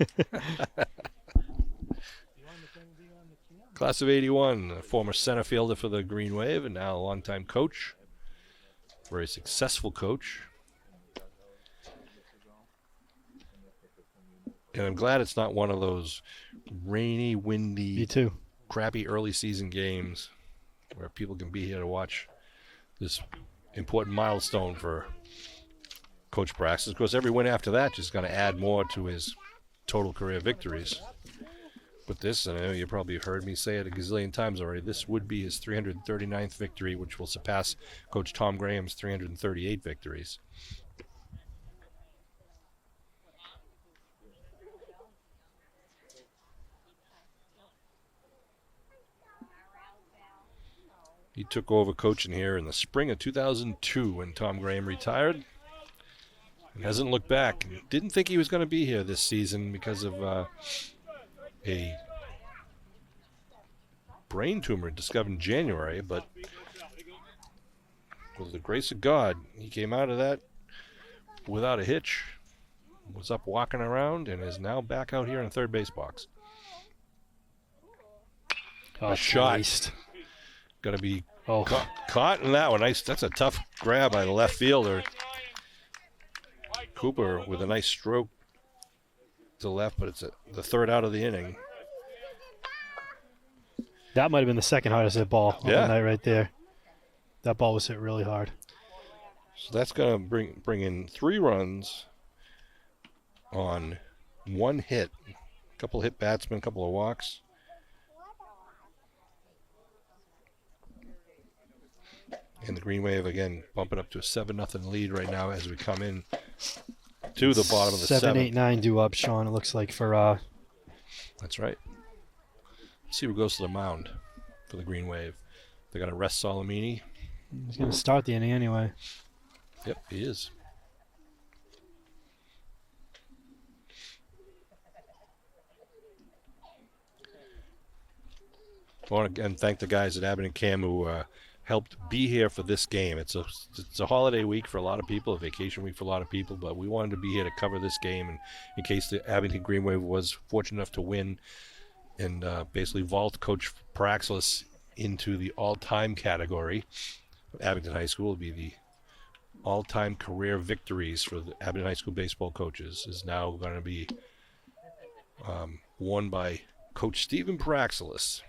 Class of 81, a former center fielder for the Green Wave and now a longtime coach. Very successful coach. And I'm glad it's not one of those rainy, windy, Me too. crappy early season games where people can be here to watch this important milestone for Coach Braxton. Of course, every win after that just going to add more to his total career victories. But this, and I know you probably heard me say it a gazillion times already, this would be his 339th victory, which will surpass Coach Tom Graham's 338 victories. He took over coaching here in the spring of 2002 when Tom Graham retired. And hasn't looked back. Didn't think he was going to be here this season because of a brain tumor discovered in January, but with the grace of God, he came out of that without a hitch, was up walking around, and is now back out here in the third base box. Oh, A shot. waste. Got to be Oh, caught in that one. Nice. That's a tough grab by the left fielder. Cooper with a nice stroke to left, but it's the third out of the inning. that might have been the second hardest hit ball of Yeah. the night right there. That ball was hit really hard. So that's going to bring in 3 runs on 1 hit. A couple hit batsmen, a couple of walks. And the Green Wave, again, bumping up to a 7-0 lead right now as we come in to the bottom of the 7, 7th. 8, 9 due up, Sean, it looks like, for That's right. Let's see who goes to the mound for the Green Wave. They're going to rest Salamini. he's going to start the inning anyway. Yep, he is. I want to again thank the guys at Abington Cam who helped be here for this game. It's a holiday week for a lot of people, a vacation week for a lot of people, but we wanted to be here to cover this game, and in case the Abington Green Wave was fortunate enough to win and basically vault Coach Praxis into the all-time category. Abington High School will be the all-time career victories for the Abington High School baseball coaches is now going to be won by Coach Stephen Praxis,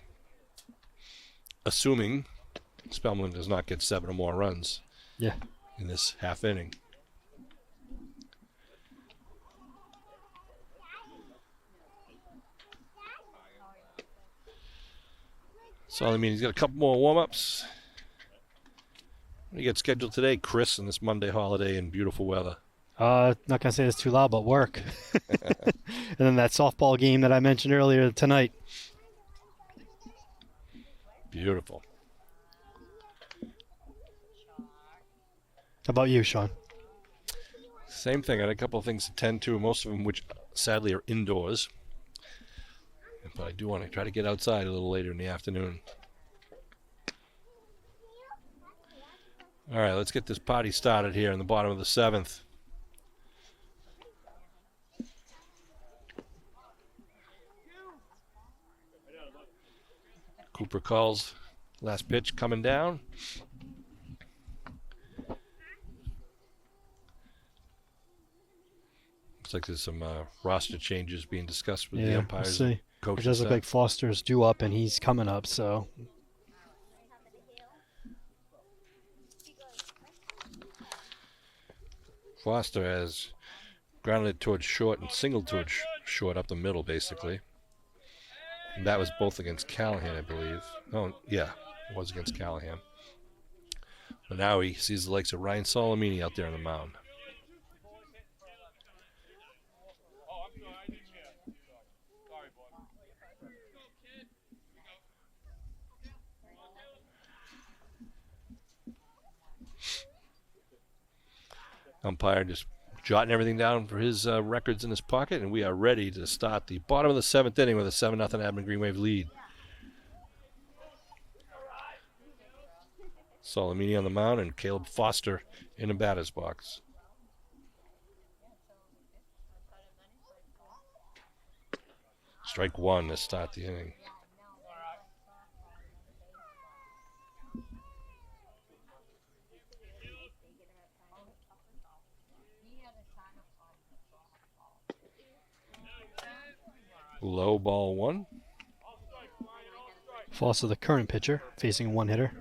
assuming Spellman does not get 7 or more runs Yeah. in this half inning. So, I mean, he's got a couple more warm-ups. You get scheduled today, Chris, on this Monday holiday in beautiful weather. Not gonna say this too loud, but work. And then that softball game that I mentioned earlier tonight. Beautiful. How about you, Sean? Same thing. I had a couple of things to tend to, most of them which sadly are indoors. But I do want to try to get outside a little later in the afternoon. All right, let's get this party started here in the bottom of the 7th. Cooper calls last pitch coming down. Looks like there's some roster changes being discussed with the umpires. We'll see. Coach It does look staff. like Foster's due up and he's coming up, so. Foster has grounded it towards short and singled towards short up the middle, basically. And that was both against Callahan, I believe. Oh, yeah, it was against Callahan. But now he sees the likes of Ryan Solomini out there on the mound. Oh, I'm sorry. I didn't hear. Sorry, boy. Umpire just jotting everything down for his records in his pocket, and we are ready to start the bottom of the 7th inning with a 7-0 Abington Green Wave lead. Solomini on the mound and Caleb Foster in the batter's box. Strike one to start the inning. Low ball one. Foster, the current pitcher, facing one hitter.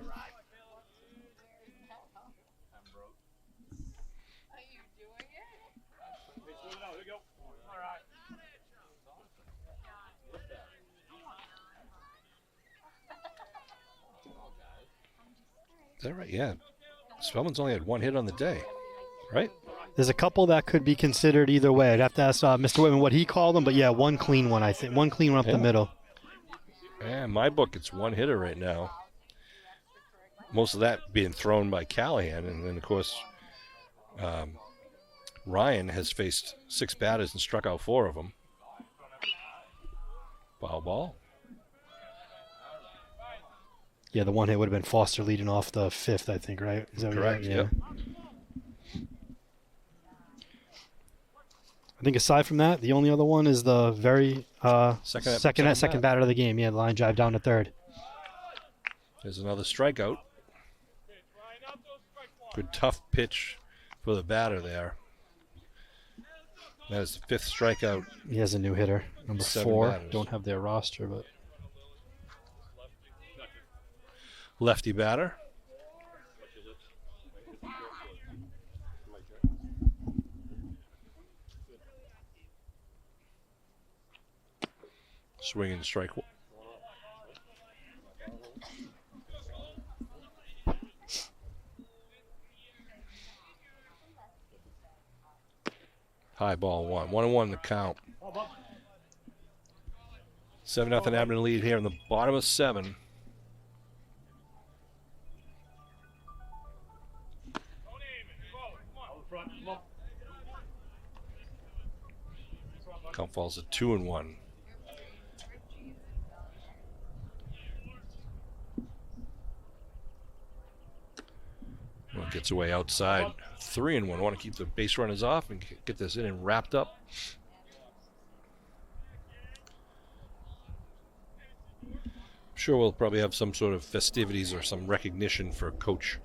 Is that right? Yeah. Spellman's only had one hit on the day, right? There's a couple that could be considered either way. I'd have to ask Mr. Whitman what he called them, but yeah, one clean one, I think. One clean one up the middle. Yeah, in my book, it's one hitter right now. Most of that being thrown by Callahan. And then, of course, Ryan has faced 6 batters and struck out 4 of them. Foul ball. Yeah, the one hit would have been Foster leading off the 5th, I think, right? Is that what you Correct, got? yep. I think aside from that, the only other one is the very second batter of the game. Yeah, the line drive down to third. There's another strikeout. Good tough pitch for the batter there. That is the 5th strikeout. He has a new hitter, number 7 4. batters. Don't have their roster, but Lefty batter. Swinging strike one. High ball one. 1-1 the count. 7-0 Abington lead here in the bottom of 7. Count falls at 2-1. Gets away outside. 3-1. Want to keep the base runners off and get this inning wrapped up. I'm sure we'll probably have some sort of festivities or some recognition for Coach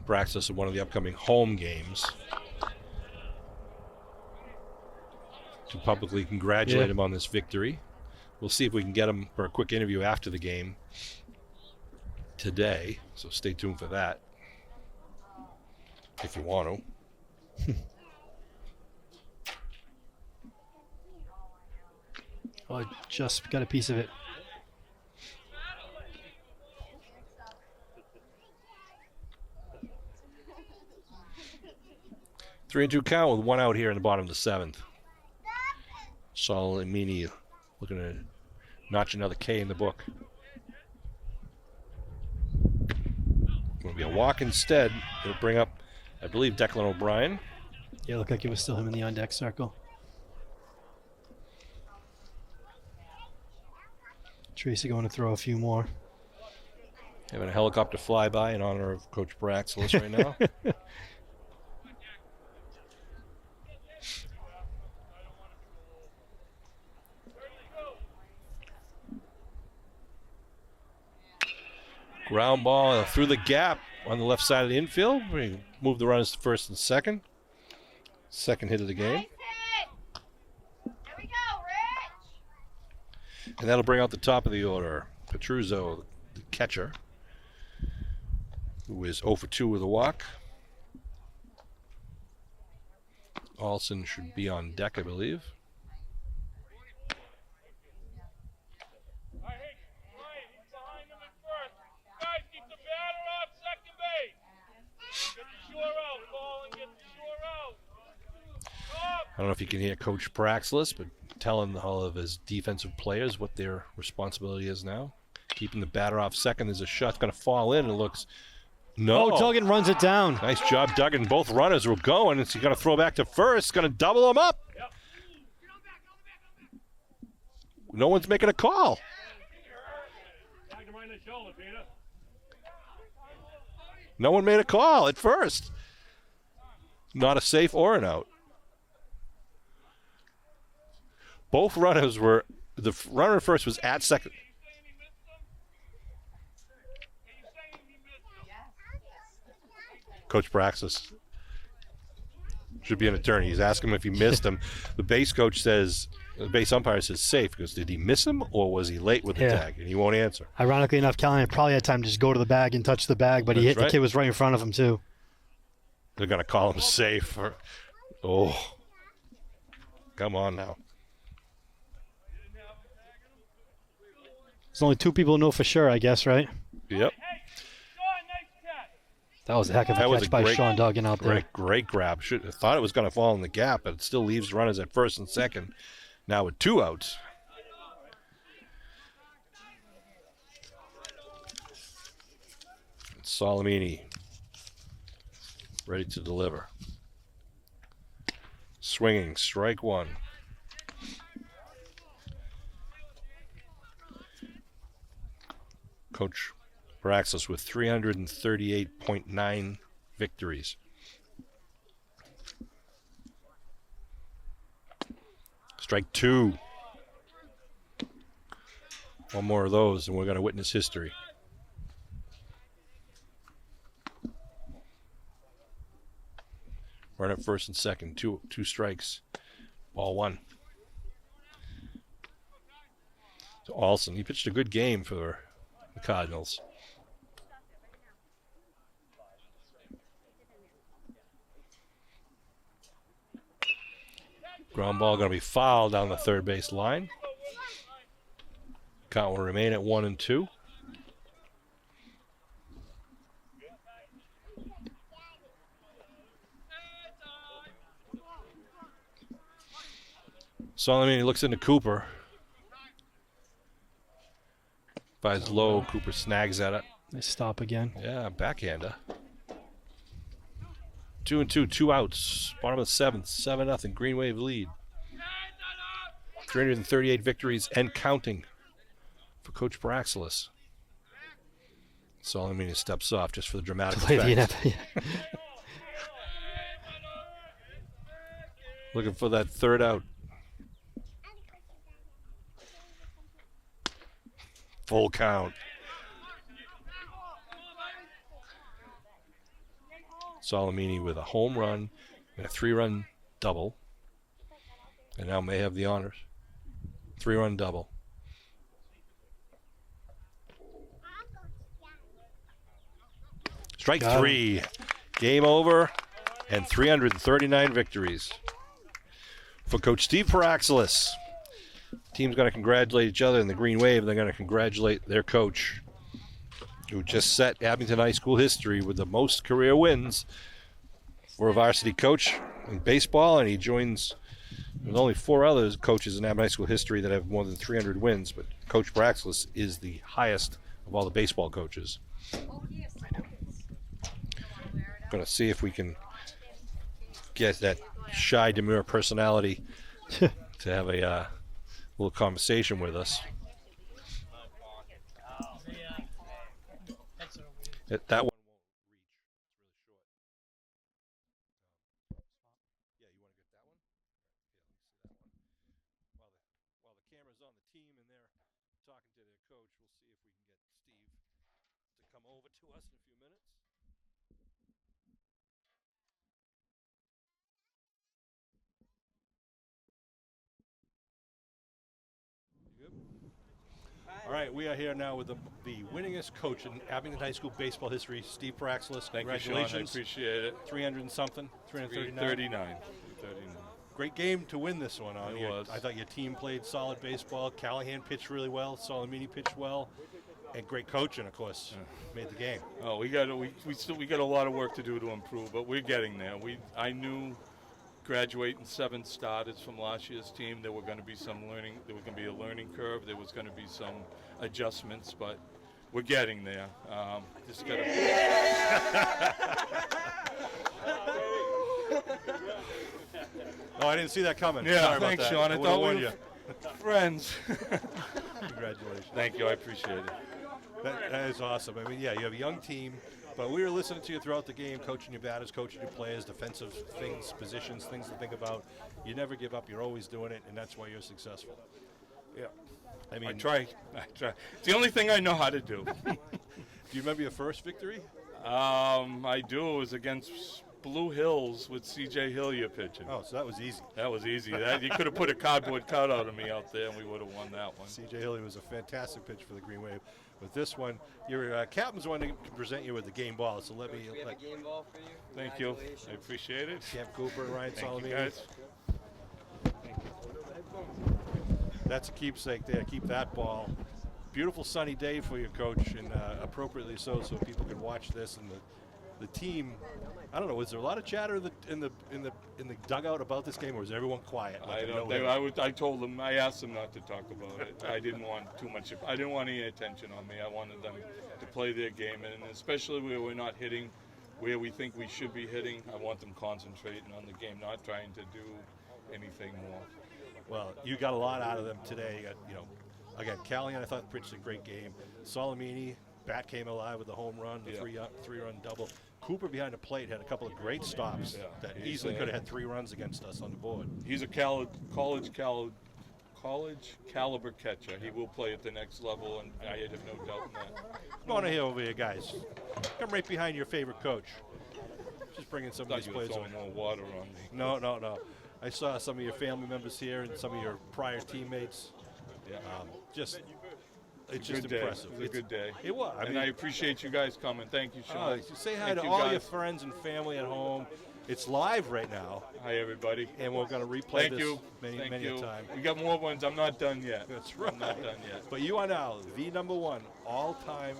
Braxis at one of the upcoming home games to publicly congratulate him on this victory. We'll see if we can get him for a quick interview after the game today, so stay tuned for that if you want to. oh, I just got a piece of it. 3-2 count with one out here in the bottom of the 7th. Salamini looking to notch another K in the book. Going to be a walk instead. It'll bring up, I believe, Declan O'Brien. Yeah, looked like it was still him in the on-deck circle. Tracy going to throw a few more. Having a helicopter flyby in honor of Coach Braxlis right now. Ground ball through the gap on the left side of the infield. We move the runners to first and second. Second hit of the game. And that'll bring out the top of the order. Petruzzo, the catcher, who is 0 for 2 with a walk. Olsen should be on deck, I believe. I don't know if you can hear Coach Praxlis, but telling all of his defensive players what their responsibility is now. Keeping the batter off second. There's a shot going to fall in. It looks... No. Oh, Duggan runs it down. Nice job, Duggan. Both runners were going. He's going to throw back to first. Going to double them up. Yep. No one's making a call. No one made a call at first. Not a safe or an out. Both runners were, the runner at first was at second. Coach Praxis should be an attorney. He's asking him if he missed him. The base coach says, the base umpire says safe, because did he miss him or was he late with the tag? And he won't answer. Ironically enough, Callahan probably had time to just go to the bag and touch the bag, but the kid was right in front of him too. They're going to call him safe. Oh, come on now. There's only two people who know for sure, I guess, right? Yep. That was a heck of a catch by Sean Duggan out there. Great grab. I thought it was going to fall in the gap, but it still leaves runners at first and second. Now with 2 outs. Salamini ready to deliver. Swinging, strike 1. Coach Braxis with 338.9 victories. Strike 2. One more of those and we're going to witness history. Run at first and second. Two strikes. Ball 1. So Olsen, he pitched a good game for the Cardinals. Ground ball going to be fouled down the third base line. Count will remain at 1-2. Salamini looks into Cooper. Fires low. Cooper snags at it. Nice stop again. Yeah, backhander. 2-2, 2 outs. Bottom of the 7th, 7-0. Green Wave lead. 338 victories and counting for Coach Braxlis. Salamini steps off just for the dramatic effect. Looking for that third out. Full count. Salamini with a home run and a 3-run double. And now may have the honors. 3-run double. Strike 3. Game over and 339 victories for Coach Steve Paraxelis. Team's going to congratulate each other in the Green Wave. They're going to congratulate their coach, who just set Abington High School history with the most career wins for a varsity coach. in baseball, and he joins. There's only 4 other coaches in Abington High School history that have more than 300 wins, but Coach Braxlis is the highest of all the baseball coaches. Going to see if we can get that shy, demure personality to have a little conversation with us. That one won't reach. It's really short. Yeah, you want to get that one? Yeah, let me see that one. While the camera's on the team and they're talking to their coach, we'll see if we can get Steve to come over to us in a few minutes. All right, we are here now with the winningest coach in Abington High School baseball history, Steve Praxlis. Thank you, Sean. Congratulations. I appreciate it. 300 and something, 339. 39. Great game to win this one on. It was. I thought your team played solid baseball. Callahan pitched really well. Salamini pitched well. And great coaching, of course, made the game. Oh, we got a lot of work to do to improve, but we're getting there. I knew graduating 7 starters from last year's team, there were going to be some learning. There was going to be a learning curve. There was going to be some adjustments, but we're getting there. Just got Oh, I didn't see that coming. Yeah, Sorry thanks, about that. Sean. I would've thought we warned were you. friends. Congratulations. Thank you. I appreciate it. That is awesome. I mean, yeah, you have a young team, but we were listening to you throughout the game, coaching your batters, coaching your players, defensive things, positions, things to think about. You never give up. You're always doing it, and that's why you're successful. Yeah. I mean, I try. It's the only thing I know how to do. Do you remember your first victory? I do. It was against Blue Hills with C.J. Hillier pitching. Oh, so that was easy. That was easy. You could have put a cardboard cutout of me out there, and we would have won that one. C.J. Hillier was a fantastic pitch for the Green Wave. With this one, your captain's wanting to present you with the game ball, so let me. We have a game ball for you. Thank you. I appreciate it. Cam Cooper, Ryan Thank Salamini. you, guys. That's a keepsake there. Keep that ball. Beautiful sunny day for you, Coach, and appropriately so people can watch this. And the team, I don't know, was there a lot of chatter in the dugout about this game, or was everyone quiet? I don't. I told them. I asked them not to talk about it. I didn't want too much. I didn't want any attention on me. I wanted them to play their game, and especially where we're not hitting where we think we should be hitting. I want them concentrating on the game, not trying to do anything more. Well, you got a lot out of them today. Again, Callahan, I thought pitched a great game. Salamini, bat came alive with the home run, the three-run double. Cooper behind the plate had a couple of great stops that easily could have had 3 runs against us on the board. He's a college caliber catcher. He will play at the next level, and I have no doubt in that. Come on here over here, guys. Come right behind your favorite coach. Just bringing some of I these thought you were players throwing over. more water on me. No. I saw some of your family members here and some of your prior teammates. Yeah. It's just Good day. impressive. It was a good day. It was. I appreciate you guys coming. Thank you, Sean. Say hi Thank to you, all guys. your friends and family at home. It's live right now, Hi, everybody. and we're going to replay Thank this you. many Thank a you. time. We got more ones. I'm not done yet. That's right. I'm not done yet. But you are now the #1 all-time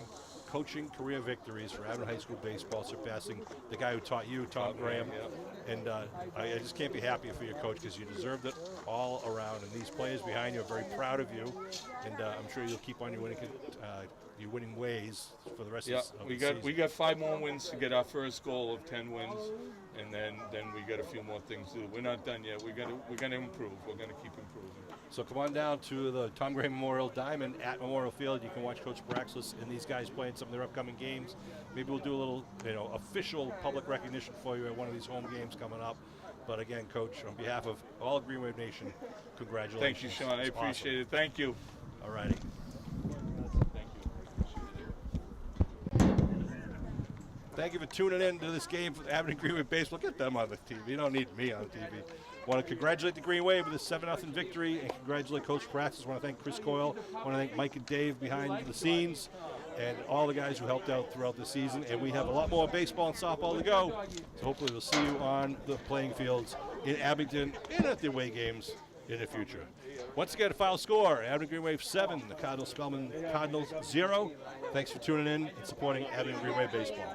coaching career victories for Abington High School baseball, surpassing the guy who taught you, Tom Graham. Yeah. And I just can't be happier for your coach because you deserved it all around. And these players behind you are very proud of you. And I'm sure you'll keep on your winning ways for the rest of the season. We got 5 more wins to get our first goal of 10 wins, and then we got a few more things to do. We're not done yet. We're gonna improve. We're gonna keep improving. So come on down to the Tom Graham Memorial Diamond at Memorial Field. You can watch Coach Braxlis and these guys play in some of their upcoming games. Maybe we'll do a little, official public recognition for you at one of these home games coming up. But again, Coach, on behalf of all of Green Wave Nation, congratulations. Thank you, Sean. I It's appreciate it. Thank you. All righty. Thank you. Thank you for tuning in to this game for Abington Green Wave Baseball. Get them on the TV. You don't need me on TV. Want to congratulate the Green Wave with a 7-0 victory and congratulate Coach Praxis. Want to thank Chris Coyle. Want to thank Mike and Dave behind the scenes and all the guys who helped out throughout the season. And we have a lot more baseball and softball to go. So hopefully we'll see you on the playing fields in Abington and at the away games in the future. Once again, a final score, Abington Green Wave 7, the Cardinal Spellman Cardinals 0. Thanks for tuning in and supporting Abington Green Wave Baseball.